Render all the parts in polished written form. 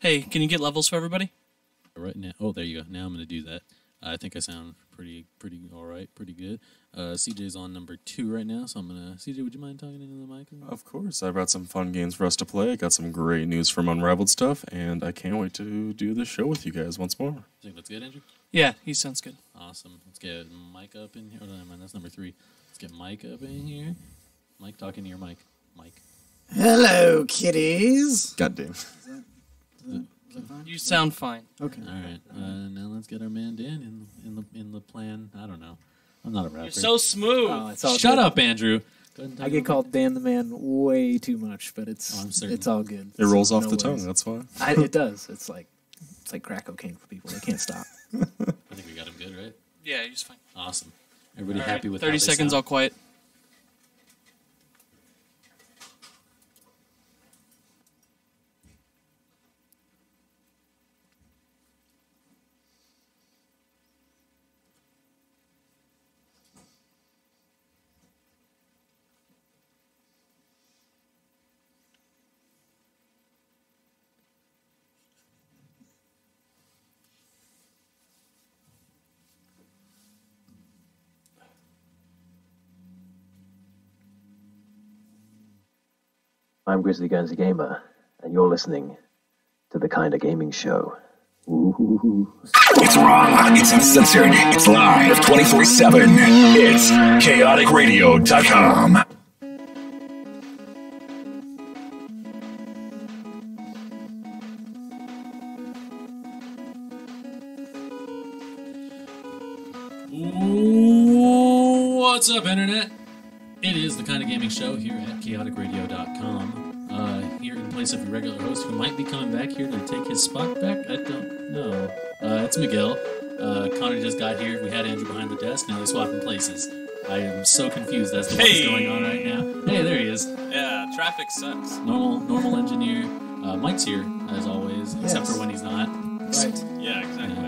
Hey, can you get levels for everybody? Right now. Oh, there you go. Now I'm going to do that. I think I sound pretty all right, pretty good. CJ's on number 2 right now, so I'm going to... CJ, would you mind talking into the mic? Of course. I brought some fun games for us to play. I got some great news from Unraveled stuff, and I can't wait to do this show with you guys once more. You think that's good, Andrew? Yeah, he sounds good. Awesome. Let's get Mike up in here. Oh, no, man, that's number 3. Let's get Mike up in here. Mike, talking to your mic. Mike. Hello, kitties. God damn. You sound fine. Okay. All right. Now let's get our man Dan in the plan. I don't know. I'm not a rapper. You're so smooth. Oh, it's all Shut good. up, Andrew. Go ahead and talk I get about called Dan the Man way too much, but I'm certain. it's all good. It rolls off No the tongue, worries. that's why. It does. It's like crack cocaine for people. They can't stop. I think we got him good, right? Yeah, he's fine. Awesome. Everybody All happy right, with 30 how they seconds, sound? all quiet. I'm Grizzly Guernsey Gamer, and you're listening to the Kinda Gaming Show. Ooh. It's raw, it's uncensored, it's live 24/7. It's chaoticradio.com. What's up, Internet? It is the Kind of Gaming Show here at chaoticradio.com. Here in place of your regular host, who might be coming back here to take his spot back. I don't know. It's Miguel. Connor just got here. We had Andrew behind the desk. Now they're swapping places. I am so confused as to what's going on right now. Hey, there he is. Yeah, traffic sucks. Normal engineer. Mike's here, as always, except for when he's not. Right. Yeah, exactly.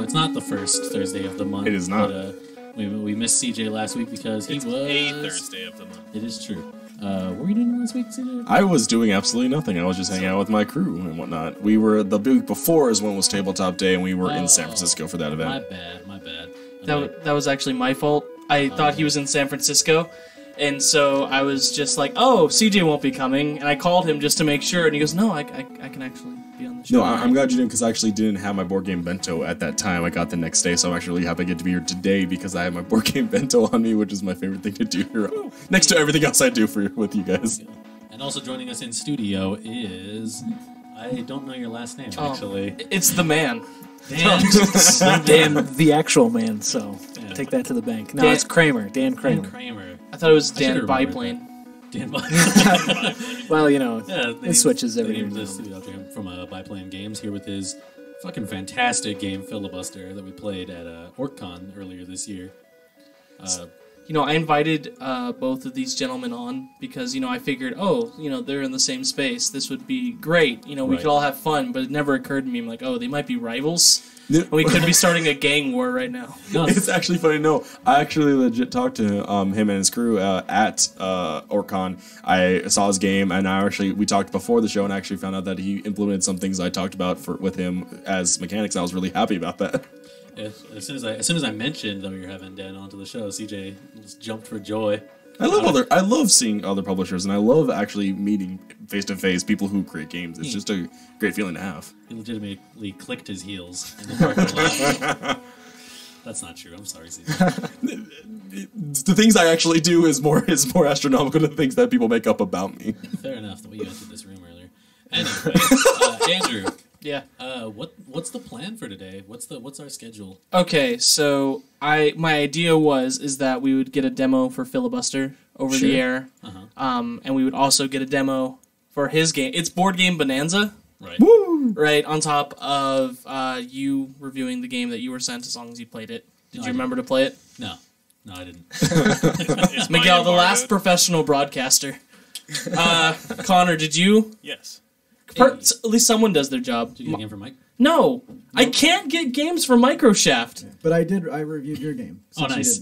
It's not the first Thursday of the month. It is not. But, we missed CJ last week because It's he was... a Thursday of the month. It is true. What were you doing last week, CJ? I was doing absolutely nothing. I was just hanging out with my crew and whatnot. We were, the week before is when was Tabletop Day, and we were in San Francisco for that event. My bad. That was actually my fault. I thought he was in San Francisco, and so I was just like, "Oh, CJ won't be coming," and I called him just to make sure, and he goes, "No, I can actually be on the show." No, I'm glad you didn't, because I actually didn't have my board game bento at that time. I got the next day, so I'm actually really happy I get to be here today because I have my board game bento on me, which is my favorite thing to do here. Next to everything else I do with you guys. And also joining us in studio is... I don't know your last name, Oh, actually. it's the man. Dan. Dan, the actual man, so take that to the bank. No, Dan- it's Kramer. Dan Kramer. Dan Kramer. I thought it was I should've Dan remembered Biplane. Dan Well, you know, Yeah, it switches they every named year. this studio after him from Biplane Games here with his fucking fantastic game Filibuster that we played at OrcCon earlier this year. I invited both of these gentlemen on because, I figured, they're in the same space. This would be great. We Right. could all have fun, but it never occurred to me. I'm like, oh, they might be rivals. Yeah. And we could be starting a gang war right now. No, It's actually funny. No, I actually legit talked to him and his crew at OrcCon. I saw his game, and we talked before the show, and I actually found out that he implemented some things I talked about with him as mechanics. And I was really happy about that. as soon as I mentioned that we were having Dan onto the show, CJ just jumped for joy. I love seeing other publishers, and I love actually meeting face to face people who create games. It's just a great feeling to have. He legitimately clicked his heels in the parking lot. That's not true. I'm sorry, CJ. The things I actually do is more astronomical than the things that people make up about me. Fair enough. The way you entered this room earlier. Anyway, Andrew. Yeah. What's the plan for today? What's our schedule? Okay, so my idea is that we would get a demo for Filibuster over the air, and we would also get a demo for his game. It's Board Game Bonanza, Right. right? On top of you reviewing the game that you were sent, as long as you played it. Did you remember to play it? No, I didn't. Is Miguel, mine the last embargoed? professional broadcaster. Connor, did you? Yes. At least someone does their job. Did you get a game for Mike? No, I can't get games for Microshaft. But I reviewed your game. Oh, nice.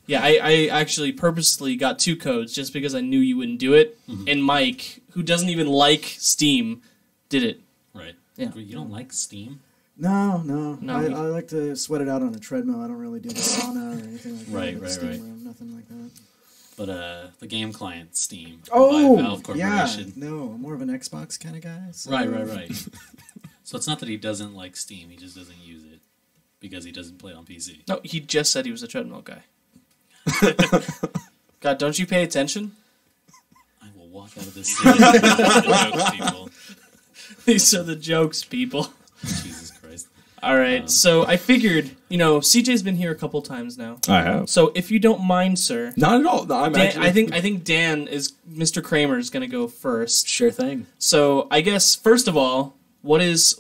Yeah, I actually purposely got 2 codes just because I knew you wouldn't do it. And Mike, who doesn't even like Steam, did it. Right. Yeah. You don't like Steam? No. No, I he- like to sweat it out on a treadmill. I don't really do the sauna or anything like that. Right, or the right, steam right. room, nothing like that. But the game client Steam by Oh, Valve yeah. Corporation. No, I'm more of an Xbox kind of guy. So. Right. So it's not that he doesn't like Steam, he just doesn't use it because he doesn't play on PC. No, he just said he was a treadmill guy. God, don't you pay attention? I will walk out of this city. Jokes, people. These are the jokes, people. Jesus Christ. All right, so I figured, CJ's been here a couple times now. I have. So if you don't mind, sir, Not at all. No, I'm Dan, actually. I think Dan is Mr. Kramer is going to go first. Sure thing. So I guess first of all, what is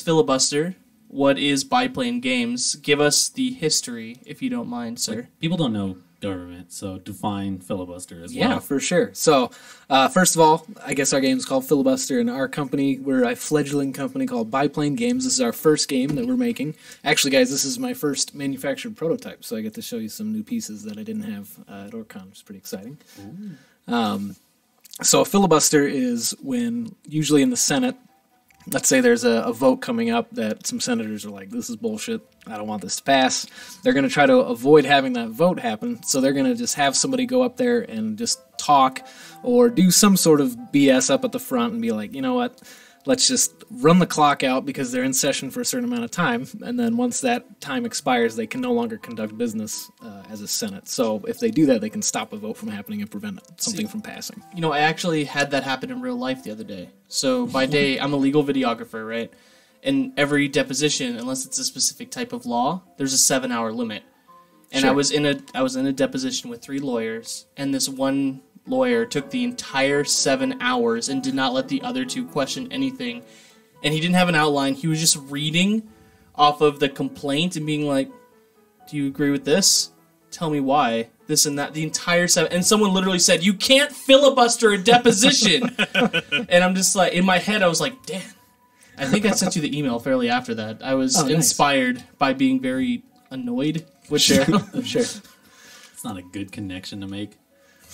filibuster? What is biplane games? Give us the history, if you don't mind, sir. People don't know government, so define filibuster as Yeah, well. for sure. So, first of all, I guess our game's called Filibuster, and our company, we're a fledgling company called Biplane Games. This is our first game that we're making. Actually, guys, this is my first manufactured prototype, so I get to show you some new pieces that I didn't have at Orcon, which is pretty exciting. So a filibuster is when, usually in the Senate, let's say there's a vote coming up that some senators are like, this is bullshit, I don't want this to pass. They're going to try to avoid having that vote happen, so they're going to just have somebody go up there and just talk or do some sort of BS up at the front and be like, you know what, let's just run the clock out because they're in session for a certain amount of time, and then once that time expires, they can no longer conduct business as a Senate. So if they do that, they can stop a vote from happening and prevent something from passing. I actually had that happen in real life the other day. So by day, I'm a legal videographer, right? And every deposition, unless it's a specific type of law, there's a 7-hour limit. And Sure. I was in a deposition with 3 lawyers, and this one lawyer took the entire 7 hours and did not let the other 2 question anything. And he didn't have an outline. He was just reading off of the complaint and being like, do you agree with this? Tell me why. This and that. The entire 7. And someone literally said, you can't filibuster a deposition. And I'm just like, in my head, I was like, damn. I think I sent you the email fairly after that. I was nice. inspired by being very annoyed with Sure. Cheryl. Sure. It's not a good connection to make.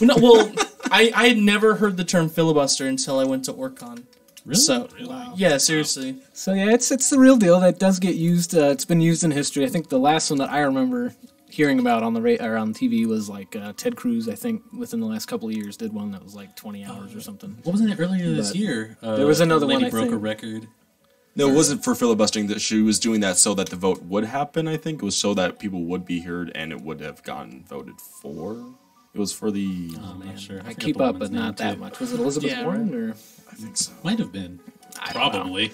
Well, I had never heard the term filibuster until I went to Orcon. Really? So, yeah, seriously. So yeah, it's the real deal. That does get used. It's been used in history. I think the last one that I remember hearing about on the or on TV was like Ted Cruz. I think within the last couple of years did one that was like 20 hours or something. What wasn't it earlier this But year? there was another lady one, I broke a think. record. No, it wasn't for filibustering. That she was doing that so that the vote would happen. I think it was so that people would be heard and it would have gotten voted for. It was for the. I'm not sure. I forget keep the up, woman's but not name, that too. much. Was it Elizabeth Yeah, Warren or? I think so. Might have been. don't know. Probably.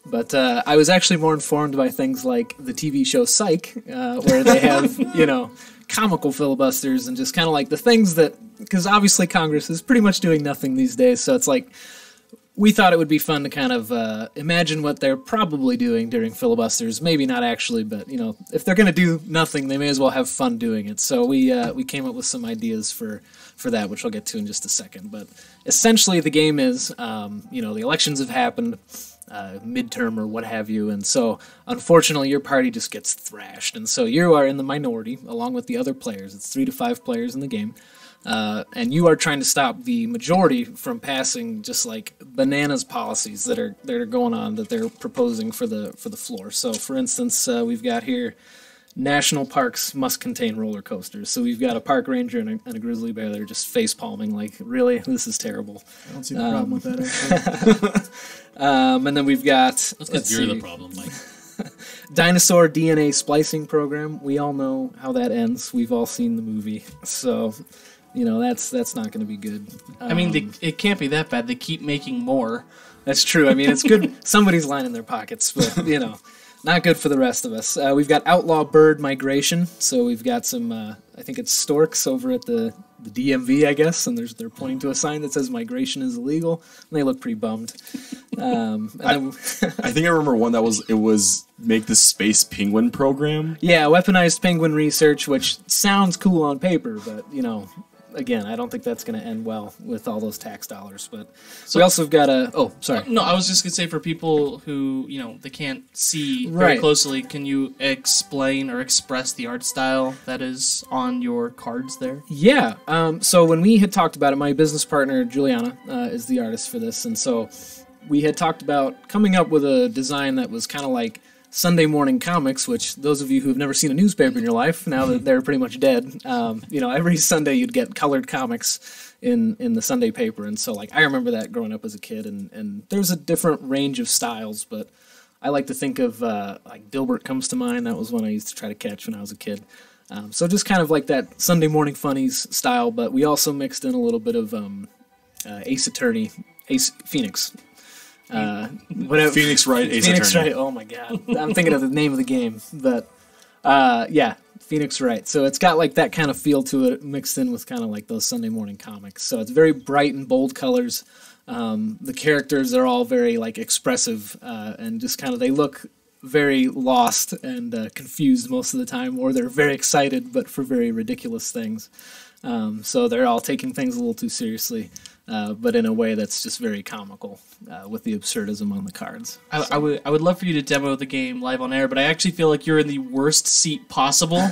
But I was actually more informed by things like the TV show Psych, where they have, comical filibusters and just kind of like the things that, because obviously Congress is pretty much doing nothing these days, so it's like, we thought it would be fun to kind of imagine what they're probably doing during filibusters. Maybe not actually, but, if they're going to do nothing, they may as well have fun doing it. So we came up with some ideas for that, which I'll get to in just a second. But essentially the game is, the elections have happened, midterm or what have you, and so unfortunately your party just gets thrashed, and so you are in the minority along with the other players. It's 3 to 5 players in the game, and you are trying to stop the majority from passing just like bananas policies that are going on, that they're proposing for the floor. So for instance, we've got here national parks must contain roller coasters. So we've got a park ranger and a grizzly bear that are just face palming like, really, this is terrible. I don't see the problem with that, actually. And then we've got, That's let's because you're see, the problem, Mike. dinosaur DNA splicing program. We all know how that ends. We've all seen the movie. So, that's not going to be good. I mean, it can't be that bad. They keep making more. That's true. I mean, it's good. Somebody's lining their pockets, but, not good for the rest of us. We've got outlaw bird migration. So we've got some, I think it's storks over at the DMV, I guess, and they're pointing to a sign that says migration is illegal, and they look pretty bummed. And then, I think I remember one that was make the space penguin program. yeah, weaponized penguin research, which sounds cool on paper, but, again, I don't think that's going to end well with all those tax dollars. But we also have got a. Oh, sorry. No, I was just gonna say for people who they can't see very Right. closely, can you explain or express the art style that is on your cards there? Yeah. So when we had talked about it, my business partner Juliana is the artist for this, and so we had talked about coming up with a design that was kind of like Sunday morning comics, which those of you who have never seen a newspaper in your life, now that they're pretty much dead, every Sunday you'd get colored comics in the Sunday paper. And so, like, I remember that growing up as a kid, and there's a different range of styles, but I like to think of, like, Dilbert comes to mind. That was one I used to try to catch when I was a kid. So just kind of like that Sunday morning funnies style, but we also mixed in a little bit of Ace Phoenix. Whatever. Phoenix Wright, Ace Phoenix Attorney. Wright. Oh my god, I'm thinking of the name of the game, but yeah, Phoenix Wright. So it's got like that kind of feel to it, mixed in with kind of like those Sunday morning comics. So it's very bright and bold colors. The characters are all very like expressive and just kind of they look very lost and confused most of the time, or they're very excited but for very ridiculous things. So they're all taking things a little too seriously. But in a way that's just very comical with the absurdism on the cards. I would love for you to demo the game live on air, but I actually feel like you're in the worst seat possible.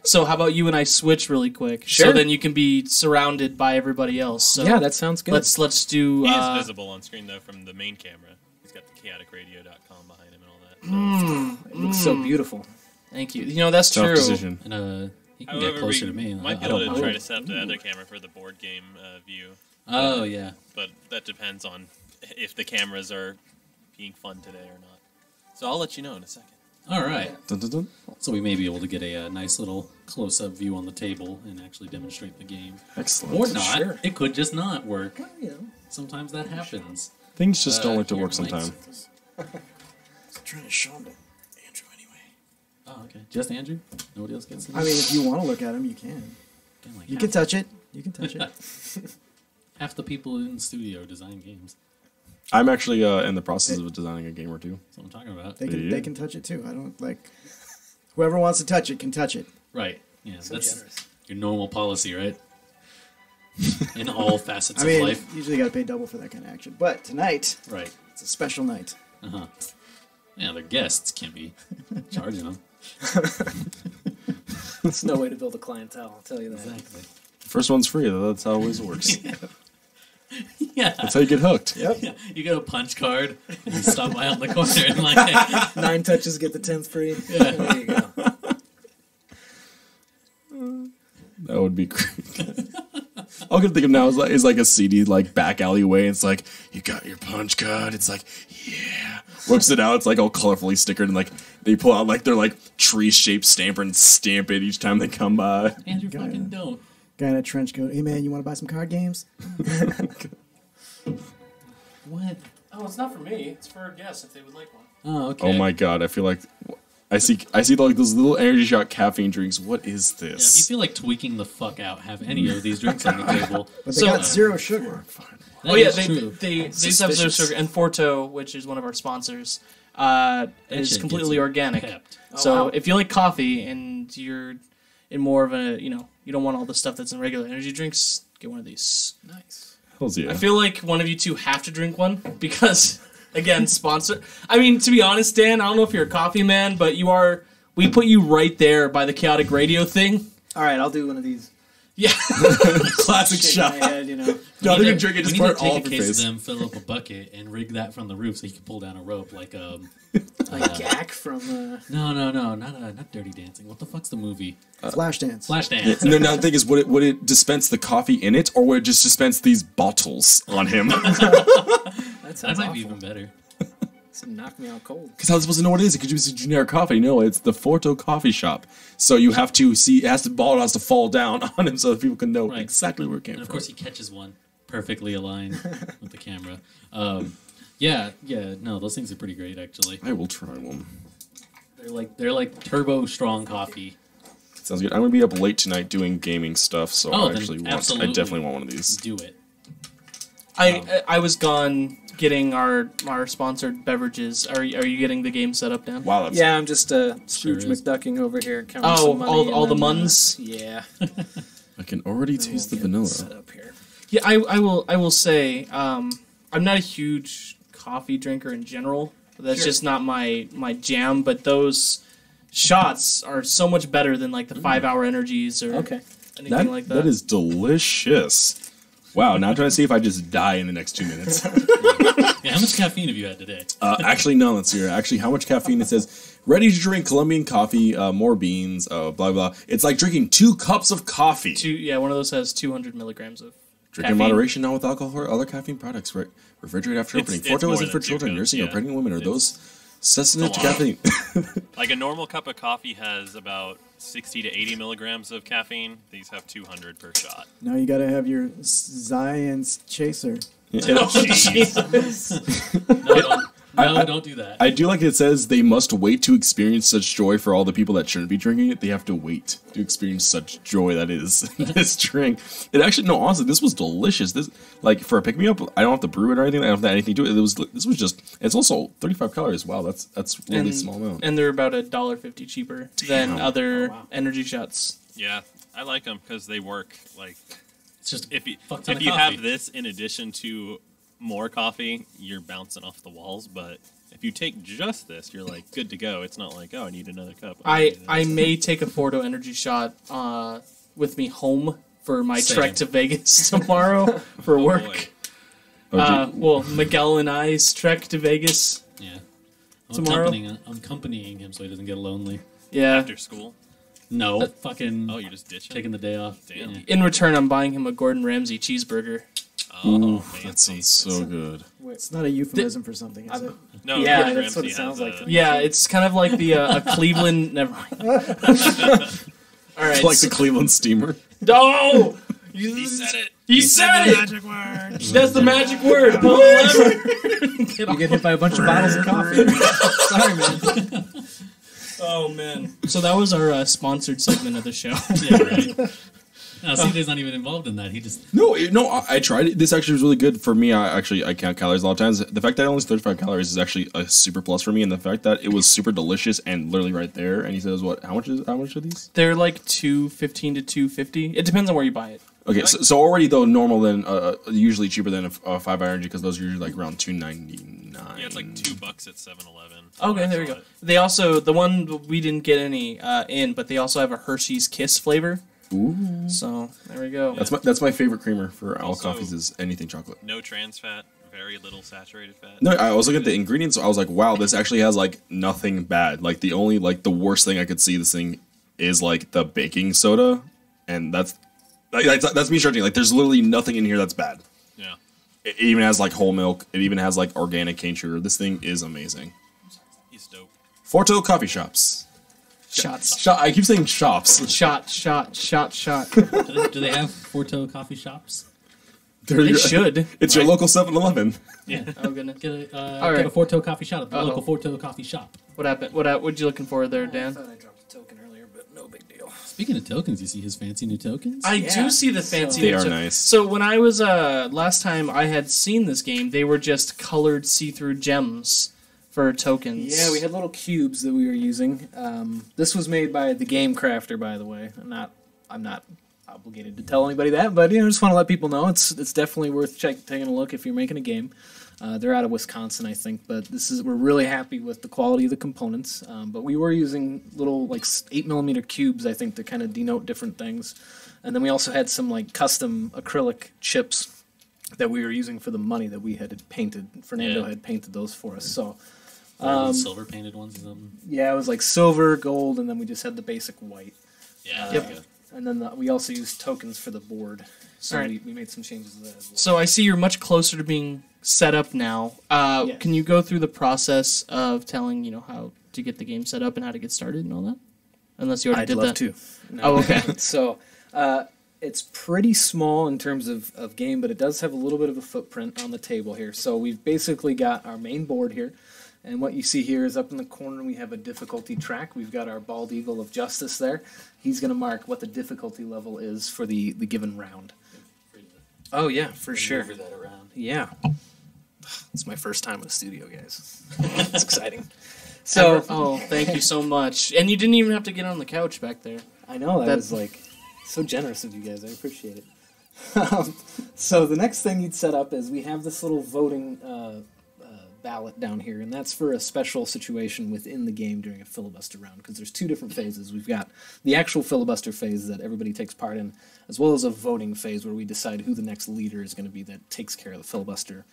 So how about you and I switch really quick, Sure. so then you can be surrounded by everybody else. So Yeah, that sounds good. let's do. He is visible on screen though from the main camera. He's got the chaoticradio.com behind him and all that. It looks so beautiful. Thank you. That's Tough true. decision. And you can get However, closer we to me. might be I able don't to know. try to set up the other camera for the board game view. Oh yeah. But that depends on if the cameras are being fun today or not. So I'll let you know in a second. All right. Dun, dun, dun. So we may be able to get a nice little close-up view on the table and actually demonstrate the game. Excellent. Or not. Sure. It could just not work. Sometimes that happens. Things just don't like to Here, work Mike's. sometimes. I'm trying to show him to Andrew anyway. Oh, okay. Just Andrew? Nobody else gets to I mean, if you want to look at him, you can. You can touch it. You can touch it. Half the people in the studio design games. I'm actually in the process of designing a game or two. That's what I'm talking about. Yeah. They can touch it too. I don't like. Whoever wants to touch it can touch it. Right. Yeah, that's generous. your normal policy, right? In all facets I mean, of life. usually got to pay double for that kind of action. But tonight, Right. it's a special night. Uh-huh. Yeah, the guests can't be charging them. It's no way to build a clientele, I'll tell you that. Exactly. First one's free, though. That's how it always works. Yeah. That's how you get hooked. Yep. Yeah, you get a punch card and you stop by on the corner and like, 9 touches get the 10th free. Yeah. There you go. That would be great. All I can think of now is like a CD like back alleyway. It's like, you got your punch card. It's like, yeah. Whips it out. It's like all colorfully stickered, and like they pull out like their like tree shaped stamper and stamp it each time they come by. Andrew fucking don't. Guy in a trench coat. Hey man, you want to buy some card games? What? Oh, it's not for me. It's for our guests if they would like one. Oh, okay. Oh my god! I feel like I see like those little energy shot caffeine drinks. What is Yeah, if you this? feel like tweaking the fuck out, have any of these drinks on the table. But they So- got zero sugar. That Oh yeah, is they true. these have zero Suspicious. sugar, and Forto, which is one of our sponsors, That is shit completely gets you organic. pepped. So wow. if you like coffee and you're in more of a you don't want all the stuff that's in regular energy drinks, get one of these. Nice. Hells yeah. I feel like one of you two have to drink one because again, sponsor. I mean, to be honest, Dan, I don't know if you're a coffee man, but you are. We put you right there by the Chaotic Radio thing. All right, I'll do one of these. Yeah. Classic Shake shot. my head, Not We even need drink it, to- just we pour need it to take all a over case face. of them, fill up a bucket, and rig that from the roof so you can pull down a rope like Like Gak from. No, not Dirty Dancing. What the fuck's the movie? Flashdance. Flashdance. No, now the thing is, would it dispense the coffee in it, or would it just dispense these bottles on him? That That sounds might awful. be even better. It's knocked me out cold. Because I was supposed to know what it is. It could just be generic coffee. No, it's the Forto coffee shop. So you have to see, bottle has to fall down on him so that people can know Right. exactly where it came And of from. course, he catches one perfectly aligned with the camera. Yeah, no, those things are pretty great actually. I will try one. They're like turbo strong coffee. Sounds good. I'm going to be up late tonight doing gaming stuff, so Oh, I then I absolutely. definitely want one of these. Do it. I was gone getting our sponsored beverages. Are you getting the game set up, Dan? Wow, that's Yeah, I'm just Scrooge Sure is. McDucking over here. Counting Oh, some money all and the then, muns? Yeah. I can already taste the vanilla. Set up here. Yeah, I will say, I'm not a huge coffee drinker in general. That's just not my jam. But those shots are so much better than like the 5-hour energies or anything like that. That is delicious. Wow, now I'm trying to see if I just die in the next 2 minutes. Yeah, how much caffeine have you had today? Actually, no, let's see here. Actually, how much caffeine? It says, ready to drink Colombian coffee, more beans, blah, blah. It's like drinking 2 cups of coffee. One of those has 200 milligrams of Drink caffeine. in moderation, not with alcohol or other caffeine products. Refrigerate after opening. Forto more isn't than for 2 children, cups, nursing, or yeah. pregnant women, or those sensitive to a lot. caffeine. Like a normal cup of coffee has about 60 to 80 milligrams of caffeine. These have 200 per shot. Now you gotta have your Zion's chaser. No, don't do that. I do like it says they must wait to experience such joy for all the people that shouldn't be drinking it. They have to wait to experience such joy that is this drink. It actually, no, honestly, this was delicious. This, like, for a pick me up, I don't have to brew it or anything. I don't have to add anything to it. This was just. It's also 35 calories. Wow, that's really small amount. And they're about $1.50 cheaper than other energy shots. Yeah, I like them because they work. Like, It's just if you fuck ton if of you coffee. have this in addition to more coffee, you're bouncing off the walls. But if you take just this, you're like good to go. It's not like, oh, I need another cup. I may take a Forto energy shot with me home for my Same. trek to Vegas tomorrow for work. boy. Miguel and I's trek to Vegas. Yeah. Tomorrow? I'm accompanying him so he doesn't get lonely. Yeah. After school. No, fucking Oh, you're just ditching. taking the day off. Damn. Yeah. In return, I'm buying him a Gordon Ramsay cheeseburger. Oh, That fancy. sounds so good. It's not a euphemism for something, is it? No, Yeah, Gordon that's what Ramsay it sounds has like a- to me. Yeah, it's kind of like the a Cleveland. Never mind. All right. Like the Cleveland Steamer. No! He said it. He said it! Magic word. That's the magic word. Pull the lever. You get hit by a bunch of bottles of coffee. Sorry, man. Oh, man. So that was our sponsored segment of the show. Yeah, right. No, CJ's not even involved in that. He just No, I tried it. This actually was really good for me. I count calories a lot of times. The fact that it only 35 calories is actually a super plus for me, and the fact that it was super delicious and literally right there. And he says, "What? How much are these?" They're like $2.15 to $2.50. It depends on where you buy it. Okay, so already though normal than usually cheaper than a 5 energy because those are usually like around $2.99. Yeah, it's like $2 at 7-Eleven. Okay, there we go. They also, the one we didn't get any in, but they also have a Hershey's Kiss flavor. Ooh, So there we go. that's my favorite creamer for all Also- coffees is anything chocolate. No trans fat, very little saturated fat. No, I was looking at the ingredients. I was like, wow, this actually has like nothing bad. Like the only the worst thing I could see this thing is like the baking soda, and that's me stretching. Like there's literally nothing in here that's bad. Yeah. It even has like whole milk. It even has like organic cane sugar. This thing is amazing. He's dope. Forto coffee shops. Shots. I keep saying shops. Shot. do they have Forto coffee shops? They should. It's your local 7-Eleven. Yeah. Oh, goodness. Get a All right. Forto coffee shop at the Uh-oh. local Forto coffee shop. What happened? What you looking for there, Dan? I dropped a token earlier, but no big deal. Speaking of tokens, you see his fancy new tokens? I Yeah. do see the fancy. They are so- nice. So when I was last time I had seen this game, they were just colored see-through gems for tokens. Yeah, we had little cubes that we were using. This was made by the Game Crafter, by the way. I'm not obligated to tell anybody that, but I just want to let people know it's definitely worth taking a look if you're making a game. They're out of Wisconsin, I think, but we're really happy with the quality of the components. But we were using little like 8mm cubes, I think, to kind of denote different things. And then we also had some like custom acrylic chips that we were using for the money that we had painted. Fernando Yeah. had painted those for us. So Silver painted ones or something. yeah, it was like silver, gold, and then we just had the basic white. Yeah. Yep. there you go. And then we also used tokens for the board. So Alright. we made some changes to that as well. So I see you're much closer to being set up now. Yes. Can you go through the process of telling how to get the game set up and how to get started and all that? Unless you already I'd did love that. to. No. Oh, okay. So it's pretty small in terms of game, but it does have a little bit of a footprint on the table here. So we've basically got our main board here. And what you see here is up in the corner we have a difficulty track. We've got our bald eagle of justice there. He's going to mark what the difficulty level is for the given round. Oh, yeah, for sure. Maneuver that around. Yeah. It's my first time in the studio, guys. It's exciting. So, Oh, thank you so much. And you didn't even have to get on the couch back there. I know, that That- was like So generous of you guys. I appreciate it. So the next thing you'd set up is we have this little voting ballot down here, and that's for a special situation within the game during a filibuster round, because there's two different phases. We've got the actual filibuster phase that everybody takes part in, as well as a voting phase where we decide who the next leader is going to be that takes care of the filibuster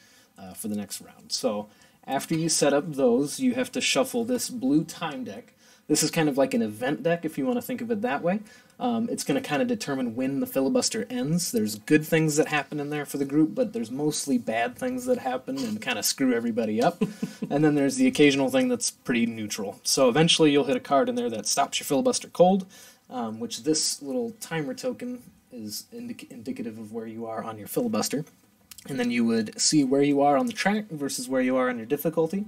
for the next round. So after you set up those, you have to shuffle this blue time deck. This is kind of like an event deck, if you want to think of it that way. It's going to kind of determine when the filibuster ends. There's good things that happen in there for the group, but there's mostly bad things that happen and kind of screw everybody up. And then there's the occasional thing that's pretty neutral. So eventually you'll hit a card in there that stops your filibuster cold, which this little timer token is indicative of where you are on your filibuster. And then you would see where you are on the track versus where you are on your difficulty.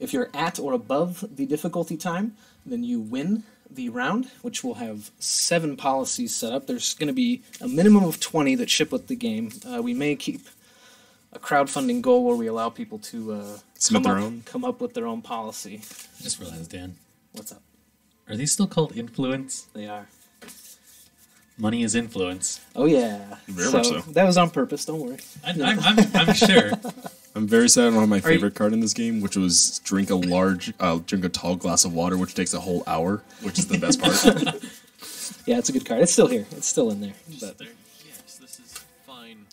If you're at or above the difficulty time, then you win the round, which will have 7 policies set up. There's going to be a minimum of 20 that ship with the game. We may keep a crowdfunding goal where we allow people to come up with their own policy. I just realized, Dan. What's up? Are these still called influence? They are. Money is influence. Oh, yeah. Very much so. That was on purpose, don't worry. I'm sure. I'm very sad I don't have my favorite card in this game, which was drink a tall glass of water, which takes a whole hour, which is the best part. Yeah, it's a good card. It's still here. It's still in there. But Yes, this is fine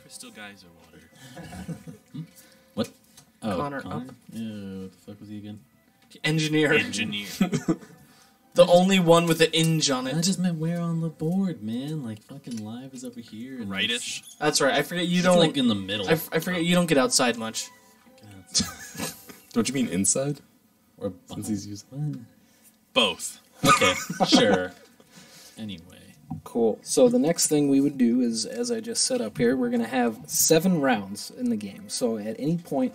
crystal geyser water. What? Oh, Connor up. Yeah, what the fuck was he again? Engineer. The only one with the inge on it. I just meant where on the board, man. Like, fucking live is over here. And Rightish. That's right. I forget you it's don't. like in the middle. I forget you don't get outside much. Don't you mean inside? Or Since he's using Both. Okay, sure. Anyway. cool. So the next thing we would do is, as I just set up here, we're going to have 7 rounds in the game. So at any point,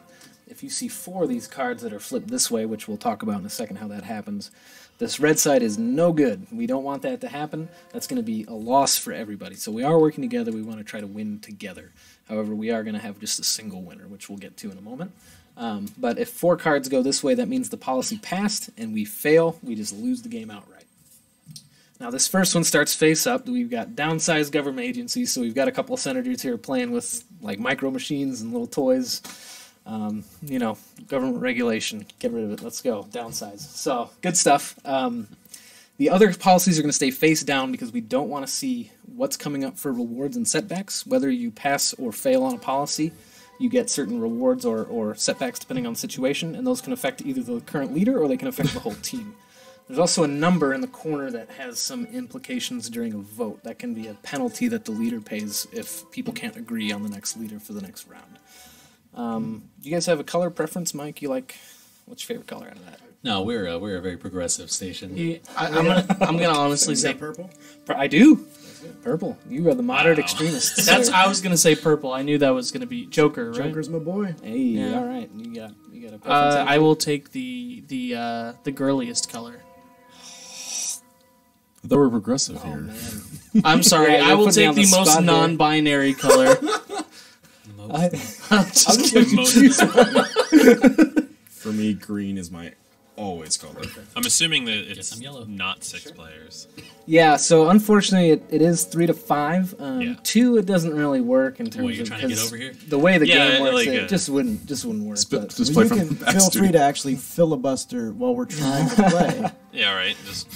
if you see 4 of these cards that are flipped this way, which we'll talk about in a second how that happens, this red side is no good. We don't want that to happen. That's going to be a loss for everybody. So we are working together. We want to try to win together. However, we are going to have just a single winner, which we'll get to in a moment. But if 4 cards go this way, that means the policy passed, and we fail. We just lose the game outright. Now, this first one starts face up. We've got downsized government agencies, so we've got a couple of senators here playing with like micro machines and little toys. Government regulation. Get rid of it. Let's go. Downsize. So, good stuff. The other policies are going to stay face down because we don't want to see what's coming up for rewards and setbacks. Whether you pass or fail on a policy, you get certain rewards or setbacks depending on the situation, and those can affect either the current leader or they can affect the whole team. There's also a number in the corner that has some implications during a vote. That can be a penalty that the leader pays if people can't agree on the next leader for the next round. Do you guys have a color preference, Mike? What's your favorite color out of that? No, we're a very progressive station. I'm gonna honestly say purple. I do. Purple. You are the moderate extremist. That's. sir. I was gonna say purple. I knew that was gonna be Joker, right? Joker's my boy. Hey, Yeah. all right. You got a preference. I will take the girliest color. I thought we were progressive here. Man. I'm sorry. Yeah, I you're will putting me take on the the most spot here. non-binary color. I'm just kidding. For me, green is my always color. I'm assuming that Guess it's I'm yellow. not 6 players. Yeah, so unfortunately it is 3 to 5. Yeah. 2 it doesn't really work in terms What, you're of trying to get 'cause over here? the way the Yeah, game works, like, it just wouldn't work. but- Just Well, play you from can the back feel studio. free to actually filibuster while we're trying to play. Yeah, right. Just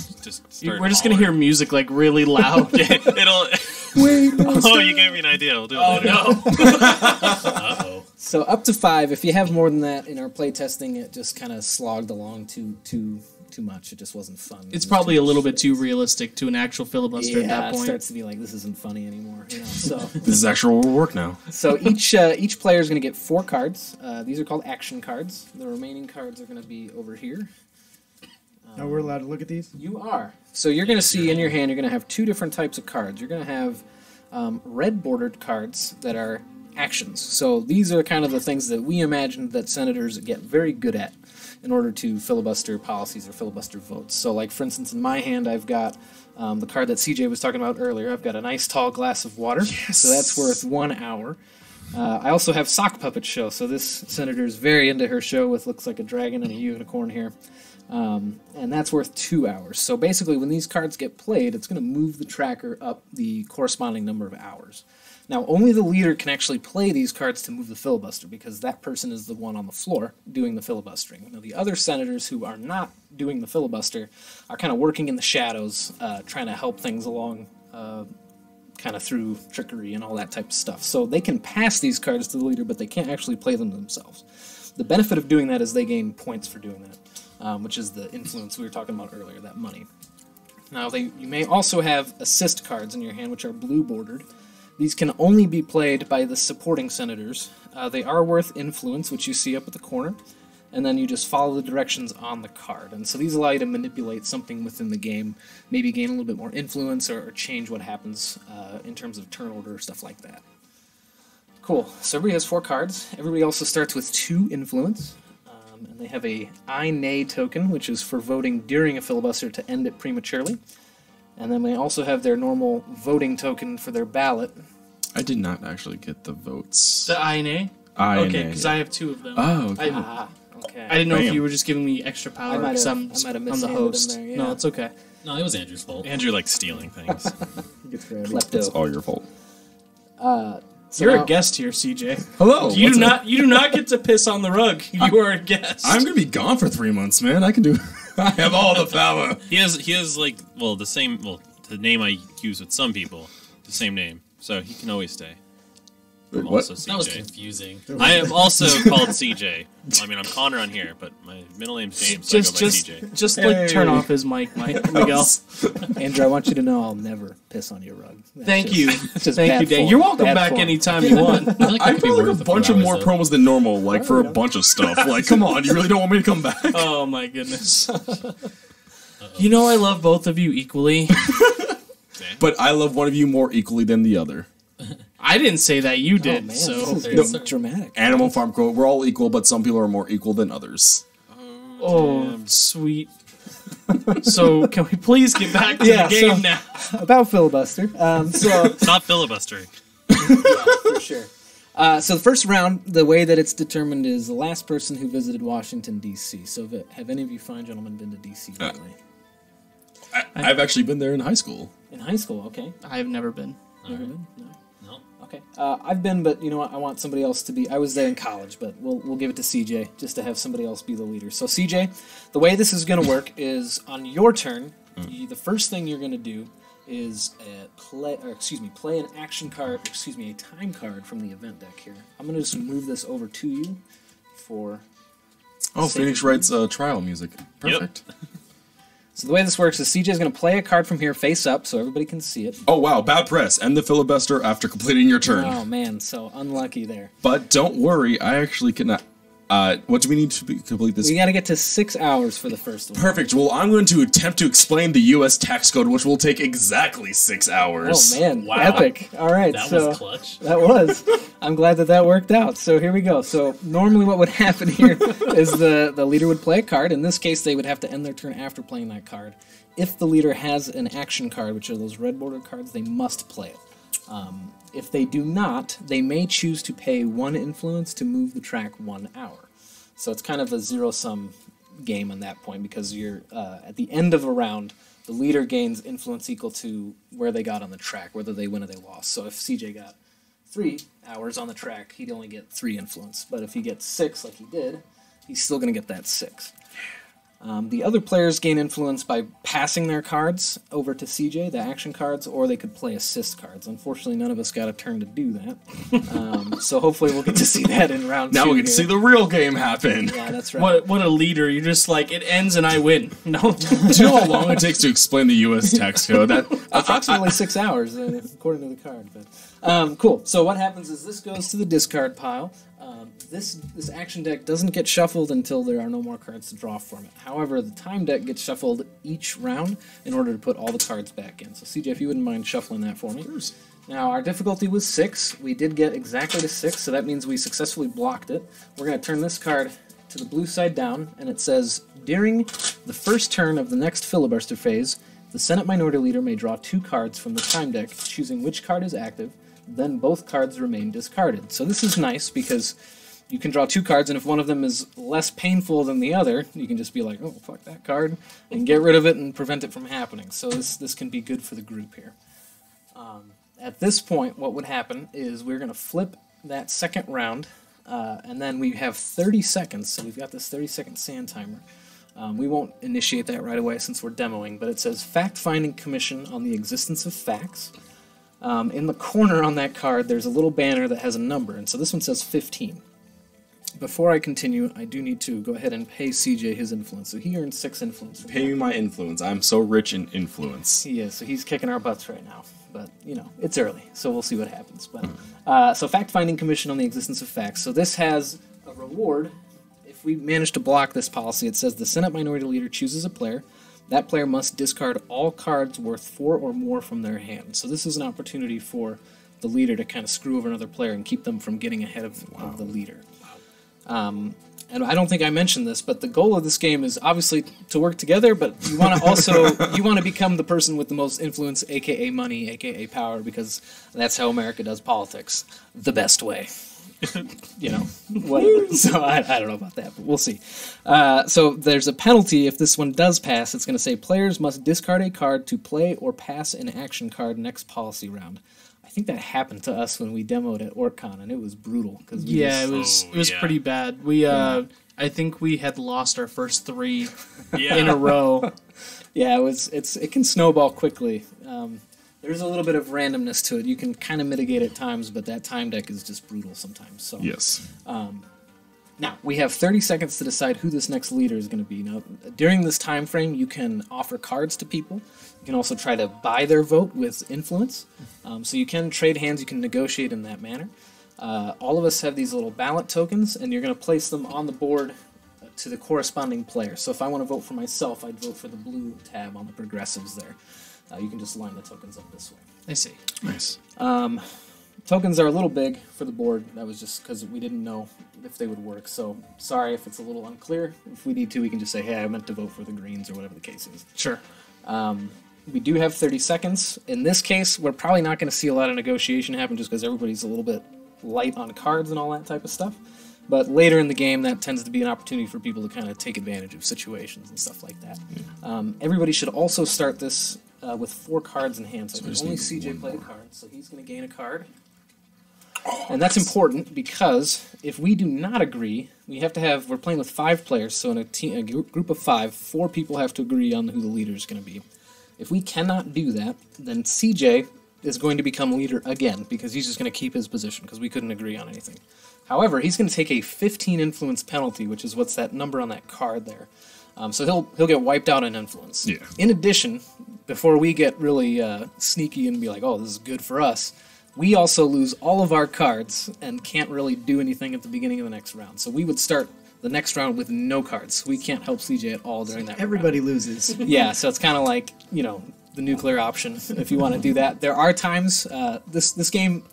start We're just gonna hear hollering. music like really loud. It'll. Wait, Oh, you gave me an idea. We'll do it later. Uh-oh. So up to 5. If you have more than that in our play testing, it just kind of slogged along too much. It just wasn't fun. It's probably a little bit too realistic to an actual filibuster at that it point. starts to be like this isn't funny anymore. So This is actual work now. so each player is going to get 4 cards. These are called action cards. The remaining cards are going to be over here. Now we're allowed to look at these? You are. So you're going to see in your hand, you're going to have 2 different types of cards. You're going to have red bordered cards that are actions. So these are kind of the things that we imagine that senators get very good at in order to filibuster policies or filibuster votes. So like, for instance, in my hand, I've got the card that CJ was talking about earlier. I've got a nice tall glass of water. Yes. So that's worth 1 hour. I also have Sock Puppet Show. So this senator is very into her show with looks like a dragon and a unicorn here. And that's worth 2 hours. So basically, when these cards get played, it's going to move the tracker up the corresponding number of hours. Now, only the leader can actually play these cards to move the filibuster, because that person is the one on the floor doing the filibustering. Now, the other senators who are not doing the filibuster are kind of working in the shadows, trying to help things along, kind of through trickery and all that type of stuff. So they can pass these cards to the leader, but they can't actually play them themselves. The benefit of doing that is they gain points for doing that, which is the influence we were talking about earlier, that money. Now, you may also have assist cards in your hand, which are blue bordered. These can only be played by the supporting senators. They are worth influence, which you see up at the corner, and then you just follow the directions on the card. And so these allow you to manipulate something within the game, maybe gain a little bit more influence or change what happens in terms of turn order or stuff like that. Cool. So everybody has 4 cards. Everybody also starts with 2 influence. And they have a I nay token, which is for voting during a filibuster to end it prematurely. And then they also have their normal voting token for their ballot. I did not actually get the votes. The INA? Okay, because I have 2 of them. Oh, okay. Okay. I didn't know if Bam. you were just giving me extra power because I'm might have the mishanded host. him there, yeah. No, it's okay. No, it was Andrew's fault. Andrew likes stealing things. Klepto. It's all your fault. So You're now- a guest here, CJ. Hello. You do not get to piss on the rug. You are a guest. I'm gonna be gone for 3 months, man. I can do. I have all the power. He has like the name I use with some people, the same name, so he can always stay. Wait, I'm what? also That was CJ. confusing. I am also called CJ. I mean, I'm Connor on here, but my middle name's James, so I go by CJ. Just like turn off his mic, Miguel. Andrew, I want you to know I'll never piss on your rug. That's Thank just- you, it's just thank bad you, Dan. form. You're welcome Bad back form. anytime you want. I feel like I that could be feel like worth a a bunch few of more hours, though. promos than normal, like for a bunch of stuff. Like, come on, you really don't want me to come back? Oh my goodness. You know I love both of you equally. But I love one of you more equally than the other. I didn't say that, you did. Man, so this is dramatic. Animal Farm quote: "We're all equal, but some people are more equal than others." Sweet. So can we please get back to Yeah, the game so- now? About filibuster. So Stop filibustering. for sure. So the first round, the way that it's determined is the last person who visited Washington, D.C. So have any of you fine gentlemen been to D.C. lately? I've actually been there in high school. In high school, okay. I have never been. Never been? No. No. Okay. I've been, but you know what? I want somebody else to be. I was there in college, but we'll give it to CJ just to have somebody else be the leader. So CJ, the way this is going to work is on your turn. The first thing you're going to do is play an action card. A time card from the event deck here. I'm going to just move this over to you for. Oh, Phoenix writes trial music. Perfect. So the way this works is CJ's going to play a card from here face up, so everybody can see it. Oh wow, bad press. End the filibuster after completing your turn. Oh man, so unlucky there. But don't worry, I actually cannot. What do we need to complete this? We got to get to 6 hours for the first one. Perfect. Well, I'm going to attempt to explain the U.S. tax code, which will take exactly 6 hours. Oh man, Wow. epic! All right, That so was clutch. that was. I'm glad that worked out. So here we go. So normally, what would happen here is the leader would play a card. In this case, they would have to end their turn after playing that card. If the leader has an action card, which are those red bordered cards, they must play it. If they do not, they may choose to pay 1 influence to move the track 1 hour. So it's kind of a zero-sum game on that point, because you're at the end of a round, the leader gains influence equal to where they got on the track, whether they win or they lost. So if CJ got 3 hours on the track, he'd only get 3 influence. But if he gets 6, like he did, he's still going to get that 6. The other players gain influence by passing their cards over to CJ, the action cards, or they could play assist cards. Unfortunately, none of us got a turn to do that. So hopefully we'll get to see that in round 2. Now we get to see the real game happen. Yeah, that's right. What a leader. You're just like, it ends and I win. No. Do you know how long it takes to explain the U.S. tax code? Approximately 6 hours, according to the card. But cool. So what happens is this goes to the discard pile. This action deck doesn't get shuffled until there are no more cards to draw from it. However, the time deck gets shuffled each round in order to put all the cards back in. So CJ, if you wouldn't mind shuffling that for me. Now, our difficulty was 6. We did get exactly to 6, so that means we successfully blocked it. We're going to turn this card to the blue side down, and it says, during the first turn of the next filibuster phase, the Senate Minority Leader may draw 2 cards from the time deck, choosing which card is active. Then both cards remain discarded. So this is nice because you can draw 2 cards, and if one of them is less painful than the other, you can just be like, oh, fuck that card, and get rid of it and prevent it from happening. So this can be good for the group here. At this point, what would happen is we're going to flip that second round, and then we have 30 seconds, so we've got this 30-second sand timer. We won't initiate that right away since we're demoing, but it says Fact-Finding Commission on the Existence of Facts. In the corner on that card, there's a little banner that has a number, and so this one says 15. Before I continue, I do need to go ahead and pay CJ his influence. So he earned 6 influence. Pay me my influence. I'm so rich in influence. He is, so he's kicking our butts right now. But, you know, it's early, so we'll see what happens. But so Fact-Finding Commission on the Existence of Facts. So this has a reward. If we manage to block this policy, it says the Senate Minority Leader chooses a player. That player must discard all cards worth 4 or more from their hand. So this is an opportunity for the leader to kind of screw over another player and keep them from getting ahead of the leader. And I don't think I mentioned this, but the goal of this game is obviously to work together, but you want to also you want to become the person with the most influence, aka money, aka power, because that's how America does politics the best way. You know, whatever. So I don't know about that, but we'll see. So there's a penalty if this one does pass. It's going to say players must discard a card to play or pass an action card next policy round. I think that happened to us when we demoed at OrcCon, and it was brutal. It was pretty bad. We I think we had lost our first 3 in a row. Yeah, it can snowball quickly. There's a little bit of randomness to it. You can kind of mitigate at times, but that time deck is just brutal sometimes. So yes. Now, we have 30 seconds to decide who this next leader is going to be. Now, during this time frame, you can offer cards to people. You can also try to buy their vote with influence. So you can trade hands, you can negotiate in that manner. All of us have these little ballot tokens, and you're going to place them on the board to the corresponding player. So if I want to vote for myself, I'd vote for the blue tab on the progressives there. You can just line the tokens up this way. I see. Nice. Tokens are a little big for the board. That was just because we didn't know if they would work. So sorry if it's a little unclear. If we need to, we can just say, hey, I meant to vote for the greens or whatever the case is. Sure. We do have 30 seconds. In this case, we're probably not going to see a lot of negotiation happen just because everybody's a little bit light on cards and all that type of stuff. But later in the game, that tends to be an opportunity for people to kind of take advantage of situations and stuff like that. Yeah. Everybody should also start this with 4 cards in hand. So only CJ played a card, so he's going to gain a card. And that's important because if we do not agree, we're playing with 5 players, so in a group of 5, 4 people have to agree on who the leader is going to be. If we cannot do that, then CJ is going to become leader again because he's just going to keep his position because we couldn't agree on anything. However, he's going to take a 15 influence penalty, which is what's that number on that card there. So he'll get wiped out in influence. Yeah. In addition, before we get really sneaky and be like, oh, this is good for us, we also lose all of our cards and can't really do anything at the beginning of the next round. So we would start the next round with no cards. We can't help CJ at all during that Everybody round. loses. Yeah, so it's kind of like, the nuclear option if you want to do that. There are times, this game,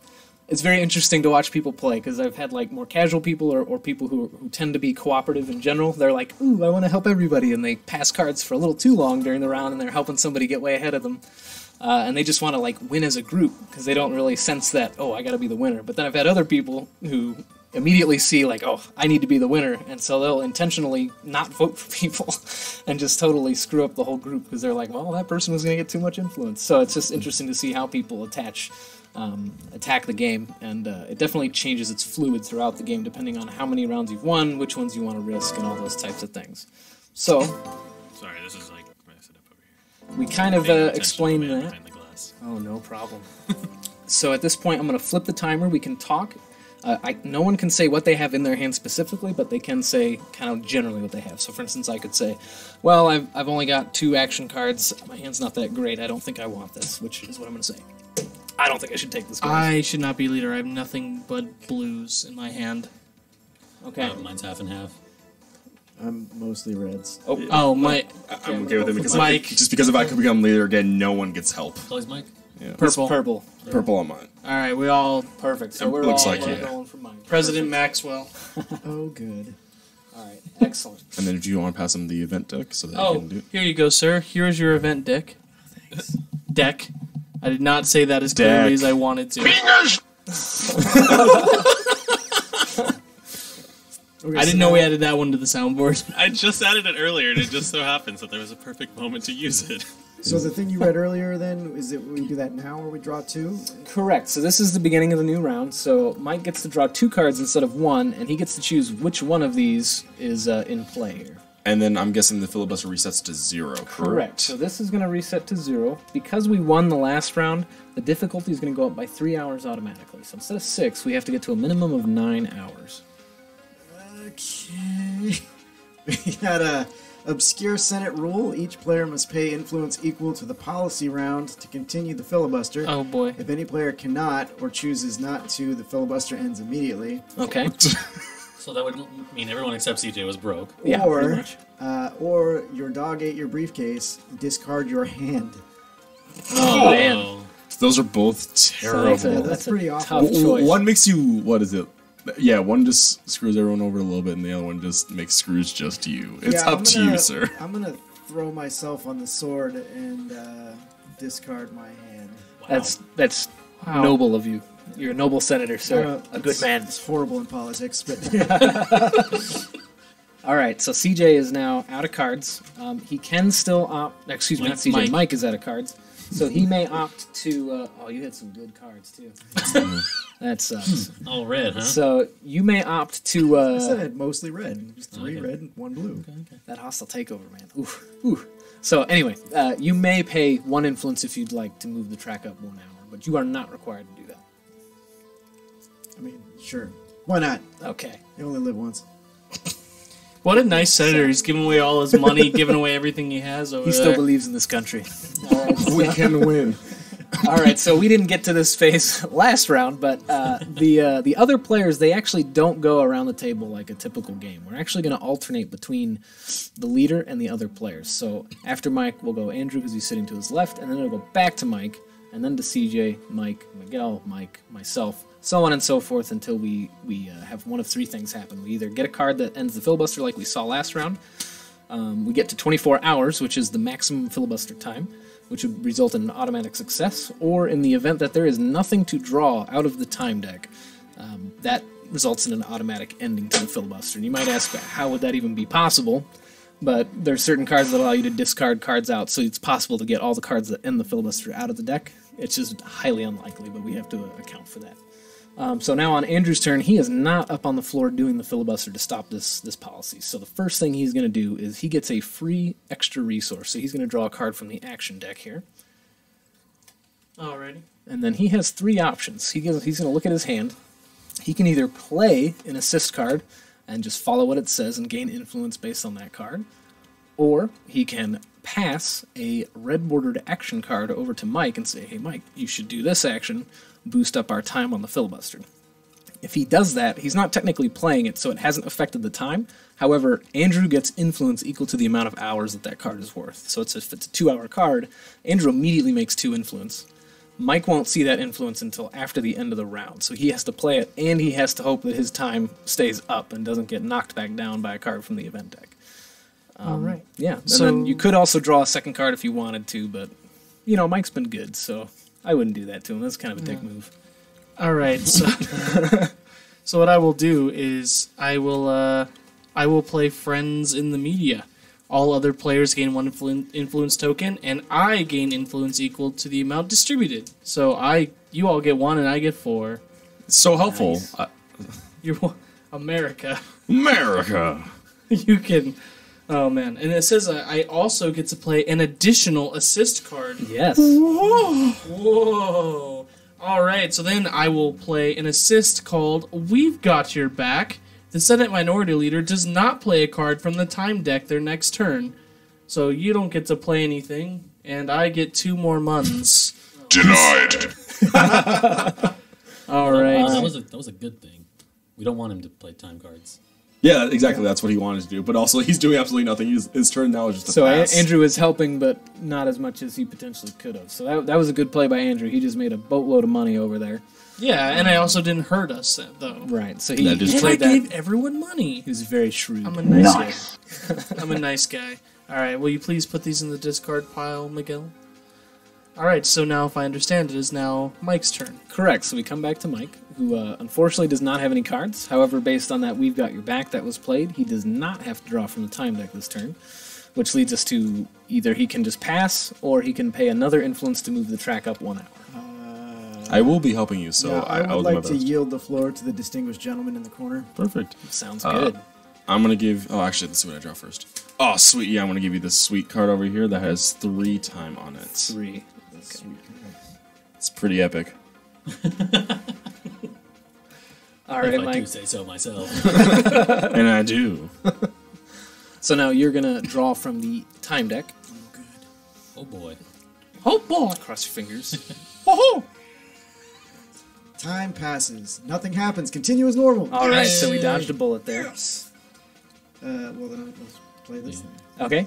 it's very interesting to watch people play because I've had more casual people or people who tend to be cooperative in general. They're like, ooh, I want to help everybody, and they pass cards for a little too long during the round and they're helping somebody get way ahead of them. And they just want to win as a group because they don't really sense that, oh, I got to be the winner. But then I've had other people who immediately see oh, I need to be the winner, and so they'll intentionally not vote for people and just totally screw up the whole group because they're like, well, that person was going to get too much influence. So it's just interesting to see how people attack the game, and it definitely changes its fluid throughout the game depending on how many rounds you've won, which ones you want to risk, and all those types of things. So sorry, this is I'm gonna sit up over here. We kind of explained that. Behind the glass. Oh, no problem. So at this point, I'm going to flip the timer. We can talk. No one can say what they have in their hand specifically, but they can say kind of generally what they have. So for instance, I could say, well, I've only got 2 action cards. My hand's not that great. I don't think I want this, which is what I'm going to say. I don't think I should take this, guys. I should not be leader. I have nothing but blues in my hand. Okay. Mine's half and half. I'm mostly reds. Oh, my... I'm okay with it because Mike. just because if I could become leader again, no one gets help. Plays Mike? Yeah. Purple. Purple on mine. All right, we all... Perfect. So we're Looks all like, yeah. going for mine. President Maxwell. Oh, good. All right. Excellent. And then if you want to pass them the event deck so that you Oh, can do it. here you go, sir. Here is your event deck. Thanks. Deck. I did not say that as clearly as I wanted to. Okay, I so didn't know now- we added that one to the soundboard. I just added it earlier, and it just so happens that there was a perfect moment to use it. So the thing you read earlier, then, is it we do that now, or we draw 2? Correct. So this is the beginning of the new round. So Mike gets to draw 2 cards instead of 1, and he gets to choose which one of these is in play here. And then I'm guessing the filibuster resets to 0. Correct. So this is going to reset to 0. Because we won the last round, the difficulty is going to go up by 3 hours automatically. So instead of 6, we have to get to a minimum of 9 hours. Okay. We got a obscure Senate rule. Each player must pay influence equal to the policy round to continue the filibuster. Oh boy. If any player cannot or chooses not to, the filibuster ends immediately. Okay. So that would mean everyone except CJ was broke. Yeah, pretty or, much. Or your dog ate your briefcase. Discard your hand. Oh, man. Those are both terrible. That's pretty awful. tough choice. One makes you, what is it? Yeah, one just screws everyone over a little bit, and the other one just makes screws just you. It's Yeah, up to you, sir. I'm gonna throw myself on the sword and discard my hand. That's noble of you. You're a noble senator, sir. A good man. It's horrible in politics, but All right, so CJ is now out of cards. He can still opt. Excuse me, not CJ. Mike is out of cards. So he may opt to. Oh, you had some good cards too. That sucks. All red, huh? So you may opt to. I said mostly red. Just 3 red and 1 blue. That hostile takeover, man. Oof. Ooh. So anyway, you may pay 1 influence if you'd like to move the track up 1 hour, but you are not required to do that. I mean, sure. Why not? Okay. You only live once. What a nice senator. He's giving away all his money, giving away everything he has over He there. still believes in this country. We can win. All right, so we didn't get to this phase last round, but the other players, they actually don't go around the table like a typical game. We're actually going to alternate between the leader and the other players. So after Mike, we'll go Andrew because he's sitting to his left, and then it'll go back to Mike, and then to CJ, Mike, Miguel, Mike, myself, so on and so forth until we have one of 3 things happen. We either get a card that ends the filibuster like we saw last round, we get to 24 hours, which is the maximum filibuster time, which would result in an automatic success, or in the event that there is nothing to draw out of the time deck, that results in an automatic ending to the filibuster. And you might ask, how would that even be possible? But there are certain cards that allow you to discard cards out, so it's possible to get all the cards that end the filibuster out of the deck. It's just highly unlikely, but we have to account for that. So now on Andrew's turn, he is not up on the floor doing the filibuster to stop this policy. So the first thing he's going to do is he gets a free extra resource. So he's going to draw a card from the action deck here. Alrighty. And then he has 3 options. He's going to look at his hand. He can either play an assist card and just follow what it says and gain influence based on that card, or he can pass a red-bordered action card over to Mike and say, hey, Mike, you should do this action, boost up our time on the filibuster. If he does that, he's not technically playing it, so it hasn't affected the time. However, Andrew gets influence equal to the amount of hours that card is worth. So if it's a 2-hour card, Andrew immediately makes 2 influence. Mike won't see that influence until after the end of the round, so he has to play it, and he has to hope that his time stays up and doesn't get knocked back down by a card from the event deck. All right. Yeah, and So- then you could also draw a second card if you wanted to, but, Mike's been good, so I wouldn't do that to him. That's kind of a dick move. All right. So, so what I will do is I will play Friends in the Media. All other players gain 1 influence token, and I gain influence equal to the amount distributed. So you all get 1, and I get 4. It's so helpful. Nice. You're America. America. You can. Oh man! And it says I also get to play an additional assist card. Yes. Whoa! All right. So then I will play an assist called "We've Got Your Back." The Senate Minority Leader does not play a card from the time deck their next turn, so you don't get to play anything, and I get 2 more months. Denied. All right. That was a good thing. We don't want him to play time cards. Yeah, exactly. That's what he wanted to do. But also, he's doing absolutely nothing. His turn now is just a So pass. Andrew is helping, but not as much as he potentially could have. So that was a good play by Andrew. He just made a boatload of money over there. Yeah, and I also didn't hurt us though. Right. So he That is And I played that. gave everyone money. He was very shrewd. I'm a nice guy. I'm a nice guy. All right, will you please put these in the discard pile, Miguel? All right, so now if I understand, it is now Mike's turn. Correct. So we come back to Mike, who unfortunately does not have any cards. However, based on that We've Got Your Back that was played, he does not have to draw from the time deck this turn, which leads us to either he can just pass, or he can pay another influence to move the track up 1 hour. I will be helping you, so Yeah, I I will would do my like to best. yield the floor to the distinguished gentleman in the corner. Perfect. Sounds good. I'm going to give... Oh, actually, let's see what I draw first. Oh, sweet. Yeah, I'm going to give you this sweet card over here that has 3 time on it. 3. It's pretty epic. All right, If I do Mike. say so myself. And I do. So now you're going to draw from the time deck. Oh boy. Oh boy! Cross your fingers. Oh! Time passes. Nothing happens. Continue as normal. All right, so we dodged a bullet there. Well, then let's play this thing. Okay,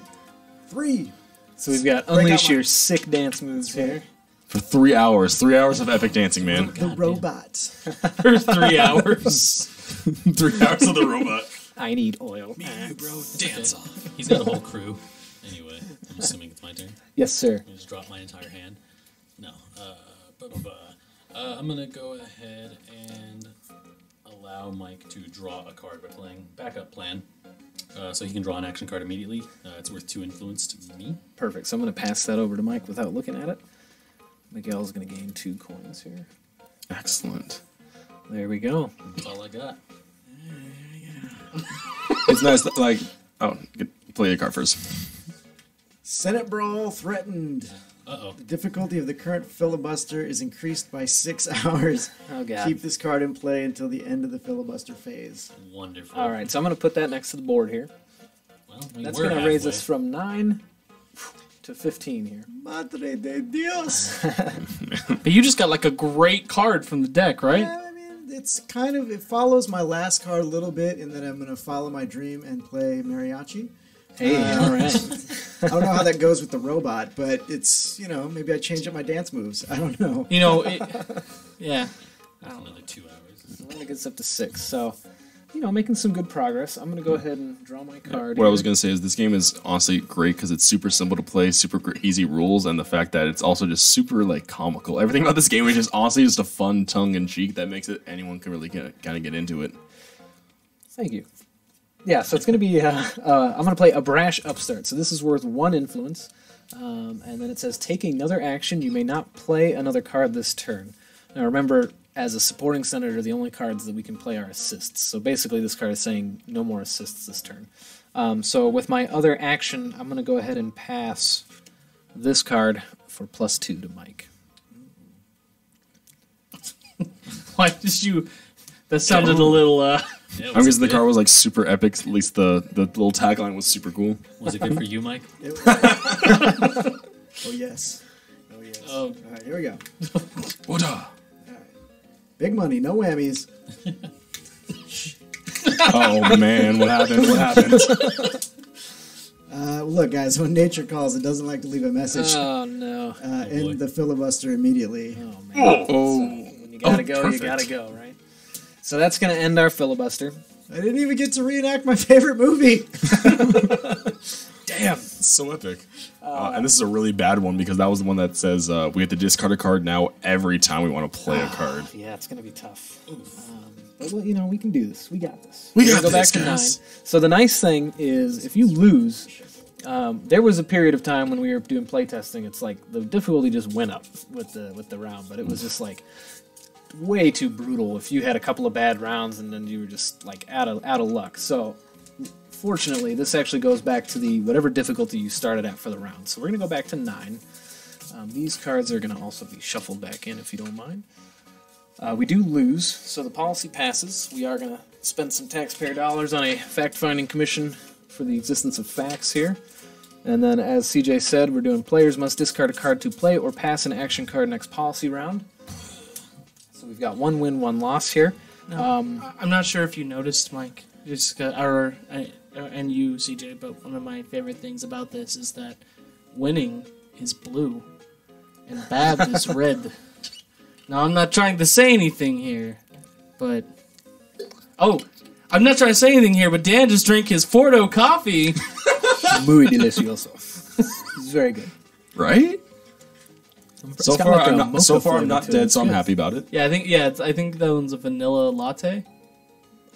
3. so we've got Break unleash out your my- sick dance moves here. For 3 hours. 3 hours of epic dancing, man. The robot. For 3 hours. 3 hours of the robot. I need oil. Bro, dance off. He's got a whole crew. Anyway, I'm assuming it's my turn. Yes, sir. I just drop my entire hand. No. I'm gonna go ahead and allow Mike to draw a card by playing backup plan. So he can draw an action card immediately. It's worth 2 influence to me. Perfect. So I'm going to pass that over to Mike without looking at it. Miguel's going to gain 2 coins here. Excellent. There we go. That's all I got. It's nice that, like... Oh, play your card first. Senate brawl threatened. Uh-oh. The difficulty of the current filibuster is increased by 6 hours. Oh, God. Keep this card in play until the end of the filibuster phase. Wonderful. All right, so I'm going to put that next to the board here. Well, I mean, That's we're going to raise halfway. us from 9 to 15 here. Madre de Dios. But you just got like a great card from the deck, right? Yeah, I mean, it's kind of, it follows my last card a little bit, and then I'm going to follow my dream and play mariachi. Hey, all right. I don't know how that goes with the robot, but it's, maybe I change up my dance moves. I don't know. You know, yeah. That's another 2 hours. So that gets up to 6. So, making some good progress. I'm going to go ahead and draw my card. What I here. was going to say is this game is honestly great because it's super simple to play, super easy rules, and the fact that it's also just super, like, comical. Everything about this game is just honestly just a fun tongue-in-cheek that makes it anyone can really kind of get into it. Thank you. Yeah, so it's going to be, I'm going to play a brash upstart. So this is worth 1 influence. And then it says, take another action. You may not play another card this turn. Now remember, as a supporting senator, the only cards that we can play are assists. So basically this card is saying no more assists this turn. So with my other action, I'm going to go ahead and pass this card for +2 to Mike. Why did you... That sounded a little, Yeah, I'm was, guessing it the card good? was like super epic. At least the little tagline was super cool. Was it good for you, Mike? Oh, yes. Oh, yes. Oh. All right, here we go. Oda. Big money, no whammies. Oh man, what happened? What happened? Look, guys, when nature calls, it doesn't like to leave a message. Oh, no. End the filibuster immediately. Oh, man. Oh, When you gotta go, perfect. you gotta go, right? So that's going to end our filibuster. I didn't even get to reenact my favorite movie. Damn, so epic. And this is a really bad one because that was the one that says we have to discard a card now every time we want to play a card. Yeah, it's going to be tough. But, well, we can do this. We got this. We We're got gonna go this, back to guys. 9. So the nice thing is, if you lose, there was a period of time when we were doing playtesting. It's like the difficulty just went up with the round, but it was just like way too brutal if you had a couple of bad rounds and then you were just like out of luck. So fortunately, this actually goes back to the whatever difficulty you started at for the round. So we're going to go back to 9. These cards are going to also be shuffled back in if you don't mind. We do lose, so the policy passes. We are going to spend some taxpayer dollars on a fact-finding commission for the existence of facts here. And then, as CJ said, we're doing players must discard a card to play or pass an action card next policy round. So we've got 1 win, 1 loss here. I'm not sure if you noticed, Mike, and you, CJ, but one of my favorite things about this is that winning is blue and bad is red. Now, I'm not trying to say anything here, but... Oh, I'm not trying to say anything here, but Dan just drank his Fordo coffee. Muy delicioso. It's very good. Right? So got far, like a I'm not. mocha So far, I'm flavor not to it. dead. It's So I'm good. happy about it. Yeah, I think that one's a vanilla latte.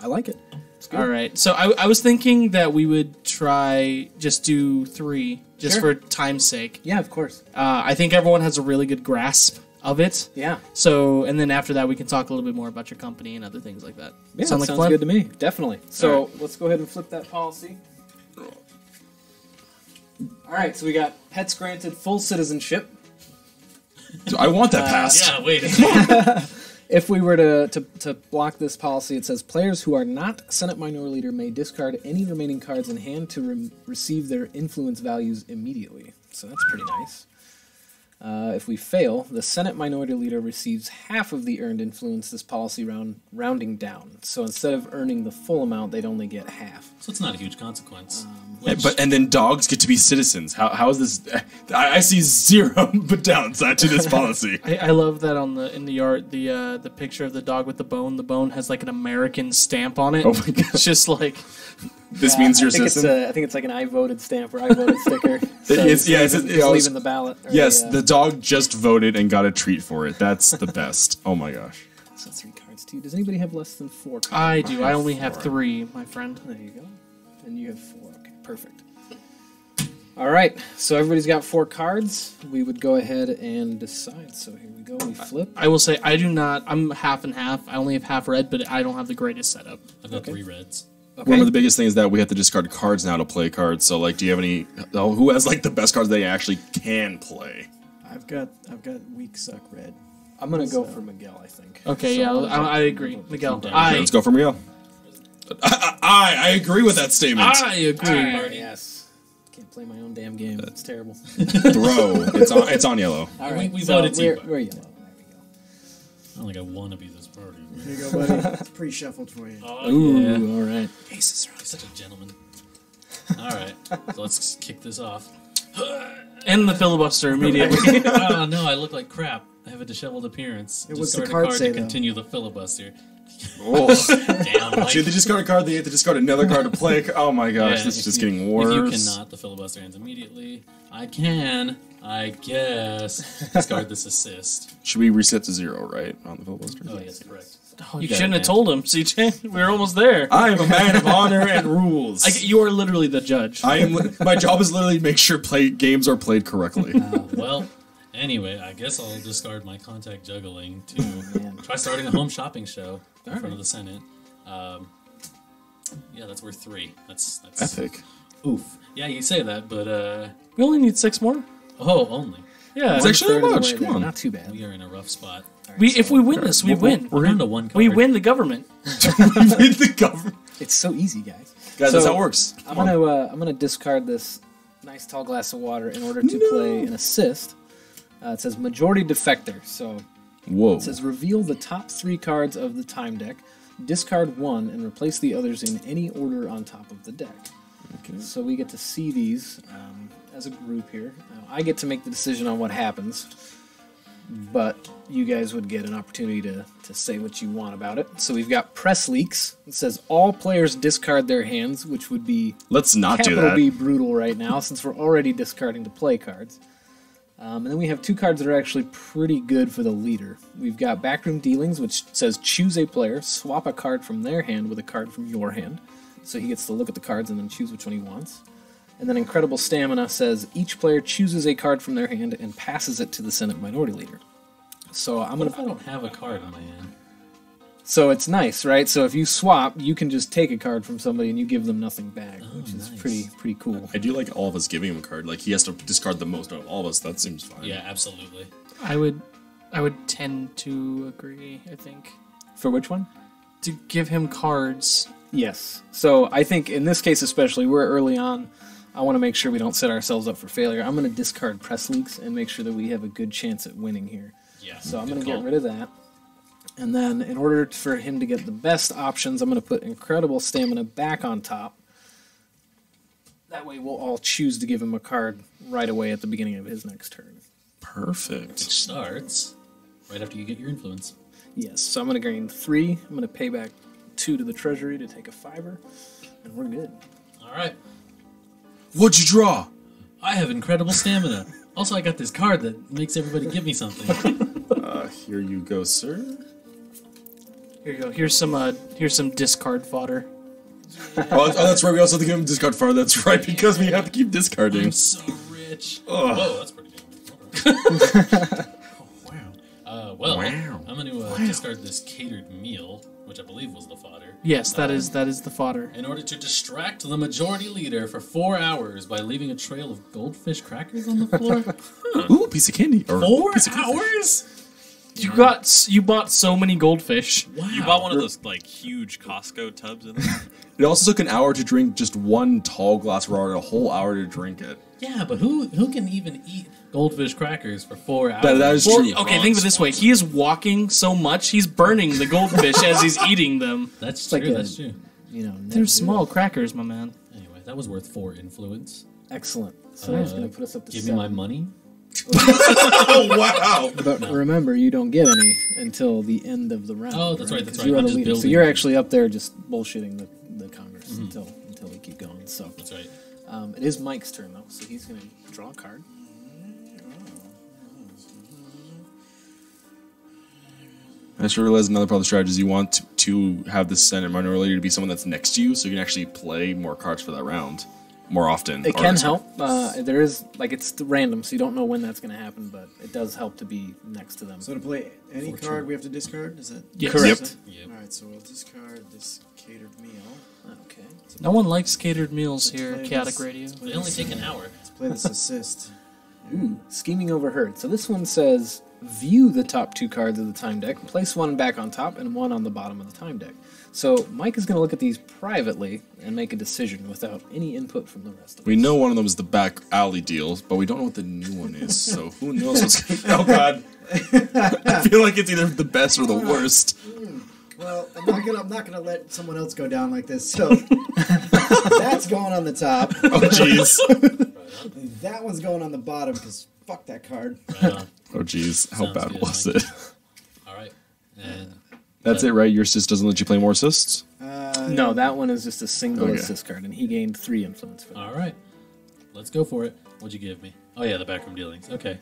I like it. It's good. All right. So I was thinking that we would try just do 3, just Sure. for time's sake. Yeah, of course. I think everyone has a really good grasp of it. Yeah. So, and then after that, we can talk a little bit more about your company and other things like that. Yeah, Sound that like sounds fun? good to me. Definitely. So All let's go ahead and flip that policy. All right, so we got pets granted full citizenship. I want that passed. Yeah, wait. If we were to block this policy, it says players who are not Senate Minority Leader may discard any remaining cards in hand to receive their influence values immediately. So that's pretty nice. If we fail, the Senate Minority Leader receives half of the earned influence this policy round, rounding down. So instead of earning the full amount, they'd only get half. So it's not a huge consequence. And then dogs get to be citizens. How is this? I see zero but downside to this policy. I love that in the art, the picture of the dog with the bone. The bone has like an American stamp on it. Oh my God. It's just like This means you're a I think citizen. I think it's like an I voted stamp or I voted sticker. So It's- yeah, he's it's- leaving, I was- leaving the ballot. or Yes, the, the dog just voted and got a treat for it. That's the best. Oh my gosh. so 3 cards too. Does anybody have less than 4 cards? I do. I only have 3, my friend. There you go. And you have 4. Okay, perfect. All right, so everybody's got 4 cards. We would go ahead and decide. So here we go. We flip. I will say I do not. I'm half and half. I only have half red, but I don't have the greatest setup. I've got 3 reds. Okay. One of the biggest things is that we have to discard cards now to play cards. So, like, do you have any? Who has like the best cards they actually can play? I've got weak suck red. I'm gonna go for Miguel. I think. Okay, So yeah, I'm gonna I agree, Miguel. Okay, Okay, let's go for Miguel. I agree with that statement. I agree. Yes. Can't play my own damn game. It's terrible. Throw. It's on yellow. All right. we so voted we're, team. we're yellow. There we go. I don't think I want to be this party. Here you go, buddy. It's pre-shuffled for you. Oh, Ooh, yeah. all right. Aces are such a gentleman. All right, so let's kick this off. End the filibuster immediately. Oh no, I look like crap. I have a disheveled appearance. What's the Discard a card card say, to though? continue the filibuster. Oh. Damn, Mike. Should they discard a card? They have to discard another card to play. Oh my gosh, Yeah, this is if just you- getting worse. If you cannot, the filibuster ends immediately. I can, I guess, discard this assist. Should we reset to 0, right, on the filibuster? Oh yes, correct. Oh, You you got shouldn't it, have man. told him, CJ. We were almost there. I am a man of honor and rules. You are literally the judge. I am. My job is literally to make sure games are played correctly. Well, anyway, I guess I'll discard my contact juggling to try starting a home shopping show in front of the Senate. Yeah, that's worth 3. That's Epic. oof. Yeah, you say that, but We only need 6 more. only. Yeah. It's actually Third not of the much. way Come there. on. Not too bad. We are in a rough spot. If we win this, we win. We're down to 1 card. We win the government. With the government. It's so easy, guys. Guys, So, that's how it works. I'm gonna discard this nice tall glass of water in order to play an assist. It says majority defector. So Whoa. it says reveal the top 3 cards of the time deck, discard 1, and replace the others in any order on top of the deck. Okay. So we get to see these as a group here. Now, I get to make the decision on what happens, but you guys would get an opportunity to say what you want about it. So we've got press leaks. It says all players discard their hands, which would be Let's not do capital that. B brutal right now since we're already discarding to play cards. And then we have 2 cards that are actually pretty good for the leader. We've got Backroom Dealings, which says choose a player, swap a card from their hand with a card from your hand. So he gets to look at the cards and then choose which one he wants. And then Incredible Stamina says each player chooses a card from their hand and passes it to the Senate Minority Leader. So I'm What gonna. if I don't have a card in my hand? So it's nice, right? So if you swap, you can just take a card from somebody and you give them nothing back, which is nice. pretty cool. I do like all of us giving him a card. Like he has to discard the most out of all of us. That seems fine. Yeah, absolutely. I would tend to agree, I think. For which one? To give him cards. Yes. So I think in this case especially, we're early on. I want to make sure we don't set ourselves up for failure. I'm going to discard press leaks and make sure that we have a good chance at winning here. Yeah. So I'm good going to call. get rid of that. And then in order for him to get the best options, I'm going to put Incredible Stamina back on top. That way we'll all choose to give him a card right away at the beginning of his next turn. Perfect. Which starts right after you get your influence. Yes. So I'm going to gain 3. I'm going to pay back 2 to the treasury to take a 5er. And we're good. All right. What'd you draw? I have incredible stamina. Also, I got this card that makes everybody give me something. Here you go, sir. Here you go. Here's some discard fodder. Oh, that's right. We also have to give him discard fire. That's right, because we have to keep discarding. I'm so rich. Whoa, that's pretty damn good. Wow. I'm going to discard this catered meal, which I believe was the fodder. Yes, that is the fodder. In order to distract the majority leader for 4 hours by leaving a trail of goldfish crackers on the floor. Ooh, piece of candy. Or 4 piece of candy. hours? You bought so many goldfish. Wow. You bought one of those like huge Costco tubs in there. It also took an hour to drink just one tall glass of water, and a whole hour to drink it. Yeah, but who can even eat goldfish crackers for 4 hours? That is Well, true. okay, think of it this way. He is walking so much, he's burning the goldfish as he's eating them. That's like true, a- that's true. They're small crackers, my man. Anyway, that was worth 4 influence. Excellent. So that's going to put us up to Give 7. me my money. Oh, wow. But remember, you don't get any until the end of the round. Oh, that's right, that's 'Cause right. You are I'm the just leader. So building. you're actually up there just bullshitting the Congress until we keep going. So That's right. it is Mike's turn though, so he's going to draw a card. I just realized another part of the strategy is you want to have the Senate minority leader to be someone that's next to you, so you can actually play more cards for that round more often. It can help. There is it's random, so you don't know when that's going to happen, but it does help to be next to them. So to play any card, we have to discard? Is that Yes. Correct. Yep. Alright, so we'll discard this catered meal. Okay. No one likes catered meals here at Let's Chaotic play Radio. They only take an hour. Let's play this assist. Scheming overheard. So this one says, view the top 2 cards of the time deck, place one back on top and one on the bottom of the time deck. So Mike is going to look at these privately and make a decision without any input from the rest of us. We know one of them is the back alley deal, but we don't know what the new one is, so who knows what's going to... Oh, God. I feel like it's either the best or the worst. Well, I'm not gonna let someone else go down like this. So that's going on the top. Oh, jeez. That one's going on the bottom because fuck that card. Right on. Oh, jeez. How Sounds bad good, was Mike. it? All right. And That's it, right? Your assist doesn't let you play more assists? No, that one is just a single Okay. assist card, and he gained 3 influence for that. all right. Let's go for it. What'd you give me? Oh, yeah, the backroom dealings. Okay.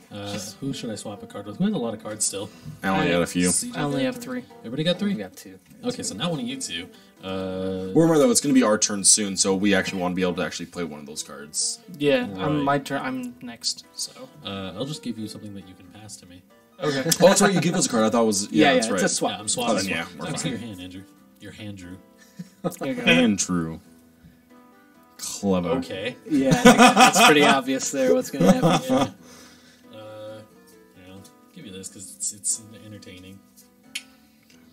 Who should I swap a card with? Who has a lot of cards still? I only had a few. CJ I only got have three? 3. Everybody got 3? We got 2. Okay, so now one of you two. Remember, though, it's going to be our turn soon, so we actually want to be able to actually play one of those cards. Yeah, Right. my turn. I'm next. So I'll just give you something that you can pass to me. okay. Oh, that's right. You give us a card. I thought it was... Yeah, that's it's right. a swap. Yeah, I'm swapping. Oh, then yeah, we're Thanks fine. to your hand, Andrew. Your hand drew. There you go. Andrew. Clever. Okay. Yeah, I think that's pretty obvious there what's going to happen. Yeah. I'll give you this because it's entertaining,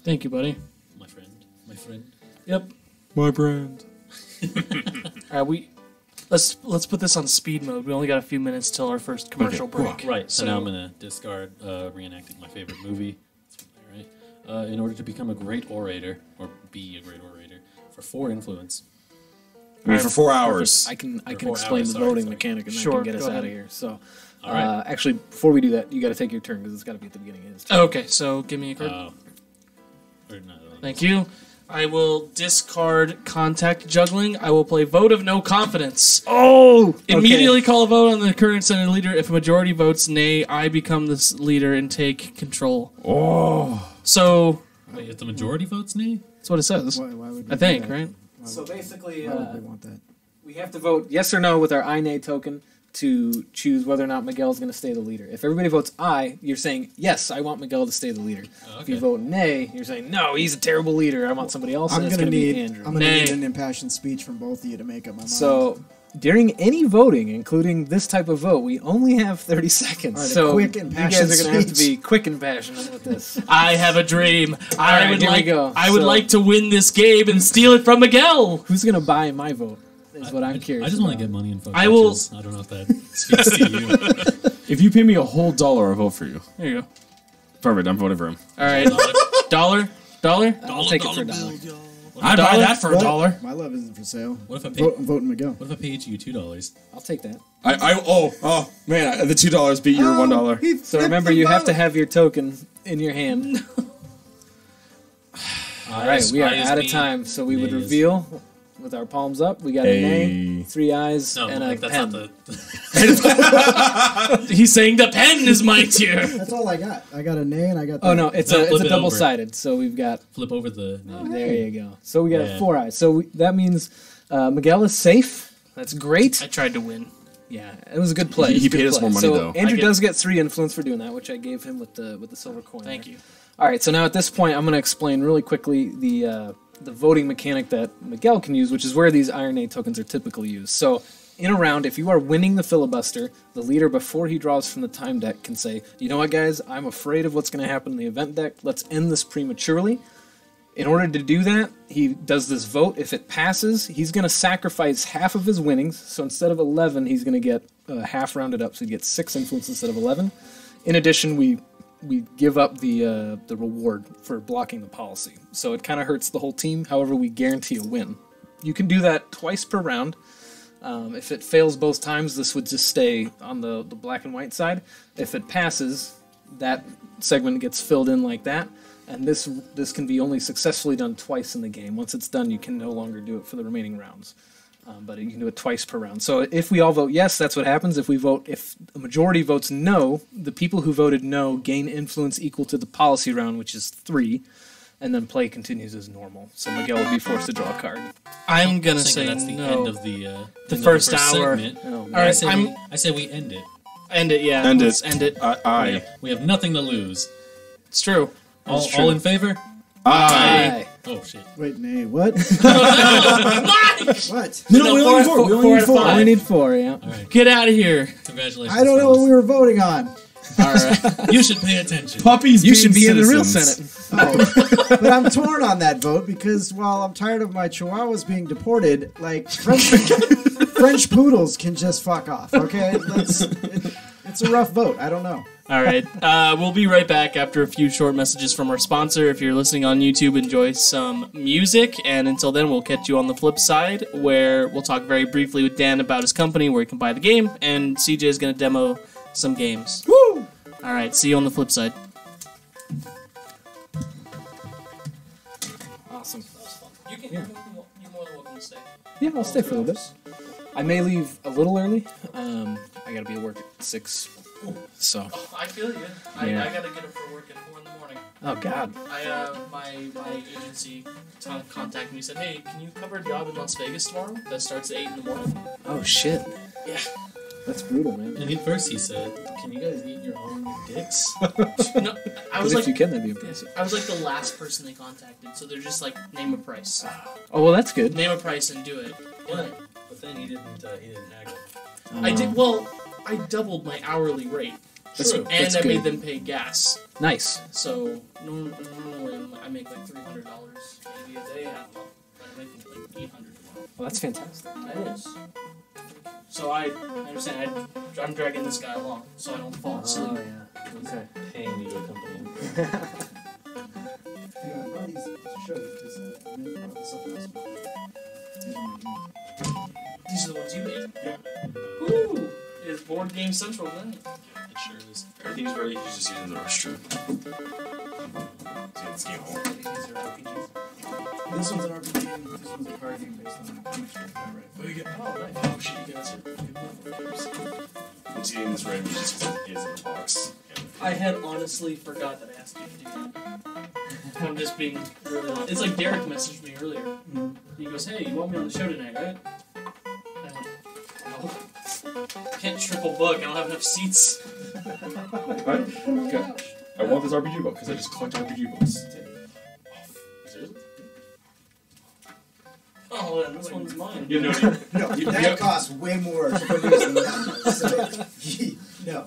Thank you, buddy. my friend. My friend. Yep. My brand. All right, let's put this on speed mode. We only got a few minutes till our first commercial Okay. break. Right. So now I'm gonna discard reenacting my favorite movie. That's right. In order to become a great orator or be a great orator for 4 influence. I mean, for 4 hours. I can 4 explain hours, the sorry, voting sorry. mechanic and Sure, that can get go us out ahead. of here. So, All right. actually, before we do that, you got to take your turn because it's got to be at the beginning of his turn. Okay, so give me a card. Or no, Thank you. I will discard contact juggling. I will play vote of no confidence. Oh! Immediately call a vote on the current Senate leader. If a majority votes nay, I become this leader and take control. Oh. So Wait, if the majority votes nay? that's what it says. Why would we I think, do that? right? So basically, Why would we want that? we have to vote yes or no with our I nay token to choose whether or not Miguel's going to stay the leader. If everybody votes aye, you're saying, yes, I want Miguel to stay the leader. If you okay. vote nay, you're saying, no, he's a terrible leader. I want somebody else, I'm and it's gonna going to be need Andrew. I'm gonna Nay. need an impassioned speech from both of you to make up my mind. So during any voting, including this type of vote, we only have 30 seconds. All right, a so quick you impassioned guys are going to have to speech. be quick and passionate with this. I have a dream. I right, would here we like. go. I would So- like to win this game and steal it from Miguel. Who's going to buy my vote? Is what I'm curious. I just want to about. get money and fuck I will- bitches. I don't know if that speaks to you. If you pay me a whole $1, I'll vote for you. There you go. Perfect. I'm voting for him. All right, dollar. I'll take it for $1. I'd buy that for $1. My love isn't for sale. What if I pay? I'm voting Miguel. What if I paid you $2? I'll take that. Oh man, the $2 beat your $1. So remember, you have to have your token in your hand. All right, we are out of time, so we would Nay is- reveal with our palms up. We got an A, 3 eyes, No, and a like that's pen. not the. He's saying the pen is mightier. That's all I got. I got an A and I got. Oh no, it's No, a flip it double sided. So we've got Flip over the. there you go. So we got Yeah. 4 eyes. So that means Miguel is safe. That's great. I tried to win. Yeah, it was a good play. He It was a good paid us play. more money, so though. Andrew I get- does get 3 influence for doing that, which I gave him with the silver coin. Thank there. you. All right, so now at this point, I'm going to explain really quickly the voting mechanic that Miguel can use, which is where these Iron A tokens are typically used. So in a round, if you are winning the filibuster, the leader, before he draws from the time deck, can say, you know what, guys, I'm afraid of what's going to happen in the event deck. Let's end this prematurely. In order to do that, he does this vote. If it passes, he's going to sacrifice half of his winnings. So instead of 11, he's going to get half rounded up, so he gets 6 influence instead of 11. In addition, we give up the reward for blocking the policy. So it kind of hurts the whole team. However, we guarantee a win. You can do that twice per round. If it fails both times, this would just stay on the black and white side. If it passes, that segment gets filled in like that. And this can be only successfully done twice in the game. Once it's done, you can no longer do it for the remaining rounds. But you can do it twice per round. So if we all vote yes, that's what happens. If a majority votes no, the people who voted no gain influence equal to the policy round, which is 3, and then play continues as normal. So Miguel will be forced to draw a card. I'm gonna Thinking say that's the no. end of the The end of first hour. segment. Oh, All right, I say we end it. End it. Yeah, End let's it. End it. I. We have nothing to lose. It's true. All in favor? Aye. Oh shit! Wait, nay, what? Mike, What? No, we only need 4. We only need 4. We need 4, yeah. All right. get out of here. Congratulations. I don't know what fellas. we were voting on. All right. You should pay attention. Puppies. You should be being in the real citizens. Senate. Oh. But I'm torn on that vote because while I'm tired of my chihuahuas being deported, like French poodles can just fuck off. Okay, it's a rough vote. I don't know. All right. We'll be right back after a few short messages from our sponsor. If you're listening on YouTube, enjoy some music. And until then, we'll catch you on the flip side, where we'll talk very briefly with Dan about his company, where you can buy the game, and CJ is going to demo some games. Woo! All right. See you on the flip side. Awesome. You're more than welcome to stay. Yeah, I'll stay for a little bit. I may leave a little early. I gotta be at work at 6. So. I feel you. Yeah. I got to get up for work at 4 in the morning. Oh God. My agency contacted me and said, hey, can you cover a job in Las Vegas tomorrow that starts at 8 in the morning? Oh shit. Yeah. That's brutal, man. And at first he said, "Can you guys eat your own dicks?" No, I was If like, you can, that'd be impressive. I was like the last person they contacted, so they're just like, name a price. Oh well, that's good. Name a price and do it. But then he didn't haggle. I did, well, I doubled my hourly rate. That's- And that's I good. made them pay gas. Nice. So normally I make like $300 maybe a day. I'm making like $800 tomorrow. Well, that's fantastic. That is. So I understand. I'm dragging this guy along so I don't fall asleep. yeah. Okay. Paying me your company. These are the ones you made? Yeah. Ooh! It's Board Game Central then. It sure is. Everything's ready. He's just using the restroom. Let's get home. These are RPGs. This one's an RPG. This one's a card game based on Oh, nice. Oh, shit, you guys are. He's getting this ready. He just is in the box. I had honestly forgot that I asked you to do that. I'm just being really honest. It's like Derek messaged me earlier. He goes, hey, you want me on the show tonight, right? And I went, no. Can't triple book. I don't have enough seats. Okay. I want this RPG book because I just collect RPG books. Seriously? Oh, and this one's mine. You know, No, that costs way more to produce than that. So, no.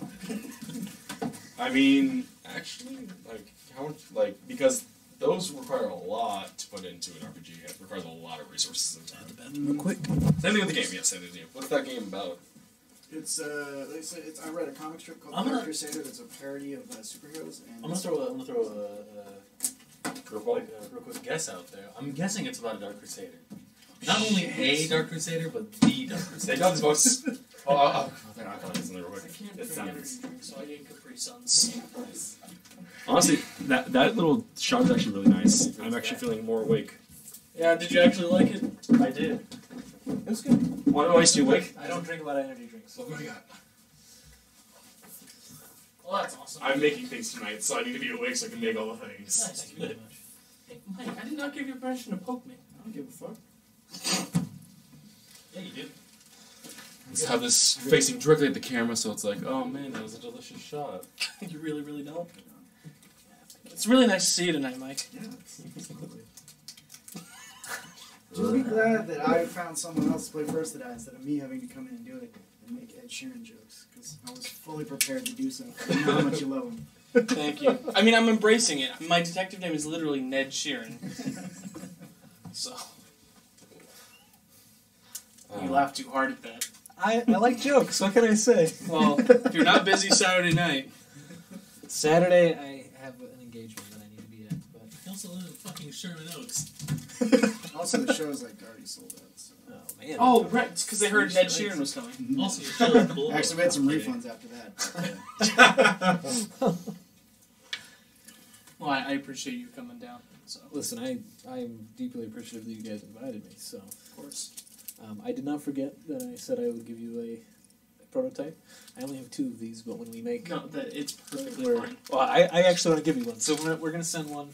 I mean, actually, like how much? Like because those require a lot to put into an RPG. It requires a lot of resources and time. Real quick. Same thing with the game. Yes, same thing with the game. What's that game about? It's they say I read a comic strip called I'm Dark gonna- Crusader that's a parody of superheroes. And I'm gonna throw a Curveball. real quick guess out there. I'm guessing it's about a Dark Crusader. Not only a Dark Crusader, but the Dark They Crusader. got this books. Oh, they're not coming. Real quick. I can't It drink energy sounds. drinks, so I get Capri Suns. Honestly, that little shot is actually really nice. I'm actually feeling more awake. Yeah, did you actually like it? I did. It was good. Want to waste you awake? I don't drink a lot of energy drinks. Oh my god. Well, that's awesome. I'm making things tonight, so I need to be awake so I can make all the things. Nice. Thank you very much. Hey, Mike, I did not give you permission to poke me. I don't give a fuck. Yeah, you did. Let's have this facing directly at the camera, so it's like, oh man, that was a delicious shot. You really, really don't. It's really nice to see you tonight, Mike. Yeah, it's lovely. Just be glad that I found someone else to play first today instead of me having to come in and do it and make Ed Sheeran jokes, because I was fully prepared to do so. I know how much you love him. Thank you. I mean, I'm embracing it. My detective name is literally Ned Sheeran. So. You laughed too hard at that. I like jokes. What can I say? Well, if you're not busy Saturday night. Saturday, I have an engagement that I need to be at. But He also lives in fucking Sherman Oaks. Also, the show's like already sold out. So. oh man. Oh, right. It's because they heard Ned Sheeran was coming. Also, your show is below. Actually, we had some Okay. refunds after that. Well, I appreciate you coming down. So, Listen, I am deeply appreciative that you guys invited me. So, of course. I did not forget that I said I would give you a prototype. I only have 2 of these, but when we make, No, it's perfectly fine. well, I actually want to give you one. So we're going to send one.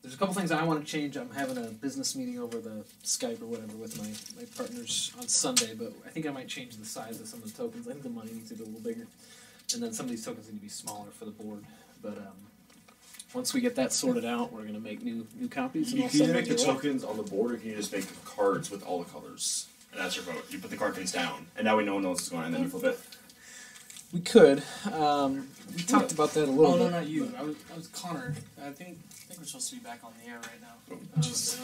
There's a couple things I want to change. I'm having a business meeting over the Skype or whatever with my partners on Sunday, but I think I might change the size of some of the tokens. I think the money needs to be a little bigger, and then some of these tokens need to be smaller for the board. But once we get that sorted out, we're going to make new copies. And You I'll can send either them make the your way. tokens on the board, or can you just make cards with all the colors? And that's your vote. You put the card face down, and that way no one knows what's going on, and then you flip it. We could. We talked about that a little Oh, no, bit. not you. I was Connor. I think we're supposed to be back on the air right now. Jesus.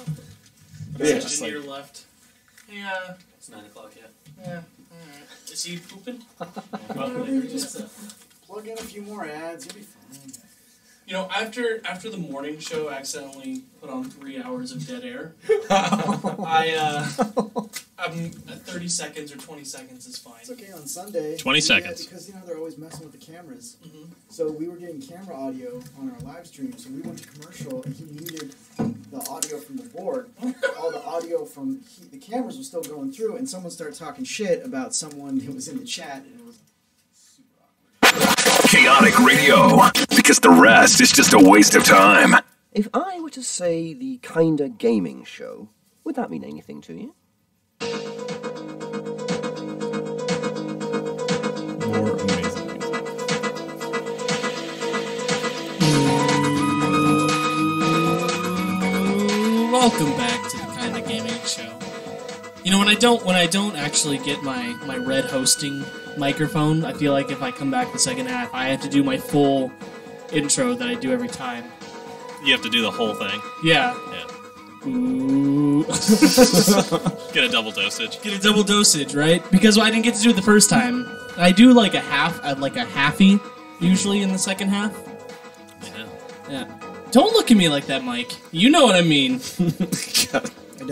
Yeah, just engineer left. Yeah. It's 9 o'clock yet. Yeah. Alright. Is he pooping? Plug in a few more ads, you'll be fine. You know, after the morning show accidentally put on 3 hours of dead air, I'm at 30 seconds or 20 seconds is fine. It's okay on Sunday. 20 we seconds. Because, they're always messing with the cameras. Mhm. So we were getting camera audio on our live stream, so we went to commercial, and he muted the audio from the board. All the audio from the cameras was still going through, and someone started talking shit about someone who was in the chat, and it was super awkward. Chaotic Radio, because the rest is just a waste of time. If I were to say the Kinda Gaming Show, would that mean anything to you? More amazing music. Welcome back to the Kinda Gaming Show. You know, when I don't actually get my red hosting microphone, I feel like if I come back the second half, I have to do my full intro that I do every time. You have to do the whole thing. Yeah. Yeah. Ooh. Get a double dosage. Get a double dosage, right? Because I didn't get to do it the first time. I do like a halfie usually in the second half. Yeah. Yeah. Don't look at me like that, Mike. You know what I mean. I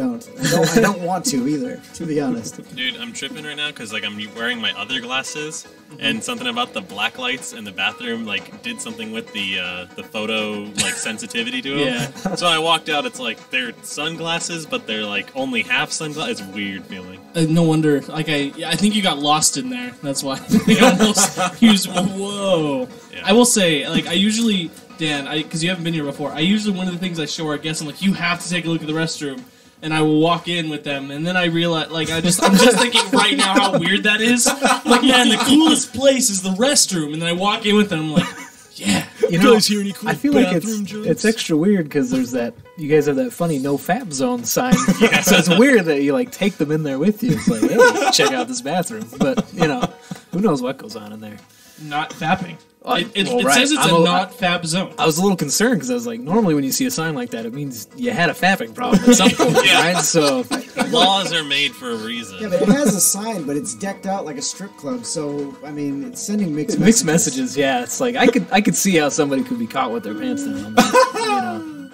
don't want to either, to be honest. Dude, I'm tripping right now because I'm wearing my other glasses, and something about the black lights in the bathroom did something with the photo sensitivity to them. Yeah. So I walked out. It's they're sunglasses, but they're only half sunglasses. It's a weird feeling. No wonder. I think you got lost in there. That's why. I almost used. Whoa. Yeah. I will say, I usually, Dan, because you haven't been here before. I usually one of the things I show our guests, I'm like, you have to take a look at the restroom. And I will walk in with them, and then I realize, I'm just thinking right now how weird that is. Man, the coolest place is the restroom. And then I walk in with them, I'm like, yeah. You know, guys hear any cool I feel like bathroom jokes? it's extra weird because there's that. You guys have that funny no fap zone sign. So it's weird that you take them in there with you. It's like, hey, check out this bathroom. But who knows what goes on in there? Not fapping. It right. says it's I'm a a- not fab zone. I was a little concerned because I was like, normally when you see a sign like that, it means you had a fapping problem at some point, Yeah. right? So Laws are made for a reason. Yeah, but it has a sign, but it's decked out like a strip club, so, it's sending mixed messages. Yeah, it's like I could see how somebody could be caught with their pants down.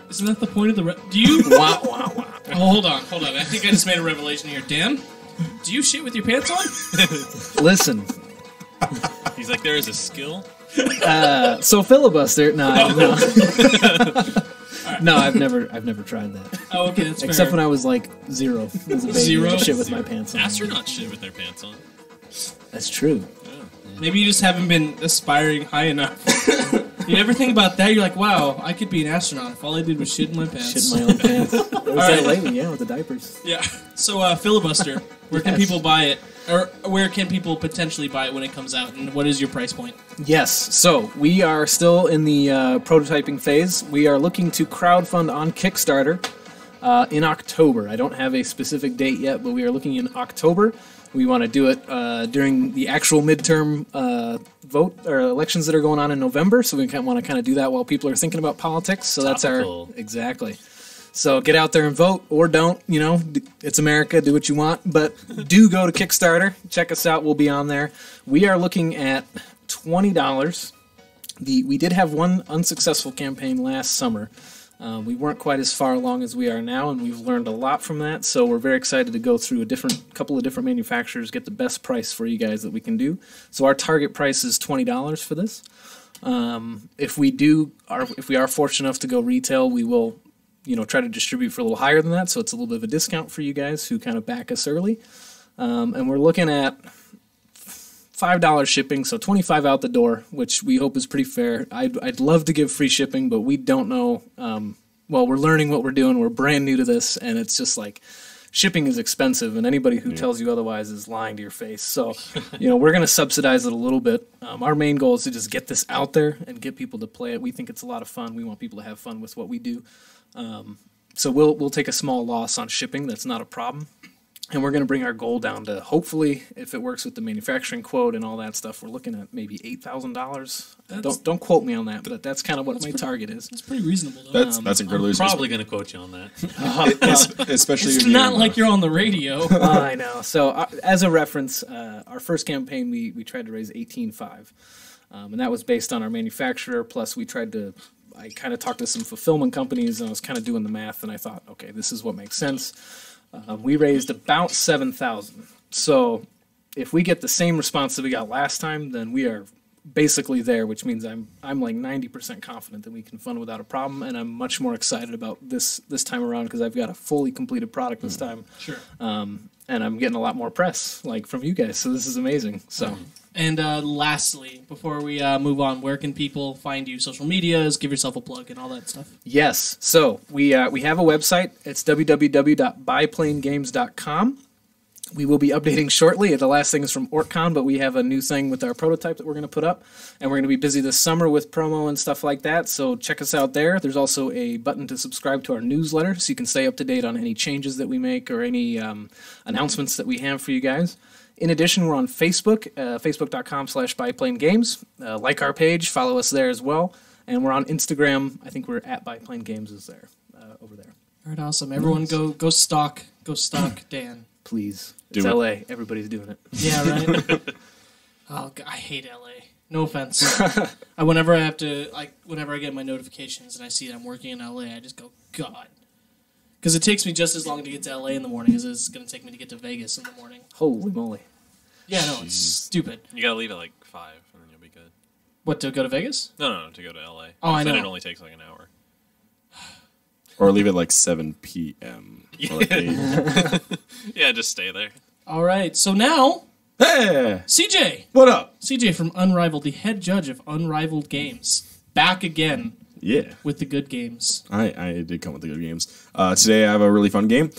Isn't that the point of the... Do you... Wah, wah, wah. Oh, hold on. I think I just made a revelation here. Dan, do you shit with your pants on? Listen, He's like, there is a skill. so filibuster. No. All right, No, I've never tried that. Oh, okay, that's Except fair. when I was like 0 as a baby. Zero? Shit with my pants on. Astronauts shit with their pants on. That's true. Maybe you just haven't been aspiring high enough. You ever think about that? You're like, wow, I could be an astronaut if all I did was shit in my pants. Shit in my own pants. There was that right. lady, yeah, with the diapers. Yeah. So, Filibuster, where can Yes. people buy it? Or where can people potentially buy it when it comes out? And what is your price point? Yes, so we are still in the prototyping phase. We are looking to crowdfund on Kickstarter in October. I don't have a specific date yet, but we are looking in October. We want to do it during the actual midterm vote or elections that are going on in November. So we want to kind of do that while people are thinking about politics. So Topical. that's our exactly. So get out there and vote, or don't. You know, it's America. Do what you want, but do go to Kickstarter. Check us out. We'll be on there. We are looking at $20. We did have one unsuccessful campaign last summer. We weren't quite as far along as we are now, and we've learned a lot from that. So we're very excited to go through couple of different manufacturers, get the best price for you guys that we can do. So our target price is $20 for this. If we are fortunate enough to go retail, we will, try to distribute for a little higher than that. So it's a little bit of a discount for you guys who kind of back us early. And we're looking at $5 shipping, so $25 out the door, which we hope is pretty fair. I'd love to give free shipping, but we don't know. We're learning what we're doing. We're brand new to this, and it's just like shipping is expensive, and anybody who tells you otherwise is lying to your face. So, we're going to subsidize it a little bit. Our main goal is to just get this out there and get people to play it. We think it's a lot of fun. We want people to have fun with what we do. So we'll take a small loss on shipping. That's not a problem. And we're going to bring our goal down to, hopefully, if it works with the manufacturing quote and all that stuff, we're looking at maybe $8,000. Don't quote me on that, but that's kind of what my target is. It's pretty reasonable, though. That's incredibly Probably going to quote you on that. especially It's when not you, like you're on the radio. I know. So as a reference, our first campaign, we tried to raise $18,500. And that was based on our manufacturer, plus I kind of talked to some fulfillment companies, and I was kind of doing the math, and I thought, okay, this is what makes sense. We raised about $7,000. So if we get the same response that we got last time, then we are basically there, which means I'm like 90% confident that we can fund without a problem, and I'm much more excited about this time around because I've got a fully completed product this time. Sure. And I'm getting a lot more press from you guys, so this is amazing. So. And lastly, before we move on, where can people find you? Social medias, give yourself a plug, and all that stuff. Yes. So we have a website. It's www.byplanegames.com. We will be updating shortly. The last thing is from OrcCon, but we have a new thing with our prototype that we're going to put up. And we're going to be busy this summer with promo and stuff like that. So check us out there. There's also a button to subscribe to our newsletter so you can stay up to date on any changes that we make or any announcements that we have for you guys. In addition, we're on Facebook, facebook.com/byplanegames. Like our page, follow us there as well. And we're on Instagram. I think we're at byplanegames is there, over there. All right, awesome. Everyone go stalk Dan. Please. Do It's it. LA. Everybody's doing it. Yeah, right? Oh, God, I hate LA. No offense. Whenever I get my notifications and I see that I'm working in LA, I just go, God. Because it takes me just as long to get to LA in the morning as it's going to take me to get to Vegas in the morning. Holy moly. Yeah, no, it's stupid. You gotta leave at like 5, and then you'll be good. What, to go to Vegas? No, to go to LA. Oh, I Then know. it only takes like an hour. or leave at like 7 p.m. or like 8. Yeah, just stay there. All right, so now, Hey, CJ. what up? CJ from Unrivaled, the head judge of Unrivaled Games. Back again Yeah, with the good games. I did come with the good games. Today I have a really fun game.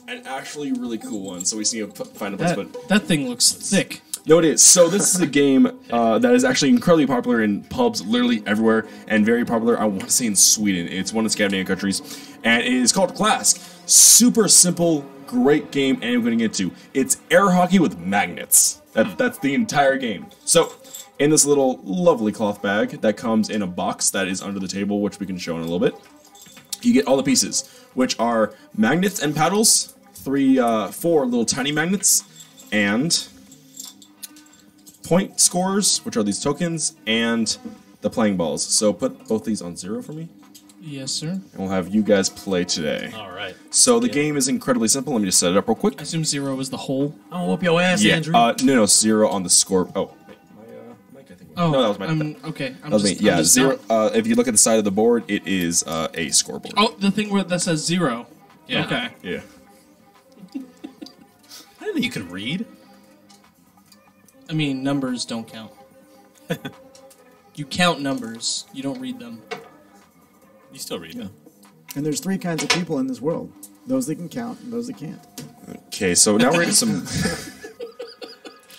An actually really cool one. So we see a find a place, but That thing looks thick. no, it is. So this is a game that is actually incredibly popular in pubs, literally everywhere, and very popular. I want to say in Sweden. It's one of the Scandinavian countries, and it is called Clask. Super simple, great game, and we're going to get to. It's air hockey with magnets. That's the entire game. So in this little lovely cloth bag that comes in a box that is under the table, which we can show in a little bit, you get all the pieces, which are magnets and paddles, 4 little tiny magnets, and point scores, which are these tokens, and the playing balls. So put both these on 0 for me, Yes, sir. and we'll have you guys play today. All right. So the game is incredibly simple. Let me just set it up real quick. I assume 0 was the hole. I'm gonna whoop your ass, Yeah, Andrew. no, 0 on the score. Oh, wait, my mic I think Oh, No, that was my- okay. That was me. Yeah, 0. If you look at the side of the board, it is a scoreboard. Oh, the thing where that says 0. Yeah. Okay. Yeah. I didn't think you could read. I mean, numbers don't count. You count numbers. You don't read them. You still read them. And there's 3 kinds of people in this world: those that can count and those that can't. Okay, so now we're into some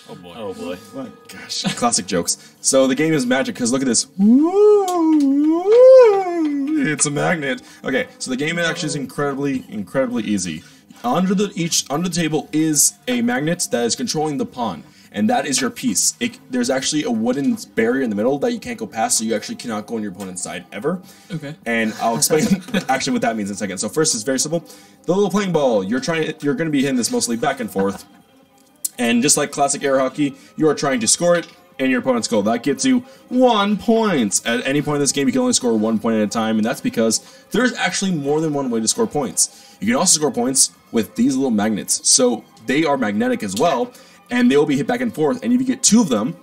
Oh boy. Oh boy. What? gosh, classic jokes. So the game is magic because look at this. It's a magnet. Okay, so the game actually is incredibly easy. Under the table is a magnet that is controlling the pawn, and that is your piece. There's actually a wooden barrier in the middle that you can't go past, so you actually cannot go on your opponent's side ever. Okay. And I'll explain actually what that means in a second. So first, it's very simple. The little playing ball. You're going to be hitting this mostly back and forth, and just like classic air hockey, you are trying to score it in your opponent's goal. That gets you 1 point. At any point in this game, you can only score 1 point at a time, and that's because there's actually more than one way to score points. You can also score points with these little magnets. So they are magnetic as well, and they will be hit back and forth, and if you get 2 of them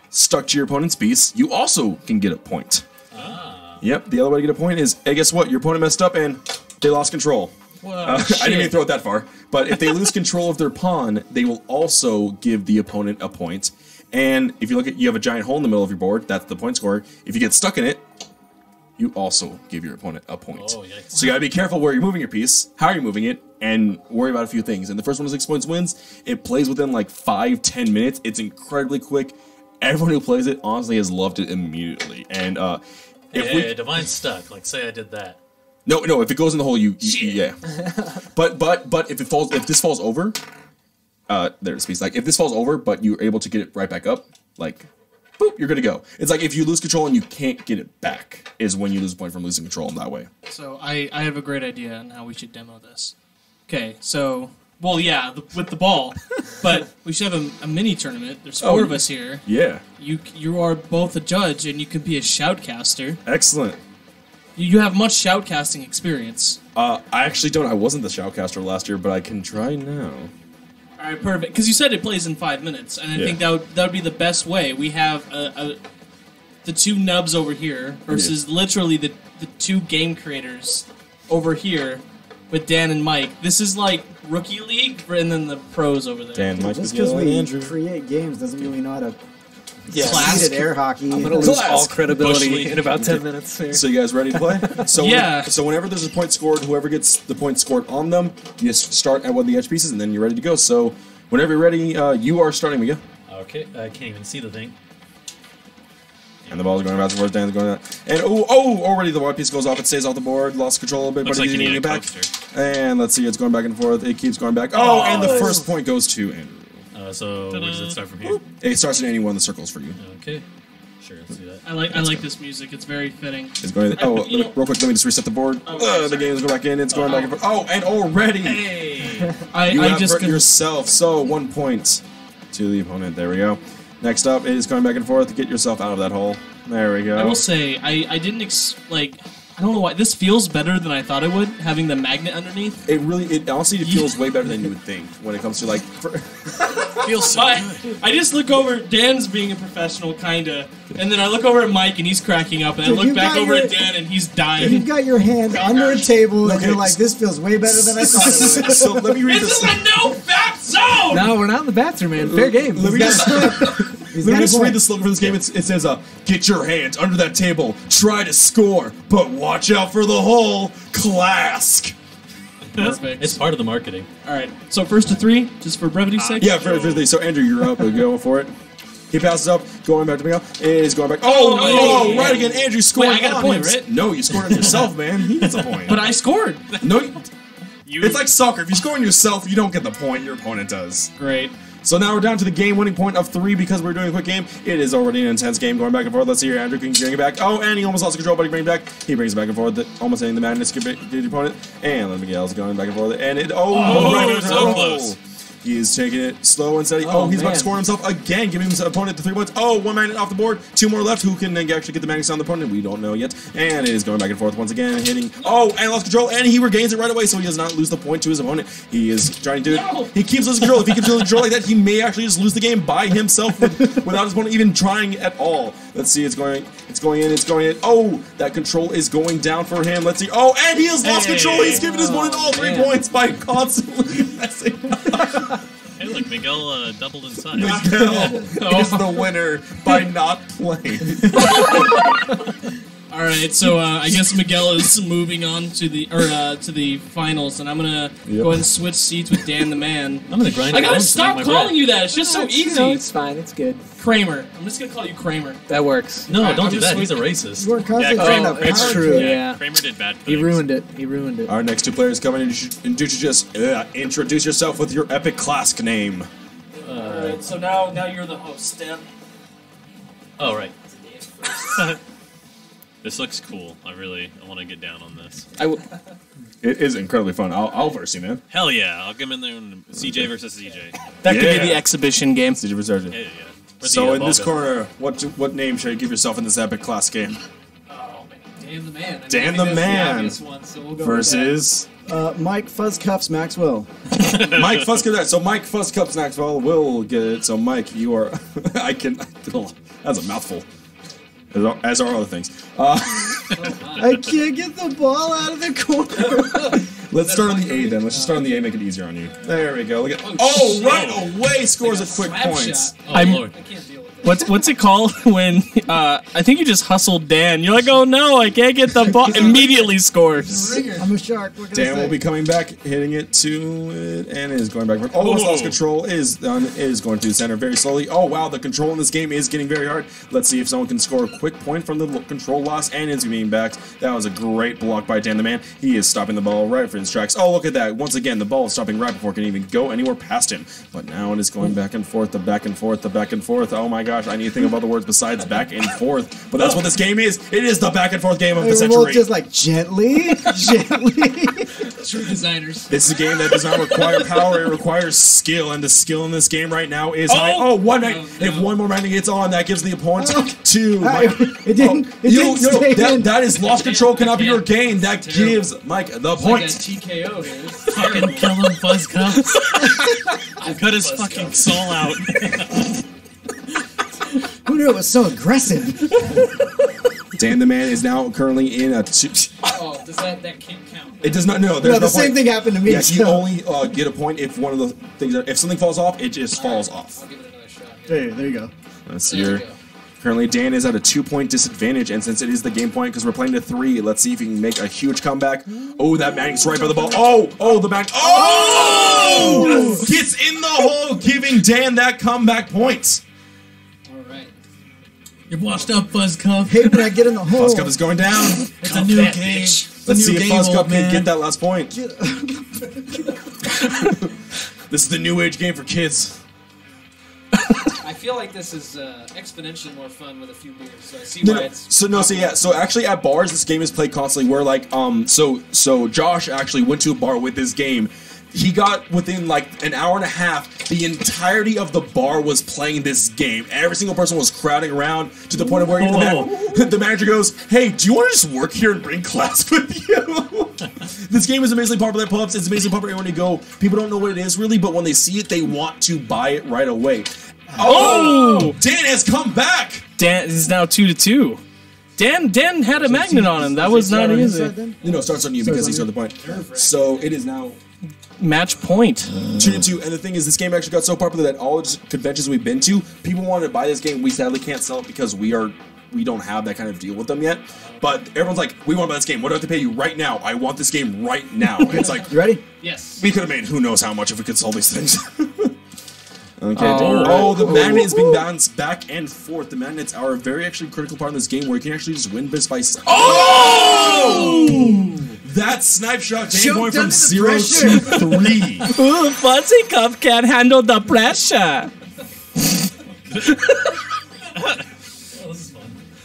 stuck to your opponent's piece, you also can get a point. Yep, the other way to get a point is, hey, guess what? Your opponent messed up, and they lost control. I didn't even throw it that far. But if they lose control of their pawn, they will also give the opponent a point. And if you look at, you have a giant hole in the middle of your board, that's the point scorer. If you get stuck in it, you also give your opponent a point. Oh, yikes. So you gotta be careful where you're moving your piece, how you're moving it, and worry about a few things. And the first one is 6 points wins. It plays within like 5-10 minutes. It's incredibly quick. Everyone who plays it honestly has loved it immediately. And If Divine's stuck, like say I did that. No, if it goes in the hole, you yeah. But if this falls over, there's space. Like if this falls over, but you're able to get it right back up, like boop, you're good to go. It's like if you lose control and you can't get it back, is when you lose a point from losing control in that way. So I have a great idea on how we should demo this. Okay, so with the ball, but we should have a mini tournament. There's 4 of us here. Yeah. You are both a judge, and you can be a shoutcaster. Excellent. You have much shoutcasting experience. I actually don't. I wasn't the shoutcaster last year, but I can try now. All right, perfect. Because you said it plays in 5 minutes, and I think that would be the best way. We have the 2 nubs over here versus literally the 2 game creators over here with Dan and Mike. This is like Rookie League, and then the pros over there. Dan, Mike, Just because we Andrew. create games doesn't mean we know how to Class. succeed at air hockey. I'm gonna lose all credibility in about 10 minutes here. So you guys ready to play? So Yeah. So whenever there's a point scored, whoever gets the point scored on them, you just start at one of the edge pieces, and then you're ready to go. So whenever you're ready, you are starting, Miguel. Okay, I can't even see the thing. And the ball's going back and forth, Dan's going out. And already the white piece goes off. It stays off the board. Lost control a little bit, Looks but like he's you getting need it a back. coaster. And let's see, it's going back and forth. It keeps going back. Oh, and the first point goes to Andrew. So where does it start from here? It starts in any one of the circles for you. Okay, sure, let's do that. I like this music. It's very fitting. It's going. Real quick, let me just reset the board. The game's going back in. It's going back and forth. Oh, and already Hey! you I have just hurt yourself. So 1 point to the opponent. There we go. Next up is going back and forth to get yourself out of that hole. There we go. I will say I didn't I don't know why this feels better than I thought it would, having the magnet underneath. It honestly feels way better than you would think when it comes to like. Feels so good. I just look over. Dan's being a professional, kinda, and then I look over at Mike and he's cracking up, and Dude, I look you back got over your- at Dan and he's If dying. you've got your hand under a table and Okay, you're like, this feels way better than I thought it would. So let me read This this. is a no fap zone. No, we're not in the bathroom, man. Fair game. Let me just. He's Let got me a just read point. the slogan for this game. It says, get your hands under that table, try to score, but watch out for the hole, Clask. Perfect. It's part of the marketing. All right. So first to 3, just for brevity's sake. Yeah, very. So Andrew, you're up. Go for it. He passes up, going back to Miguel. Is going back. Oh, right again. Andrew scored. Wait, I got a on point, him. right? No, you scored on yourself, man. He gets a point. But I scored. No, it's like soccer. If you score on yourself, you don't get the point. Your opponent does. Great. So now we're down to the game-winning point of 3 because we're doing a quick game. It is already an intense game going back and forth. Let's see here. Andrew can bring it back. Oh, and he almost lost control, but he brings it back. He brings it back and forth, almost hitting the madness. Get your opponent. And then Miguel's going back and forth. And it. Oh, right, so close. He is taking it slow and steady. Oh, he's about to score himself again, giving his opponent the 3 points. Oh, 1 magnet off the board. 2 more left. Who can then actually get the magnets on the opponent? We don't know yet. And it is going back and forth once again, hitting. Oh, and lost control, and he regains it right away, so he does not lose the point to his opponent. He is trying to do it. He keeps losing control. If he keeps losing control like that, he may actually just lose the game by himself without his opponent even trying at all. Let's see. It's going in. Oh, that control is going down for him. Let's see. Oh, and he has lost control. He's given his opponent all 3 points by constantly messing up. Hey, look, Miguel doubled in size. Miguel is the winner by not playing. All right, so I guess Miguel is moving on to the finals, and I'm gonna go ahead and switch seats with Dan the Man. I'm gonna grind. I gotta stop calling you that. It's just so easy. No, it's fine. It's good. Kramer. I'm just gonna call you Kramer. That works. No, don't do that. He's a racist. You were constantly saying that. It's true. Yeah. Kramer did bad things. He ruined it. Our next 2 players coming in. You should just introduce yourself with your epic classic name. All right, so now you're the host, Dan. Oh, right. This looks cool. I want to get down on this. It is incredibly fun. I'll verse you, man. Hell yeah! I'll get him in there. CJ versus CJ. That could be the exhibition game. CJ versus RJ. Yeah. So in this corner, what name should I give yourself in this epic class game? Oh man, Dan the Man. Dan the Man obvious one, so we'll go versus Mike Fuzzcuffs Maxwell. Mike Fuzzcuffs. So Mike Fuzzcuffs Maxwell will get it. So Mike, you are. That's a mouthful. As are other things. I can't get the ball out of the corner. Let's start on the A then. Let's just start on the A, make it easier on you. There we go. Look at. Oh, right away scores a quick points. Oh, Lord. I can't deal with it. What's it called when I think you just hustled Dan? You're like, oh no, I can't get the ball. Immediately scores. I'm a shark. What can Dan I say? will be coming back, hitting it to it, and is going back. Almost lost control. Is done. Is going to the center very slowly. Oh wow, the control in this game is getting very hard. Let's see if someone can score a quick point from the control loss and is being backed. That was a great block by Dan the Man. He is stopping the ball right for his tracks. Oh look at that! Once again, the ball is stopping right before it can even go anywhere past him. But now it is going back and forth, the back and forth, the back and forth. Oh my gosh, I need to think of other words besides back and forth. But that's what this game is. It is the back and forth game of the century. Well, just like gently. True designers. This is a game that does not require power; it requires skill, and the skill in this game right now is high. Oh, one magnet! If one more magnet gets on, that gives the opponent 2. It didn't. It didn't stay in. That is lost control cannot be regained. That gives Mike the point. Like a TKO here. Fucking kill him, Fuzzcuffs. I'll cut his fucking soul out. Who knew it was so aggressive? Dan the Man is now currently in a. Oh, does that can't count? It does not. No, No, there's the no same point. thing happened to me. Yes, you so- only get a point if one of the things. If something falls off, it just falls off. I'll give it another shot here. There you go. Let's see There we here. go. Currently, Dan is at a 2-point disadvantage, and since it is the game point, because we're playing to 3, let's see if he can make a huge comeback. Oh, that magnet's right by the ball. Oh, the magnet. Oh! Gets in the hole, giving Dan that comeback point. All right. You're washed up, Fuzzcuff. Hey, when I get in the hole. Fuzzcup is going down. It's a new game. Let's see if game, Fuzzcup old can man. get that last point. This is the new age game for kids. I feel like this is exponentially more fun with a few beers, so I see why it's. So actually at bars this game is played constantly where like so Josh actually went to a bar with this game. He got within like an hour and a half, the entirety of the bar was playing this game. Every single person was crowding around to the point of where the manager goes, "Hey, do you want to just work here and bring class with you?" This game is amazingly popular at pubs. It's amazingly popular everywhere you go. People don't know what it is really, but when they see it, they want to buy it right away. Oh! Dan has come back! Dan is now 2-2. Dan had a magnet on him. That was not easy. No, it starts on you because he started the point. So it is now Match point. 2-2. And the thing is, this game actually got so popular that all the conventions we've been to, people wanted to buy this game. We sadly can't sell it because we don't have that kind of deal with them yet. But everyone's like, we want to buy this game. What do I have to pay you right now? I want this game right now. It's like, You ready? Yes. we could have made who knows how much if we could sell these things. Okay. The magnet is being bounced back and forth. The magnets are a very actually critical part of this game where you can actually just win this by. Oh! That snipe shot game going from 0 to 3. Ooh, Fuzzy Cup can't handle the pressure.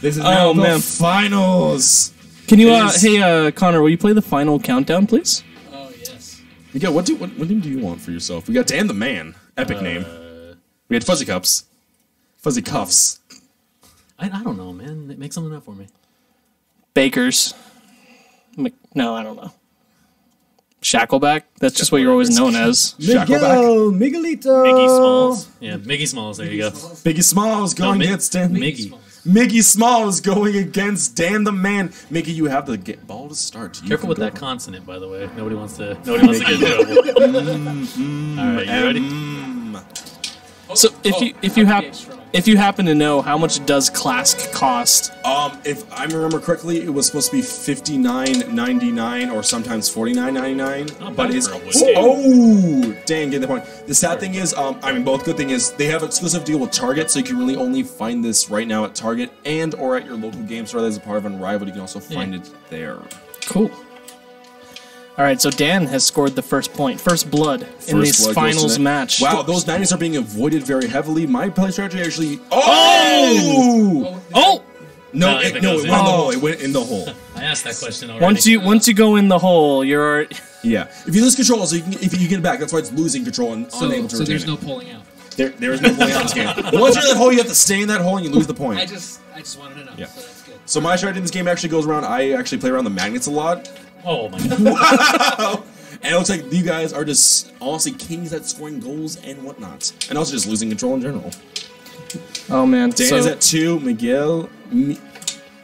This is now the finals. Can you, hey, Connor, will you play the final countdown, please? Oh, yes. Miguel, what name do you want for yourself? We got Dan the Man, epic name. We had Fuzzy Cups, Fuzzy Cuffs. I don't know, man. Make something up for me. Bakers. No, I don't know. Shackleback? That's just what you're always known as. Miguel, Miguelito. Miggy Smalls. Yeah, Miggy Smalls. There you go. Miggy Smalls going against Dan. Miggy Smalls going against Dan the Man. Miggy, you have the ball to start. Careful with that consonant, by the way. Nobody wants to get in trouble. All right, you ready? So if you happen to know, how much does Clask cost? If I remember correctly, it was supposed to be $59.99 or sometimes $49.99. But it's dang, get the point. The sad thing is, both good thing is they have an exclusive deal with Target, so you can really only find this right now at Target and or at your local game store. As a part of Unrivaled, you can also find it there. Cool. All right, so Dan has scored the first point, first blood in this finals match. Wow, those magnets are being avoided very heavily. My play strategy actually. Oh! No, it went in the hole. It went in the hole. I asked that question already. Once you go in the hole, you're. Yeah, if you lose control, so if you get it back, that's why it's losing control and unable to. So there's no pulling out. There is no pulling out in this game. Once you're in that hole, you have to stay in that hole and you lose the point. I just wanted to know. Yeah. So that's good. So my strategy in this game actually goes around. I actually play around the magnets a lot. Oh my god! Wow. And it looks like you guys are just honestly kings at scoring goals and whatnot. And also just losing control in general. Oh man. Dan is at 2. Miguel,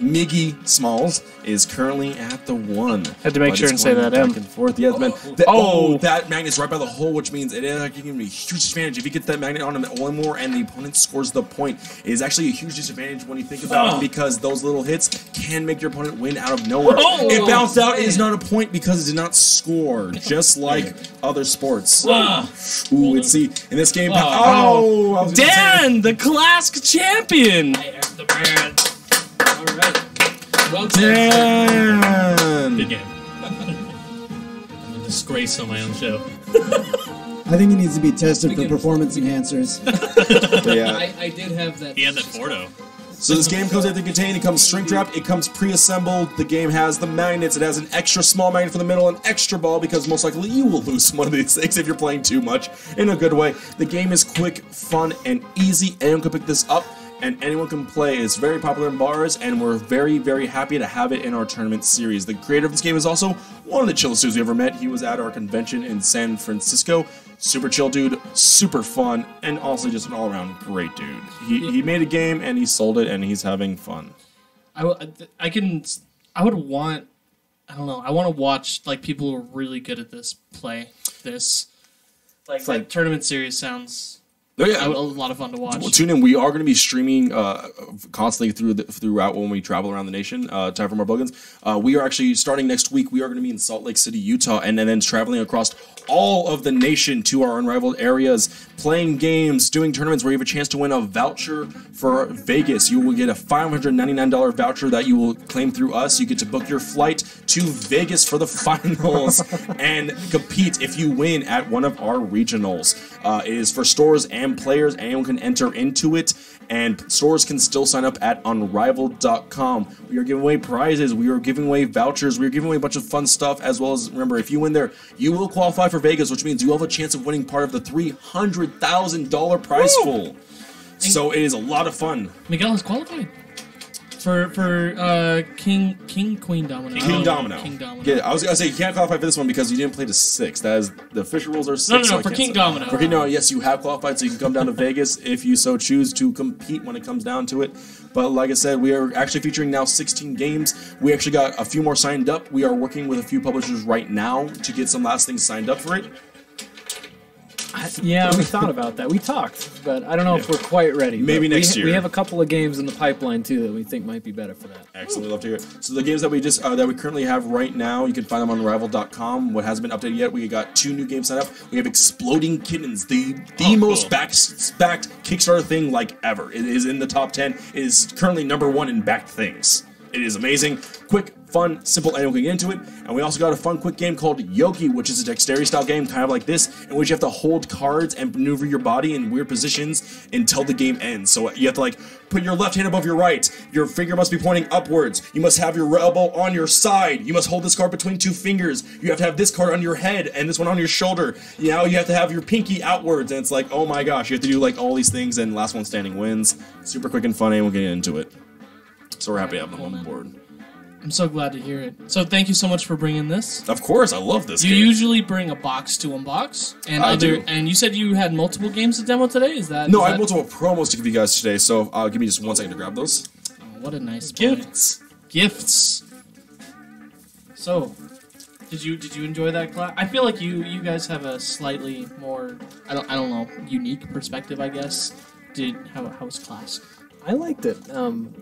Miggy Smalls is currently at the 1. Had to make sure and say that back and forth. Yeah, man. That magnet's right by the hole, which means it is actually going to be a huge advantage. If you get that magnet on him one more and the opponent scores the point, it is actually a huge disadvantage when you think about it, because those little hits can make your opponent win out of nowhere. It bounced out. It is not a point because it did not score, just like other sports. Ooh, let's see. In this game, Dan, the Clask champion! I am the man. All right. Well Dan! Good game. I'm a disgrace on my own show. I think he needs to be tested for performance enhancers. Yeah. I did have that. He had that Fordo. So this game comes everything contained. It comes shrink wrapped. It comes pre-assembled. The game has the magnets. It has an extra small magnet for the middle, an extra ball, because most likely you will lose one of these things if you're playing too much in a good way. The game is quick, fun, and easy. Anyone can pick this up, and anyone can play. It's very popular in bars, and we're very, very happy to have it in our tournament series. The creator of this game is also one of the chillest dudes we ever met. He was at our convention in San Francisco. Super chill dude, super fun, and also just an all-around great dude. He made a game, and he sold it, and he's having fun. I would want, I don't know, I want to watch like people who are really good at this play this. Like tournament series sounds a lot of fun to watch. Well, tune in. We are going to be streaming constantly throughout when we travel around the nation. Time for more plugins. We are actually starting next week. We are going to be in Salt Lake City, Utah, and then traveling across all of the nation to our Unrivaled areas, playing games, doing tournaments where you have a chance to win a voucher for Vegas. You will get a $599 voucher that you will claim through us. You get to book your flight to Vegas for the finals and compete if you win at one of our regionals. It is for stores and players. Anyone can enter into it, and stores can still sign up at unrivaled.com. We are giving away prizes. We are giving away vouchers. We are giving away a bunch of fun stuff, as well as, remember, if you win there, you will qualify for Vegas, which means you have a chance of winning part of the $300,000 prize pool. So it is a lot of fun. Miguel has qualified for Queen Domino. King Domino. Yeah, I was gonna say you can't qualify for this one because you didn't play to 6. That is, the official rules are 6. No, for King Domino. For King Domino, yes, you have qualified, so you can come down to Vegas if you so choose to compete when it comes down to it. But like I said, we are actually featuring now 16 games. We actually got a few more signed up. We are working with a few publishers right now to get some last things signed up for it. Yeah, we thought about that. We talked, but I don't know if we're quite ready. Maybe next year. We have a couple of games in the pipeline too that we think might be better for that. Excellent, love to hear it. So the games that we currently have right now, you can find them on Rival.com. What hasn't been updated yet, we got 2 new games signed up. We have Exploding Kittens, the most backed Kickstarter thing like ever. It is in the top 10. It is currently number 1 in backed things. It is amazing, quick, fun, simple, anyone can get into it. And we also got a fun, quick game called Yogi, which is a dexterity-style game, kind of like this, in which you have to hold cards and maneuver your body in weird positions until the game ends. So you have to, like, put your left hand above your right. Your finger must be pointing upwards. You must have your elbow on your side. You must hold this card between two fingers. You have to have this card on your head and this one on your shoulder. Now you have to have your pinky outwards, and it's like, oh my gosh, you have to do, like, all these things, and last one standing wins. Super quick and fun, anyone can get into it. So we're happy to have them on board. I'm so glad to hear it. So thank you so much for bringing this. Of course, I love this You game. usually bring a box to unbox, and I do. And you said you had multiple games to demo today. Is that No, is I have that- multiple promos to give you guys today, so give me just 1 second to grab those. Oh, what a nice boy. Gifts. So, did you enjoy that class? I feel like you guys have a slightly more I don't know unique perspective. I guess. How was class? I liked it.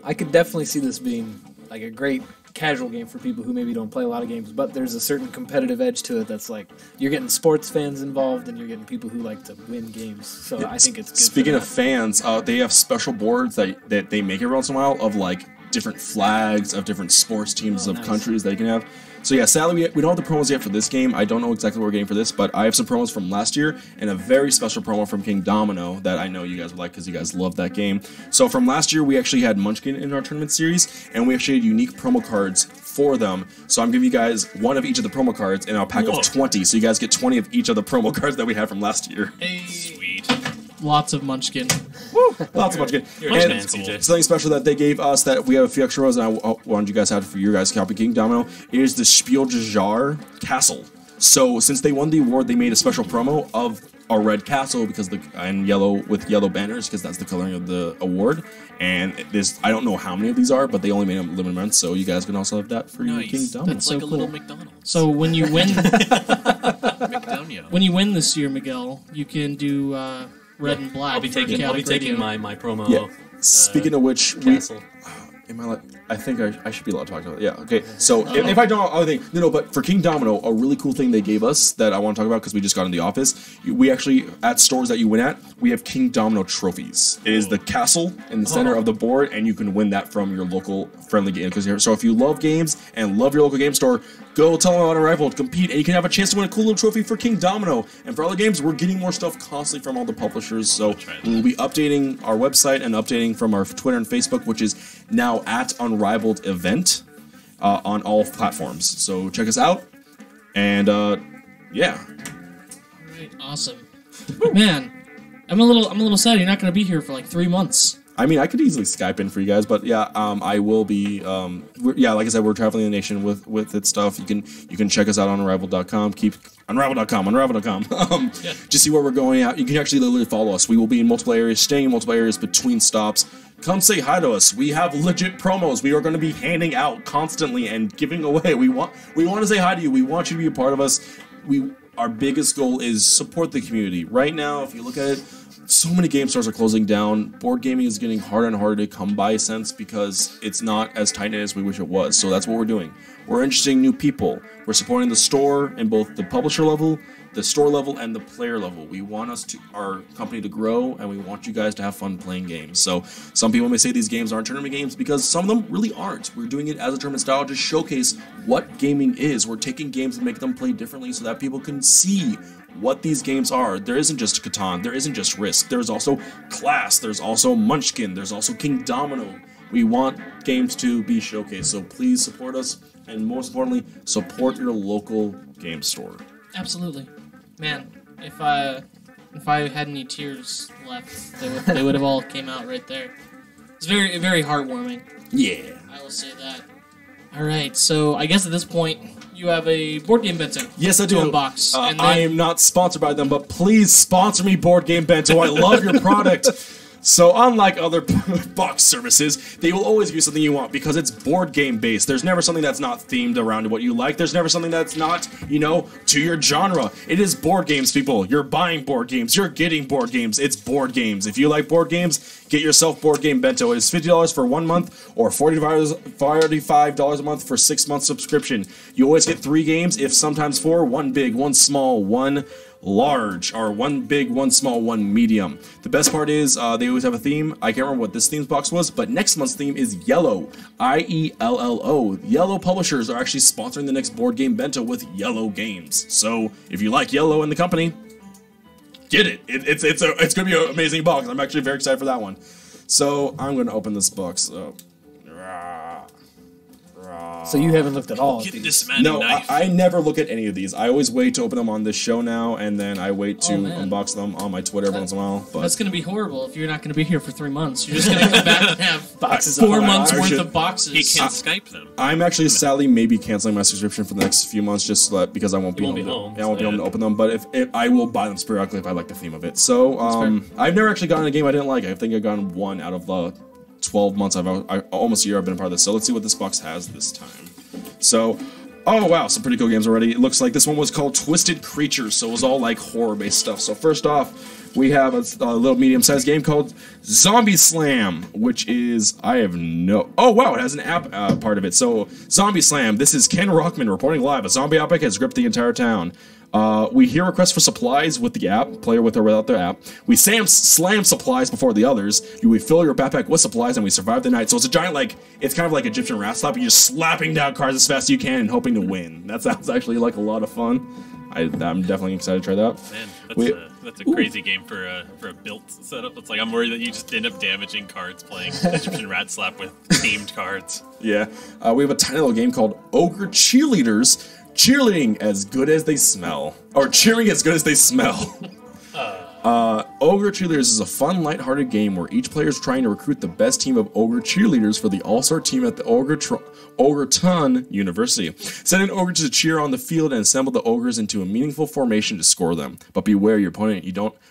I could definitely see this being like a great casual game for people who maybe don't play a lot of games, but there's a certain competitive edge to it that's like you're getting sports fans involved and you're getting people who like to win games. So I think it's good. Speaking of fans, they have special boards that they make every once in a while of like different flags of different sports teams of countries that you can have. So yeah, sadly we don't have the promos yet for this game. I don't know exactly what we're getting for this, but I have some promos from last year and a very special promo from King Domino that I know you guys would like because you guys love that game. So from last year we actually had Munchkin in our tournament series, and we actually had unique promo cards for them. So I'm giving you guys one of each of the promo cards in our pack of 20. So you guys get 20 of each of the promo cards that we had from last year. Sweet. Lots of Munchkin. Lots of Munchkin. You're And a man, CJ. something special that they gave us that we have a few extras, and I wanted you guys to have for your guys' copy King Domino, is the Spiel des Jahres Castle. So since they won the award, they made a special promo of a red castle and yellow with yellow banners because that's the coloring of the award. And I don't know how many of these are, but they only made them limited amounts, so you guys can also have that for your King Domino. That's It's like so a little cool. McDonald's. So when you win McDonald's. when you win this year, Miguel, you can do red and black. I'll be for taking Chaotic Radio. my promo. Yeah. Speaking of which, Castle. I think I should be allowed to talk about it. Yeah, okay. So if I don't, other thing, no, but for King Domino, a really cool thing they gave us that I want to talk about because we just got in the office. We actually, at stores that you win at, we have King Domino trophies. It is the castle in the center of the board, and you can win that from your local friendly game. So if you love games and love your local game store, go tell them about Arrival to compete, and you can have a chance to win a cool little trophy for King Domino. And for other games, we're getting more stuff constantly from all the publishers. So we'll be updating our website and updating from our Twitter and Facebook, which is now at Unrivaled Event on all platforms. So check us out. And yeah. Alright, awesome. Man, I'm a little sad you're not going to be here for like 3 months. I mean, I could easily Skype in for you guys, but yeah, I will be. Like I said, we're traveling the nation with its stuff. You can check us out on Unrivaled.com. Unrivaled.com. Just see where we're going out. You can actually literally follow us. We will be in multiple areas, staying in multiple areas between stops. Come say hi to us. We have legit promos. We are going to be handing out constantly and giving away. We want to say hi to you. We want you to be a part of us. Our biggest goal is support the community. Right now, if you look at it, so many game stores are closing down. Board gaming is getting harder and harder to come by since because it's not as tight as we wish it was. So that's what we're doing. We're interesting new people. We're supporting the store in both the publisher level, the store level, and the player level. We want our company to grow, and we want you guys to have fun playing games. So some people may say these games aren't tournament games because some of them really aren't. We're doing it as a tournament style to showcase what gaming is. We're taking games and make them play differently so that people can see what these games are. There isn't just Catan, there isn't just Risk, there's also Class, there's also Munchkin, there's also King Domino. We want games to be showcased, so please support us, and most importantly, support your local game store. Absolutely. Man, if I had any tears left, they would have all came out right there. It's very, very heartwarming. Yeah. I will say that. Alright, so I guess at this point, you have a board game bento. Yes, I to do. unbox. And then, I am not sponsored by them, but please sponsor me, Board Game Bento. I love your product. So unlike other box services, they will always give you something you want because it's board game based. There's never something that's not themed around what you like. There's never something that's not, to your genre. It is board games, people. You're buying board games. You're getting board games. It's board games. If you like board games, Get yourself Board Game Bento. It is $50 for 1 month or $45 a month for 6 month subscription. You always get 3 games, if sometimes 4, 1 big, 1 small, 1 large, or 1 big, 1 small, 1 medium. The best part is they always have a theme. I can't remember what this themes box was, but next month's theme is Yellow. IELLO. Yellow publishers are actually sponsoring the next Board Game Bento with Yellow games. So if you like Yellow in the company, get it. It's going to be an amazing box. I'm actually very excited for that one. So I'm going to open this box up. So you haven't looked at all of Get these. this man No, a knife. I never look at any of these. I always wait to open them on this show now, and then I wait to man. unbox them on my Twitter every once in a while. But That's going to be horrible if you're not going to be here for 3 months. You're just going to come back and have Boxes 4 of months I worth should- of boxes. He can't Skype them. I'm actually sadly maybe canceling my subscription for the next few months just because I won't be won't able be to. home, I won't be so able to yeah. open them. But if I will buy them sporadically if I like the theme of it. So I've never actually gotten a game I didn't like. I think I've gotten one out of the 12 months almost a year I've been a part of this. So let's see what this box has this time. So. Oh wow, some pretty cool games already. It looks like this one was called Twisted Creatures, so it was all like horror-based stuff. So first off, we have a little medium-sized game called Zombie Slam, which is oh wow, it has an app part of it. So Zombie Slam, this is Ken Rockman reporting live. A zombie outbreak has gripped the entire town. We hear requests for supplies with the app, player with or without their app. We slam supplies before the others. We fill your backpack with supplies and we survive the night. So it's a giant, it's kind of like Egyptian rat slap. You're just slapping down cards as fast as you can and hoping to win. That sounds actually like a lot of fun. I'm definitely excited to try that. Man, that's a crazy game for a built setup. It's like I'm worried that you just end up damaging cards playing Egyptian rat slap with themed cards. Yeah. We have a tiny little game called Ogre Cheerleaders. Cheerleading as good as they smell. Or cheering as good as they smell. Ogre Cheerleaders is a fun, lighthearted game where each player is trying to recruit the best team of Ogre Cheerleaders for the All-Star team at the Ogreton University. Send an ogre to cheer on the field and assemble the ogres into a meaningful formation to score them. But beware your opponent.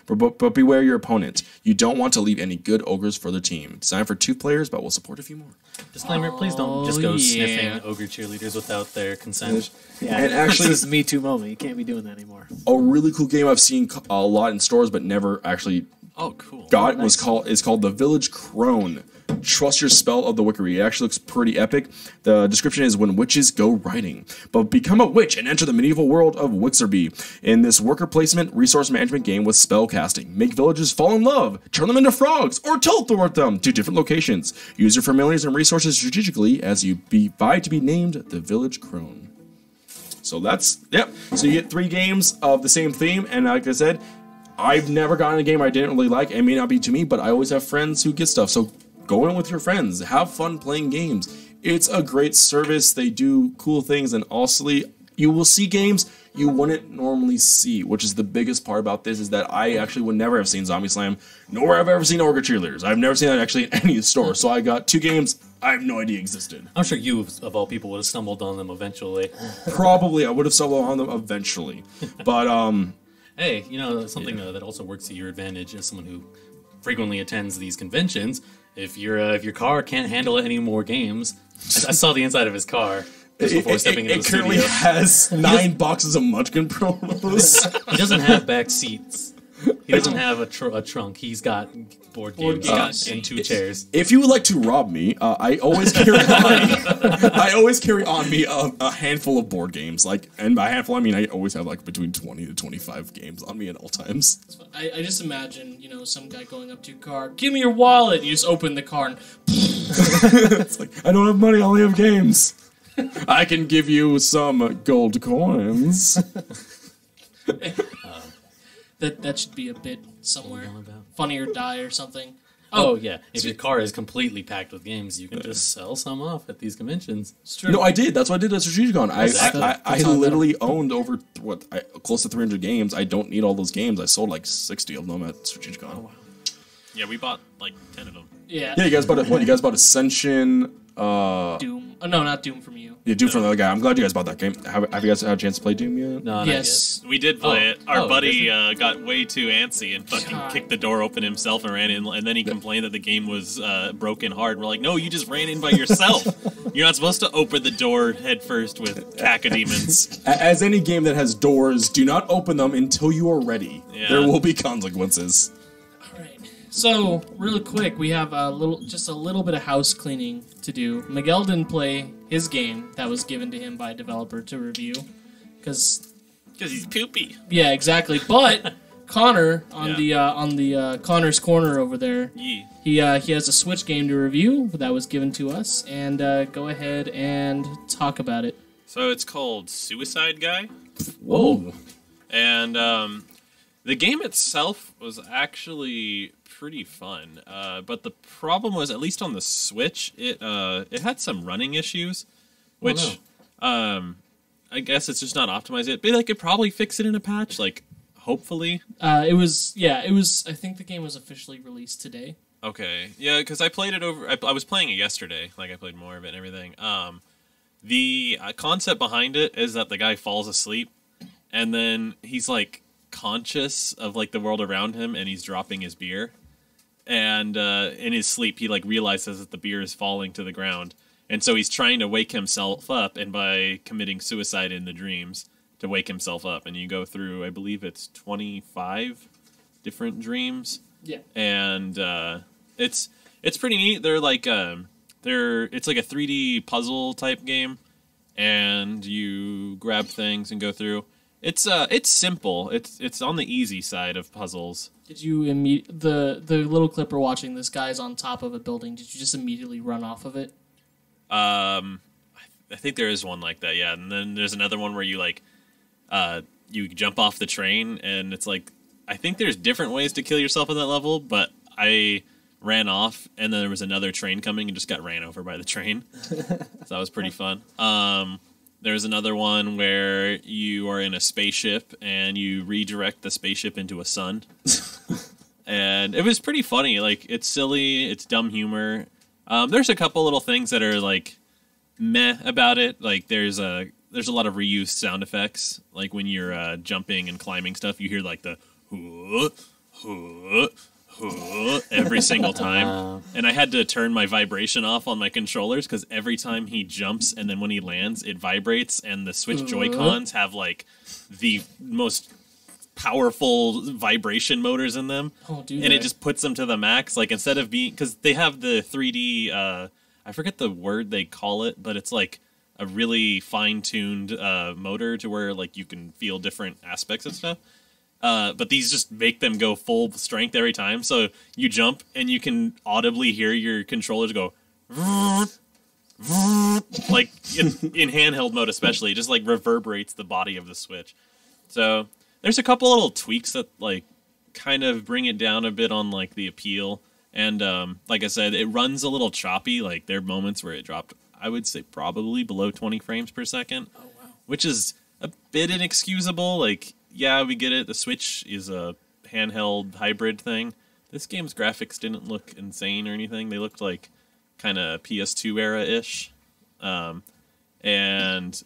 But beware your opponent. You don't want to leave any good ogres for the team. Designed for 2 players, but we'll support a few more. Disclaimer, please don't just go yeah. sniffing ogre cheerleaders without their consent. Yeah, And actually- this is Me Too moment. You can't be doing that anymore. A really cool game I've seen a lot in stores, but never actually Oh, cool. is called The Village Crone. Trust your spell of the wickery. It actually looks pretty epic. The description is when witches go riding. But become a witch and enter the medieval world of Wixerby in this worker placement resource management game with spell casting. Make villagers fall in love, turn them into frogs, or teleport them to different locations. Use your familiars and resources strategically as you vie to be named the Village Crone. So So you get 3 games of the same theme, and like I said, I've never gotten a game I didn't really like. It may not be to me, but I always have friends who get stuff. So go in with your friends. Have fun playing games. It's a great service. They do cool things, and also you will see games you wouldn't normally see, which is the biggest part about this, is that I actually would never have seen Zombie Slam, nor have I ever seen Ogre Cheerleaders. I've never seen that actually in any store. So I got 2 games I have no idea existed. I'm sure you, of all people, would have stumbled on them eventually. Probably I would have stumbled on them eventually. But Hey, something that also works to your advantage as someone who frequently attends these conventions. If your car can't handle any more games, I saw the inside of his car just before stepping into the it currently studio. has 9 boxes of Munchkin Promos. He doesn't have back seats. He doesn't have a trunk. He's got board games and 2 chairs. If you would like to rob me, I always carry on me a handful of board games. And by handful I mean I always have between 20 to 25 games on me at all times. I just imagine, some guy going up to your car, give me your wallet. You just open the car and It's like, I don't have money, I only have games. I can give you some gold coins. that should be a bit somewhere. Funny or Die or something. Oh yeah, if your car is completely packed with games, you can just sell some off at these conventions. It's true. No, I did. That's what I did at Strategicon. Exactly. I literally owned over close to 300 games. I don't need all those games. I sold 60 of them at Strategicon. Oh, wow. Yeah, we bought 10 of them. Yeah. Yeah, you guys bought it. What? You guys bought Ascension? Doom. Oh, no, not Doom from you. Yeah, Doom from the other guy. I'm glad you guys bought that game. Have you guys had a chance to play Doom yet? No, Yes. We did play it. Our Oh, buddy got way too antsy and fucking kicked the door open himself and ran in. And then he complained that the game was broken hard. We're like, no, you just ran in by yourself. You're not supposed to open the door head first with cacodemons. As any game that has doors, do not open them until you are ready. Yeah. There will be consequences. All right. So, really quick, we have just a little bit of house cleaning to do. Miguel didn't play his game that was given to him by a developer to review, because he's poopy. Yeah, exactly. But Connor on the Connor's Corner over there, he has a Switch game to review that was given to us, and go ahead and talk about it. So it's called Suicide Guy. Whoa. And the game itself was actually pretty fun, but the problem was, at least on the Switch, it had some running issues, which I guess it's just not optimized yet. But they could probably fix it in a patch, like hopefully. It was. I think the game was officially released today. Okay, yeah, because I played it over. I was playing it yesterday. Like I played more of it and everything. The concept behind it is that the guy falls asleep, and then he's like conscious of like the world around him, and he's dropping his beer, and in his sleep he like realizes that the beer is falling to the ground, and so he's trying to wake himself up, and by committing suicide in the dreams to wake himself up. And you go through, I believe it's 25 different dreams. Yeah, and it's pretty neat. They're like it's like a 3D puzzle type game, and you grab things and go through. It's simple. It's on the easy side of puzzles. Did you the little clip we're watching? This guy's on top of a building. Did you just immediately run off of it? I think there is one like that. Yeah, and then there's another one where you like you jump off the train, and it's like, I think there's different ways to kill yourself in that level, but I ran off, and then there was another train coming and just got ran over by the train. So that was pretty fun. There's another one where you are in a spaceship and you redirect the spaceship into a sun. And it was pretty funny. Like, it's silly, it's dumb humor. There's a couple little things that are like meh about it. Like there's a lot of reused sound effects. Like when you're jumping and climbing stuff, you hear like the every single time, and I had to turn my vibration off on my controllers because every time he jumps and then when he lands, it vibrates, and the Switch Joy-Cons have like the most powerful vibration motors in them, and it just puts them to the max. Like instead of being, because they have the 3D, I forget the word they call it, but it's like a really fine-tuned motor to where like you can feel different aspects of stuff. But these just make them go full strength every time. So you jump and you can audibly hear your controllers go like in handheld mode, especially, it just like reverberates the body of the Switch. So there's a couple little tweaks that like kind of bring it down a bit on like the appeal. And like I said, it runs a little choppy. Like there are moments where it dropped, I would say probably below 20 frames per second. Oh, wow. Which is a bit inexcusable. Like, yeah, we get it. The Switch is a handheld hybrid thing. This game's graphics didn't look insane or anything. They looked like kind of PS2 era-ish. And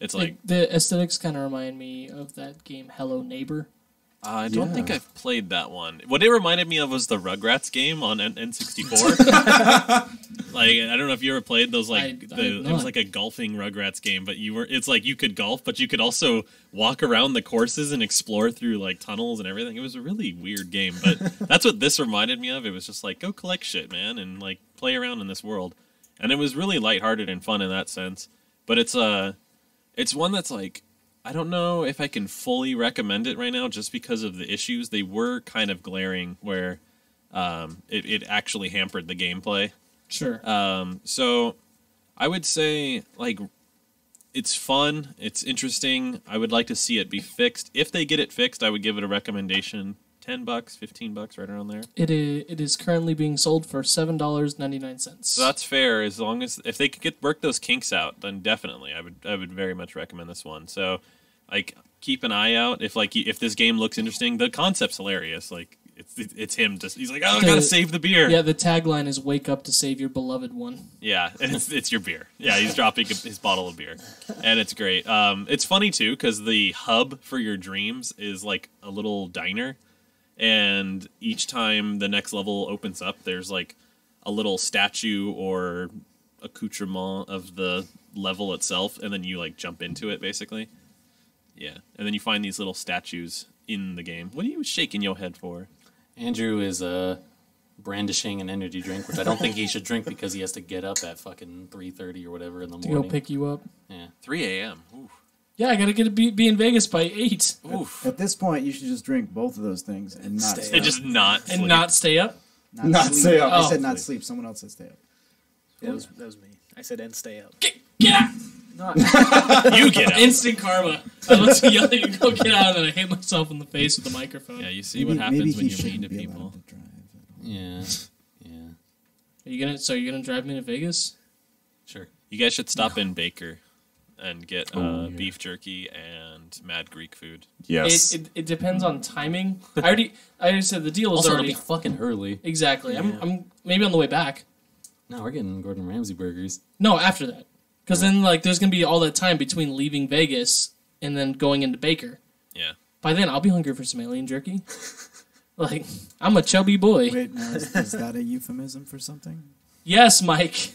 it's like... The aesthetics kind of remind me of that game Hello Neighbor. I don't think I've played that one. What it reminded me of was the Rugrats game on N64. Like, I don't know if you ever played those. Like, it was like a golfing Rugrats game, but it's like you could golf, but you could also walk around the courses and explore through like tunnels and everything. It was a really weird game, but that's what this reminded me of. It was just like, go collect shit, man, and like play around in this world. And it was really lighthearted and fun in that sense. But it's one that's like, I don't know if I can fully recommend it right now just because of the issues. They were kind of glaring where it actually hampered the gameplay. Sure. So I would say, like, it's fun. It's interesting. I would like to see it be fixed. If they get it fixed, I would give it a recommendation. $10, $15, right around there. It is currently being sold for $7.99. So that's fair. As long as if they could work those kinks out, then definitely I would very much recommend this one. So, like, keep an eye out if this game looks interesting. The concept's hilarious. Like it's him just he's like, oh, I gotta save the beer. Yeah, the tagline is "Wake up to save your beloved one." Yeah, and it's your beer. Yeah, he's dropping his bottle of beer, and it's great. It's funny too because the hub for your dreams is like a little diner. And each time the next level opens up, there's like a little statue or accoutrement of the level itself, and then you like jump into it basically. Yeah, and then you find these little statues in the game. What are you shaking your head for? Andrew is brandishing an energy drink, which I don't think he should drink because he has to get up at fucking 3:30 or whatever in the To morning. go pick you up. Yeah. 3 a.m. Oof. Yeah, I gotta be in Vegas by 8. Oof. At this point, you should just drink both of those things and not Stay stay And just not And sleep. not stay up. Not sleep. stay up. I Oh. said not sleep. Someone else said stay up. Yeah, that was me. I said and stay up. Get out! You get out. Instant karma. I was yelling and go get out, and I hit myself in the face with the microphone. Yeah, you see what happens when you mean to people. Yeah. Yeah. Are you gonna drive me to Vegas? Sure. You guys should stop in Baker and get beef jerky and Mad Greek food. Yes. It depends on timing. I already said the deal is Also, it'll already be fucking early. exactly. Yeah. I'm maybe on the way back. No, we're getting Gordon Ramsay burgers. No, after that, because then there's gonna be all that time between leaving Vegas and then going into Baker. Yeah. By then, I'll be hungry for some alien jerky. I'm a chubby boy. Wait, now is that a euphemism for something? Yes, Mike.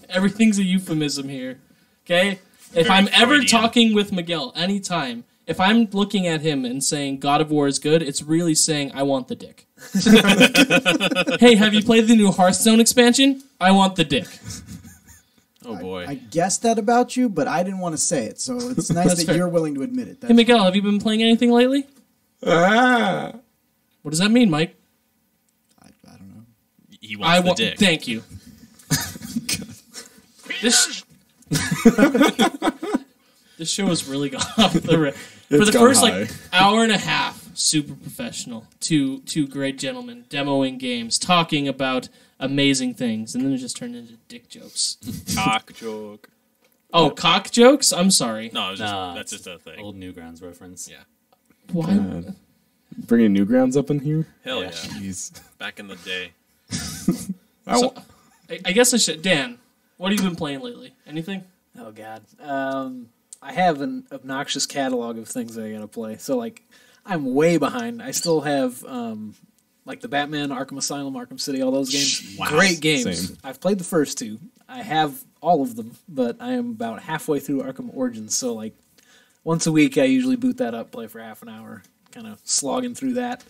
Everything's a euphemism here. Okay? If Very I'm ever Freudian. talking with Miguel anytime, if I'm looking at him and saying God of War is good, it's really saying I want the dick. Hey, have you played the new Hearthstone expansion? I want the dick. Oh boy. I guessed that about you, but I didn't want to say it. So it's nice That's that fair. you're willing to admit it. Hey, Miguel, have you been playing anything lately? Ah. What does that mean, Mike? I don't know. He wants the dick. Thank you. This this show has really gone off the rails. For It's the gone first high. hour and a half, super professional. Two great gentlemen demoing games, talking about amazing things, and then it just turned into dick jokes. Cock joke. Oh, cock jokes? I'm sorry. No, it was just, Nah, that's just a thing. Old Newgrounds reference. Yeah. Why? Bringing Newgrounds up in here? Hell yeah. Jeez. Back in the day. I guess I should. Dan, what have you been playing lately? Anything? Oh God. I have an obnoxious catalog of things that I gotta play. So I'm way behind. I still have the Batman, Arkham Asylum, Arkham City, all those games. Wow. Great games. Same. I've played the first two. I have all of them, but I am about halfway through Arkham Origins. So once a week, I usually boot that up, play for half an hour, kind of slogging through that.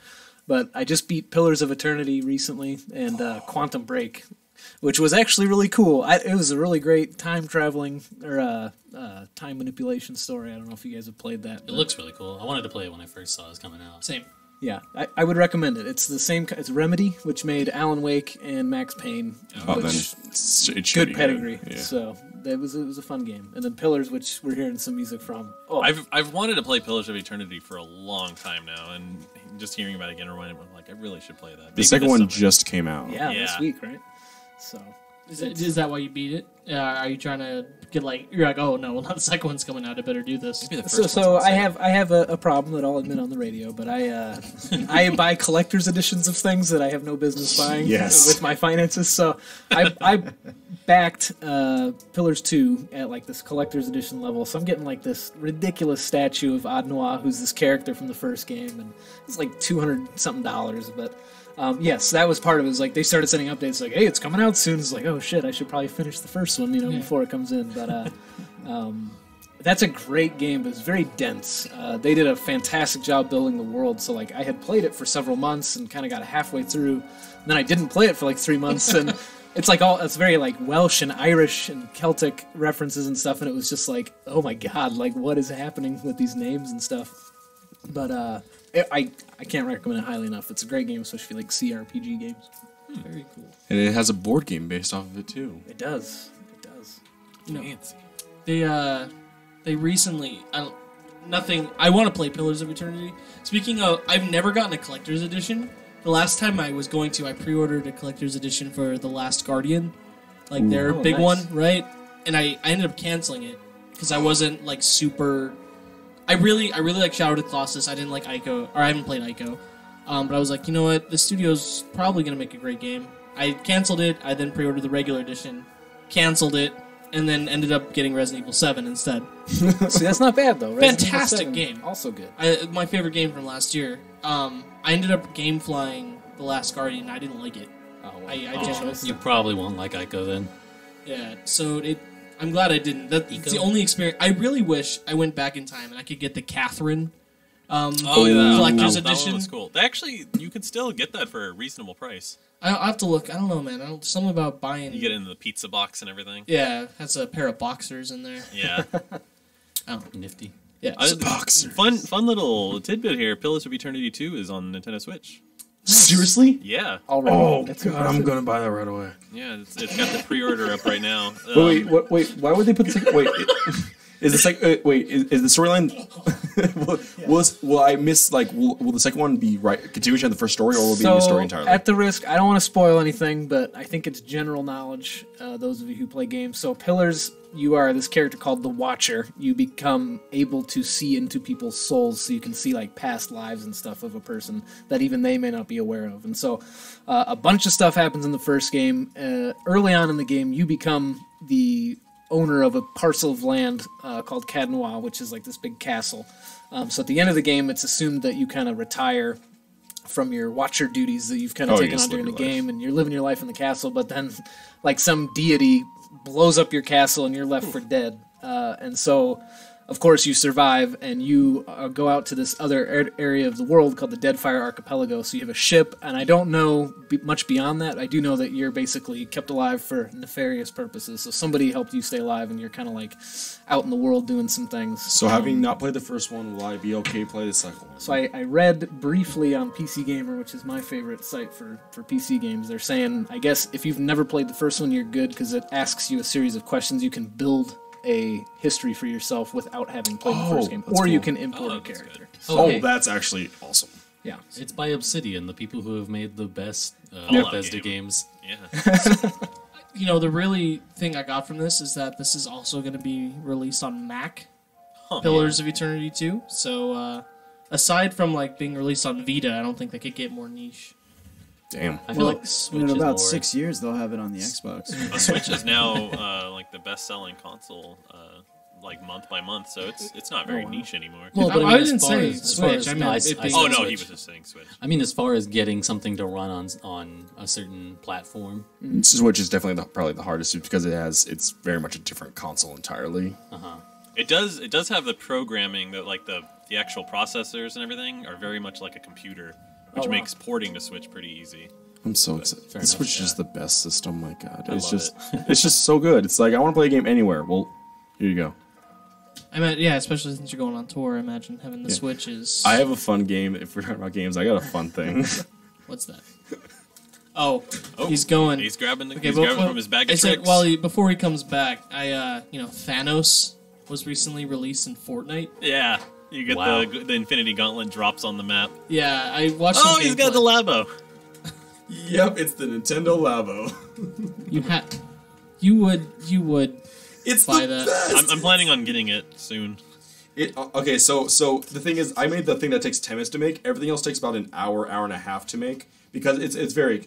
But I just beat Pillars of Eternity recently and Quantum Break, which was actually really cool. It was a really great time traveling or time manipulation story. I don't know if you guys have played that. It looks really cool. I wanted to play it when I first saw it was coming out. Same. Yeah, I would recommend it. It's the same. It's Remedy, which made Alan Wake and Max Payne, Oh, then which it should good be pedigree. Yeah. So it was a fun game. And then Pillars, which we're hearing some music from. Oh, I've wanted to play Pillars of Eternity for a long time now, and just hearing about it again reminded me, I really should play that. The Maybe second this one summer. just came out. yeah, yeah. this week, right? So Is that why you beat it? Are you trying to get you're like, oh no, well now the second one's coming out. I better do this. Maybe the So, first so one's I insane. have a problem that I'll admit on the radio, but I buy collector's editions of things that I have no business buying Yes. with my finances. So I backed Pillars 2 at this collector's edition level. So I'm getting this ridiculous statue of Ad Noir, who's this character from the first game, and it's $200 something. But yes, that was part of it. It was they started sending updates hey, it's coming out soon. It's oh shit, I should probably finish the first one, before it comes in. But that's a great game, but it's very dense. They did a fantastic job building the world. So I had played it for several months and kind of got halfway through. And then I didn't play it for 3 months, and it's very Welsh and Irish and Celtic references and stuff. And it was just oh my god, what is happening with these names and stuff? But I can't recommend it highly enough. It's a great game, especially if you like CRPG games. Very cool. And it has a board game based off of it too. It does. It does. Fancy. They recently I want to play Pillars of Eternity. Speaking of, I've never gotten a collector's edition. The last time I was going to, I pre-ordered a collector's edition for The Last Guardian, their big nice. one, right? And I ended up canceling it because I wasn't super. I really like Shadow of the Colossus. I didn't like Ico, or I haven't played Ico. But I was you know what? The studio's probably gonna make a great game. I canceled it. I then pre-ordered the regular edition, canceled it, and then ended up getting Resident Evil 7 instead. See, that's not bad though. Resident Evil Fantastic 7, game. Also good. My favorite game from last year. I ended up game flying The Last Guardian. I didn't like it. Oh, well. I just You probably won't like Ico then. yeah. So I'm glad I didn't. That's the only experience. I really wish I went back in time and I could get the Catherine collector's that edition. one was cool. Actually, you can still get that for a reasonable price. I'll have to look. I don't know, man. Something about buying. You get it in the pizza box and everything. Yeah, has a pair of boxers in there. Yeah. Nifty. Yeah. Fun little tidbit here. Pillars of Eternity 2 is on Nintendo Switch. Seriously? Yeah. Already. Oh, That's God, I'm going to buy that right away. Yeah, it's got the pre-order up right now. Wait, why would they put the second... Wait, is the is the storyline... will I miss, will the second one be continuation of the first story, or will it be a new story entirely? At the risk, I don't want to spoil anything, but I think it's general knowledge, those of you who play games. So Pillars, you are this character called the Watcher. You become able to see into people's souls, so you can see past lives and stuff of a person that even they may not be aware of. And so a bunch of stuff happens in the first game. Early on in the game, you become the owner of a parcel of land called Cadnois, which is this big castle. So at the end of the game, it's assumed that you kind of retire from your Watcher duties that you've kind of taken on during the game, and you're living your life in the castle, but then some deity blows up your castle and you're left for dead. And so, of course, you survive, and you go out to this other area of the world called the Deadfire Archipelago. So you have a ship, and I don't know much beyond that. I do know that you're basically kept alive for nefarious purposes. So somebody helped you stay alive, and you're kind of out in the world doing some things. So having not played the first one, will I be okay to play the second one? So I read briefly on PC Gamer, which is my favorite site for PC games. They're saying, I guess, if you've never played the first one, you're good, because it asks you a series of questions. You can build a history for yourself without having played the first game, or you can import a character. Oh, that's actually awesome. Yeah, it's by Obsidian, the people who have made the best Bethesda games. Yeah. The really thing I got from this is that this is also going to be released on Mac. Pillars of Eternity 2. So aside from being released on Vita, I don't think they could get more niche. Damn. I feel like Switch in is about more... 6 years, they'll have it on the Xbox. The Switch is now the best-selling console, month by month. So it's not very niche anymore. Well, but I as didn't far say as- as far Switch. as- I no, meant I it Oh being no, Switch. he was just saying Switch. I mean, as far as getting something to run on a certain platform. Switch is definitely probably the hardest, because it's very much a different console entirely. It does have the programming that the actual processors and everything are very much like a computer, which makes porting to Switch pretty easy. I'm so excited. The Switch is just the best system. My God, it's love it's just so good. It's I want to play a game anywhere. Well, here you go. I mean, yeah, especially since you're going on tour. I imagine having the Switch is. I have a fun game. If we're talking about games, I got a fun thing. What's that? Oh, he's going. He's grabbing from his bag of tricks. Before he comes back, Thanos was recently released in Fortnite. Yeah, you get the Infinity Gauntlet drops on the map. Yeah, I watched. Oh, he's got the Labo. Yep, it's the Nintendo Labo. You would. It's buy the that. best. I'm planning on getting it soon. Okay, so the thing is, I made the thing that takes 10 minutes to make. Everything else takes about an hour and a half to make, because it's very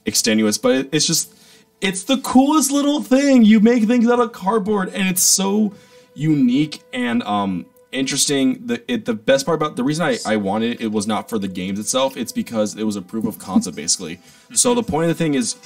extenuous. But it's the coolest little thing. You make things out of cardboard, and it's so unique and interesting. The best part about the reason I wanted it was not for the games itself. It's because it was a proof of concept, basically. So the point of the thing is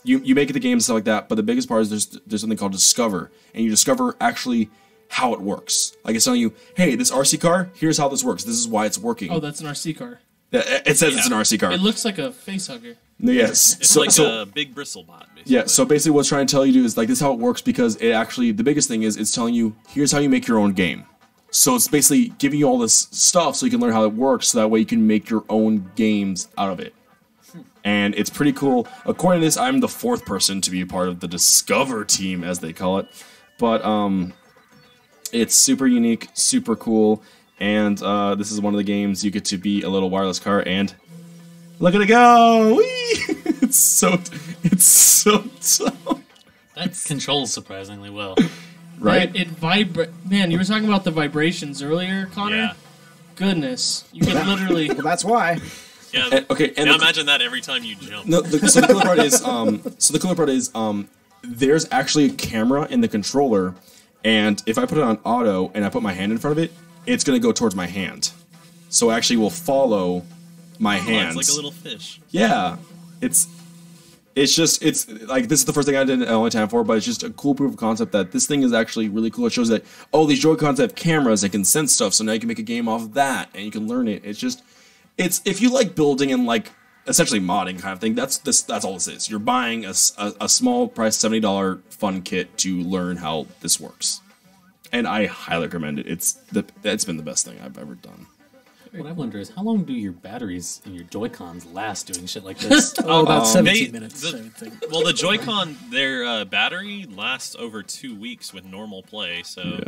you make the game and stuff like that, but the biggest part is there's something called discover, and you discover actually how it works. It's telling you, hey, this RC car, here's how this works. This is why it's working. Oh, that's an RC car. It says it's an RC car. It looks like a face hugger. Yes. It's a big bristle bot, basically. Yeah, so basically what it's trying to tell you is this is how it works, because it actually, the biggest thing is it's telling you, here's how you make your own game. So it's basically giving you all this stuff so you can learn how it works, so that way you can make your own games out of it. And it's pretty cool. According to this, I'm the 4th person to be a part of the Discover team, as they call it. But it's super unique, super cool, and this is one of the games you get to be a little wireless car, and look at it go! Whee! It's so tough. That controls surprisingly well. Right? It vibrates. Man, you were talking about the vibrations earlier, Connor. Yeah. Goodness, you could literally. Well, that's why. Yeah. And now imagine that every time you jump. No, so the cooler part is, there's actually a camera in the controller, and if I put it on auto and I put my hand in front of it, it's gonna go towards my hand. So it actually will follow my hands. It's like a little fish. Yeah, it's it's like this is the first thing I did in only time for, but it's just a cool proof of concept that this thing is actually really cool. It shows that these Joy-Cons have cameras that can sense stuff, so now you can make a game off of that and you can learn it. It's if you like building and like essentially modding kind of thing, that's all this is. You're buying a small price $70 fun kit to learn how this works, and I highly recommend it. It's been the best thing I've ever done. What I wonder is, how long do your batteries and your Joy-Cons last doing shit like this? About 17 minutes. I would think. Well, the Joy-Con, their battery lasts over 2 weeks with normal play, so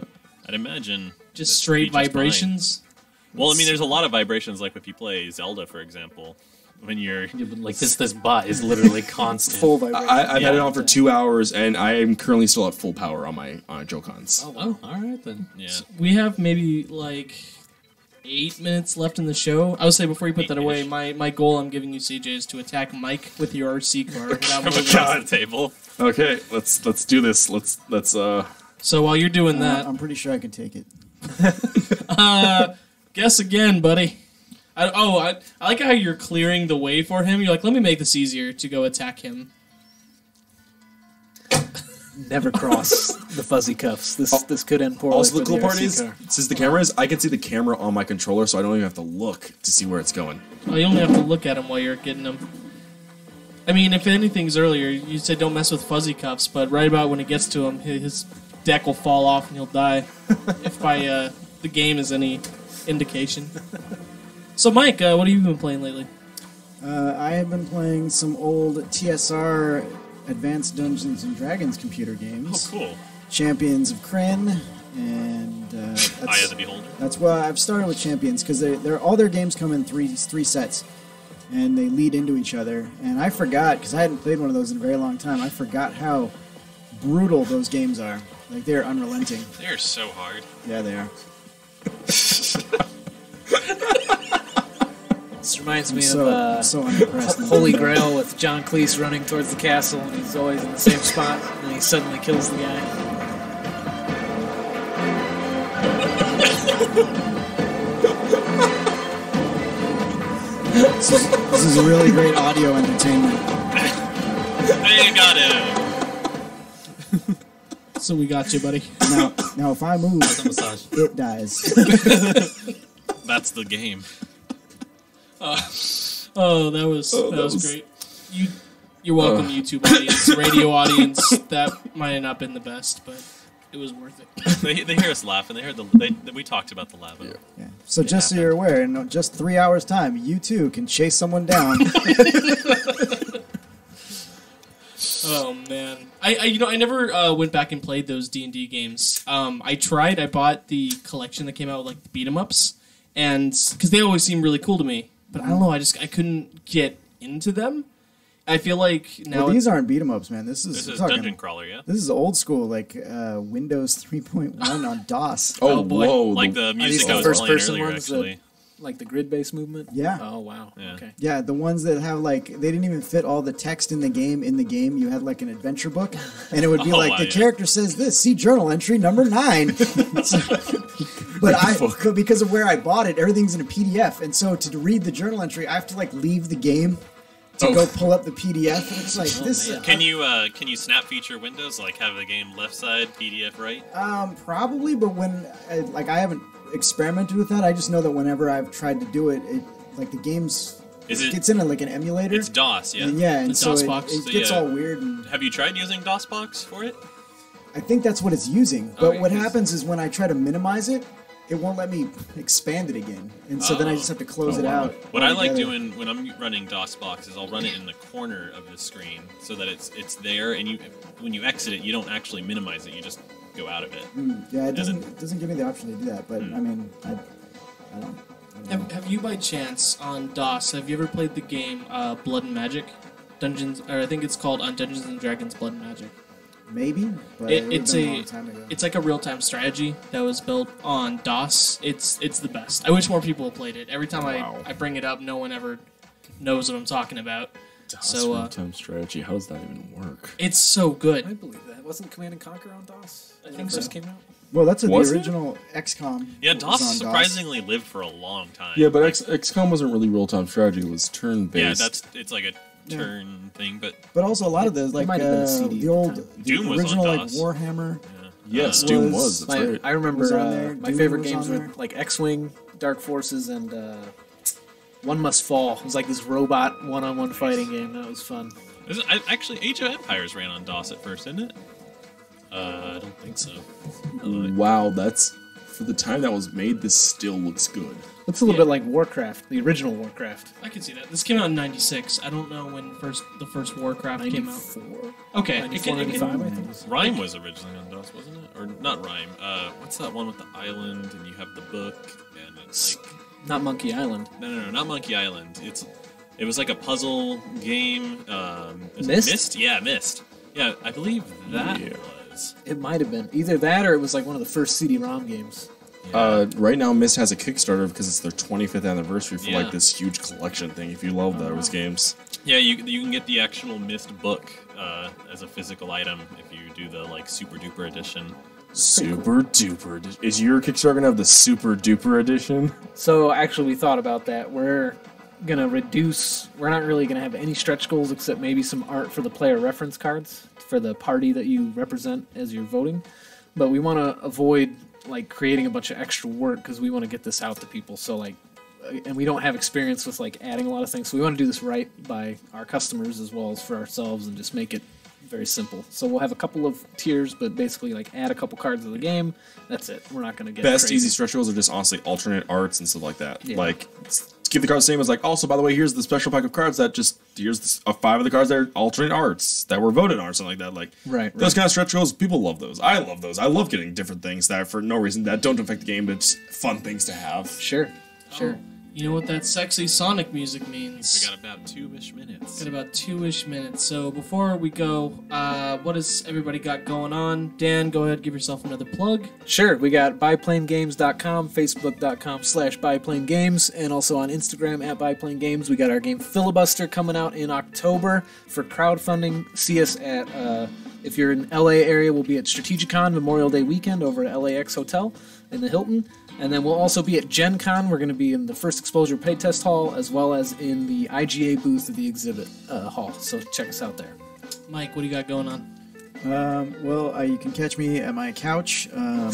I'd imagine Just straight vibrations. Well, I mean, there's a lot of vibrations, like if you play Zelda, for example, when you're Like this bot is literally constant. Full vibration. I've had it on for 2 hours, and I am currently still at full power on my Joy-Cons. Oh, all right then. yeah. We have maybe like 8 minutes left in the show. I would say before you put that away, my goal I'm giving you, CJ, is to attack Mike with your RC car. without moving. Across the table. Okay, let's do this. Let's So while you're doing that, I'm pretty sure I can take it. guess again, buddy. I like how you're clearing the way for him. You're like, let me make this easier to go attack him. Never cross the fuzzy cuffs. This could end poorly. Also, the for cool part RC is, car. since the camera is, I can see the camera on my controller, so I don't even have to look to see where it's going. Oh, you only have to look at him while you're getting him. I mean, if anything's earlier, you said don't mess with fuzzy cuffs, but right about when it gets to him, his deck will fall off and he'll die. If by the game is any indication. So, Mike, what have you been playing lately? I have been playing some old TSR Advanced Dungeons and Dragons computer games. Oh, cool. Champions of Kryn, and Eye of the Beholder. that's why I've started with Champions, because they're all their games come in three sets, and they lead into each other. And I forgot, because I hadn't played one of those in a very long time, I forgot how brutal those games are. Like, they're unrelenting. They're so hard. Yeah, they are. This reminds me I'm of so unimpressed. Holy Grail with John Cleese running towards the castle, and he's always in the same spot, and then he suddenly kills the guy. This is really great audio entertainment. They got him. So we got you, buddy. Now if I move, Massage. it dies. That's the game. Oh, that was great. You're welcome, YouTube audience, radio audience. That might have not been the best, but it was worth it. They hear us laugh, and they heard we talked about the lava. Yeah. So just so you're aware, in just 3 hours' time, you too can chase someone down. Oh man, I never went back and played those D&D games. I tried. I bought the collection that came out with like the beat 'em ups, and because they always seem really cool to me. But I don't know. I couldn't get into them. I feel like now Well, these aren't beat 'em ups, man. This is Dungeon Crawler, yeah? This is old school, like Windows 3.1 on DOS. Oh, boy. whoa! Like the music the I was first playing person earlier, ones actually. Like the grid-based movement? Yeah. Oh, wow. Yeah. Okay. Yeah, the ones that have like they didn't even fit all the text in the game. In the game, you had like an adventure book, and it would be Oh, like wow, the yeah. character says this. See journal entry number 9. But because of where I bought it, everything's in a PDF, and so to read the journal entry, I have to like leave the game to go pull up the PDF, and it's like this. Can you snap feature windows, like have the game left side, PDF right? Probably, but when I haven't experimented with that. I just know that whenever I've tried to do it, like the game's gets in like an emulator. It's DOS, yeah. And The so DOS it box. it So, gets yeah. all weird. And Have you tried using DOSBox for it? I think that's what it's using. But Okay, what 'cause- happens is when I try to minimize it, it won't let me expand it again, and so then I just have to close it out. What I like altogether. doing when I'm running DOSBox is I'll run it in the corner of the screen so that it's there, and when you exit it, you don't actually minimize it. You just go out of it. Yeah, it then- doesn't give me the option to do that. But I mean, I don't. Have you by chance on DOS? Have you ever played the game Blood and Magic? Dungeons, or I think it's called on Dungeons and Dragons Blood and Magic. Maybe, but it It's been a long time ago. it's like a real time strategy that was built on DOS. It's the best. I wish more people played it. Every time I bring it up, no one ever knows what I'm talking about. So real-time strategy. How does that even work? it's so I good. believe that. Wasn't Command and Conquer on DOS? I think it so. first came out? Well, that's what Was the it? original XCOM. Yeah, was DOS on surprisingly lived for a long time. Yeah, but XCOM wasn't really real-time strategy. It was turn-based. Yeah, it's like a turn thing, but But also a lot of those, like might have been a CD the old, Doom the was on original like DOS. Warhammer. Yes, Was- Doom was. That's right. I remember Was on there. my Doom favorite was games on were there. like X-Wing, Dark Forces, and One Must Fall. It was like this robot one-on-one fighting game. That was fun. Actually, Age of Empires ran on DOS at first, didn't it? I don't think so. Wow, that's for the time that was made. This still looks good. Looks a little bit like Warcraft, the original Warcraft. I can see that. This came out in '96. I don't know when the first Warcraft came out. 94? Okay, 94, 95, I think. Rhyme was originally on DOS, wasn't it? Or not Rhyme. What's that one with the island and you have the book and it's like Not Monkey Island. no, not Monkey Island. It was like a puzzle game. Is it Myst? Myst? Yeah, Myst. Yeah, I believe that Yeah. was. It might have been. Either that or it was like one of the first CD-ROM games. Right now, Myst has a Kickstarter because it's their 25th anniversary for Yeah. like this huge collection thing. If you love those games, Yeah, you can get the actual Myst book as a physical item if you do the like super duper edition. super duper. Is your Kickstarter gonna have the super duper edition? So actually, we thought about that. We're gonna reduce. We're not really gonna have any stretch goals except maybe some art for the player reference cards for the party that you represent as you're voting. But we want to avoid like creating a bunch of extra work because we want to get this out to people. So like, and we don't have experience with like adding a lot of things. So we want to do this right by our customers as well as for ourselves and just make it very simple. So we'll have a couple of tiers, but basically like add a couple cards of the game. That's it. We're not going to get Best crazy. easy stretch goals are just honestly alternate arts and stuff like that. Yeah. Like keep the cards the same as like. Also, by the way, here's the special pack of cards that just here's 5 of the cards that are alternate arts that were voted on or something like that. Like those kind of stretch goals, people love those. I love those. I love getting different things that for no reason that don't affect the game, but just fun things to have. Sure. You know what that sexy Sonic music means? We got about 2-ish minutes. Got about 2-ish minutes. So before we go, what has everybody got going on? Dan, go ahead, give yourself another plug. Sure, we got biplanegames.com, facebook.com/biplanegames, and also on Instagram at biplanegames. We got our game Filibuster coming out in October for crowdfunding. See us at, if you're in LA area, we'll be at Strategicon Memorial Day weekend over at LAX Hotel in the Hilton. And then we'll also be at Gen Con. We're going to be in the First Exposure Playtest Hall as well as in the IGA booth of the exhibit hall. So check us out there. Mike, what do you got going on? Well, you can catch me at my couch on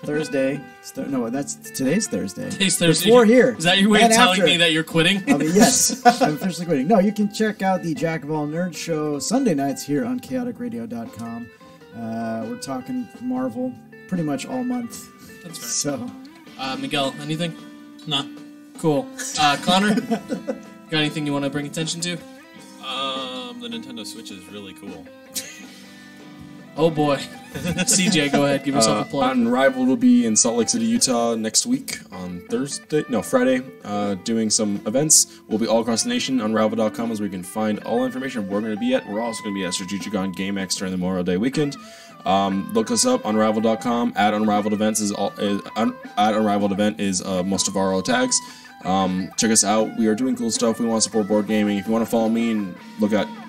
Thursday. Today's Thursday. Today's Thursday. Before here. Is that your way of And telling after. me that you're quitting? I mean, yes, I'm officially quitting. No, you can check out the Jack of All Nerds show Sunday nights here on chaoticradio.com. We're talking Marvel pretty much all month. That's right. So, Miguel, anything? Nah. Cool. Connor, got anything you want to bring attention to? The Nintendo Switch is really cool. Oh boy. CJ, go ahead, give yourself a plug. Unrivaled will be in Salt Lake City, Utah next week on Friday, doing some events. We'll be all across the nation. Unrivaled.com is where you can find all information of where we're going to be at. We're also going to be at Strategicon GameX during the Memorial Day weekend. Look us up, Unrivaled.com. At Unrivaled Events is at Unrivaled Event is most of our tags. Check us out. We are doing cool stuff. We want to support board gaming. If you want to follow me and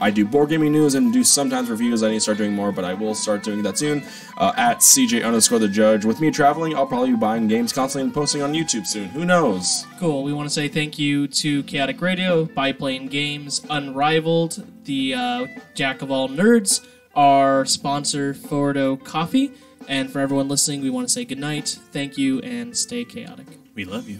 I do board gaming news and do sometimes reviews. I need to start doing more, but I will start doing that soon. At CJ_the Judge. With me traveling, I'll probably be buying games constantly and posting on YouTube soon. Who knows? Cool. We want to say thank you to Chaotic Radio, Biplane Games, Unrivaled, the Jack of All Nerds, our sponsor, Fordo Coffee. And for everyone listening, we want to say goodnight, thank you, and stay chaotic. We love you.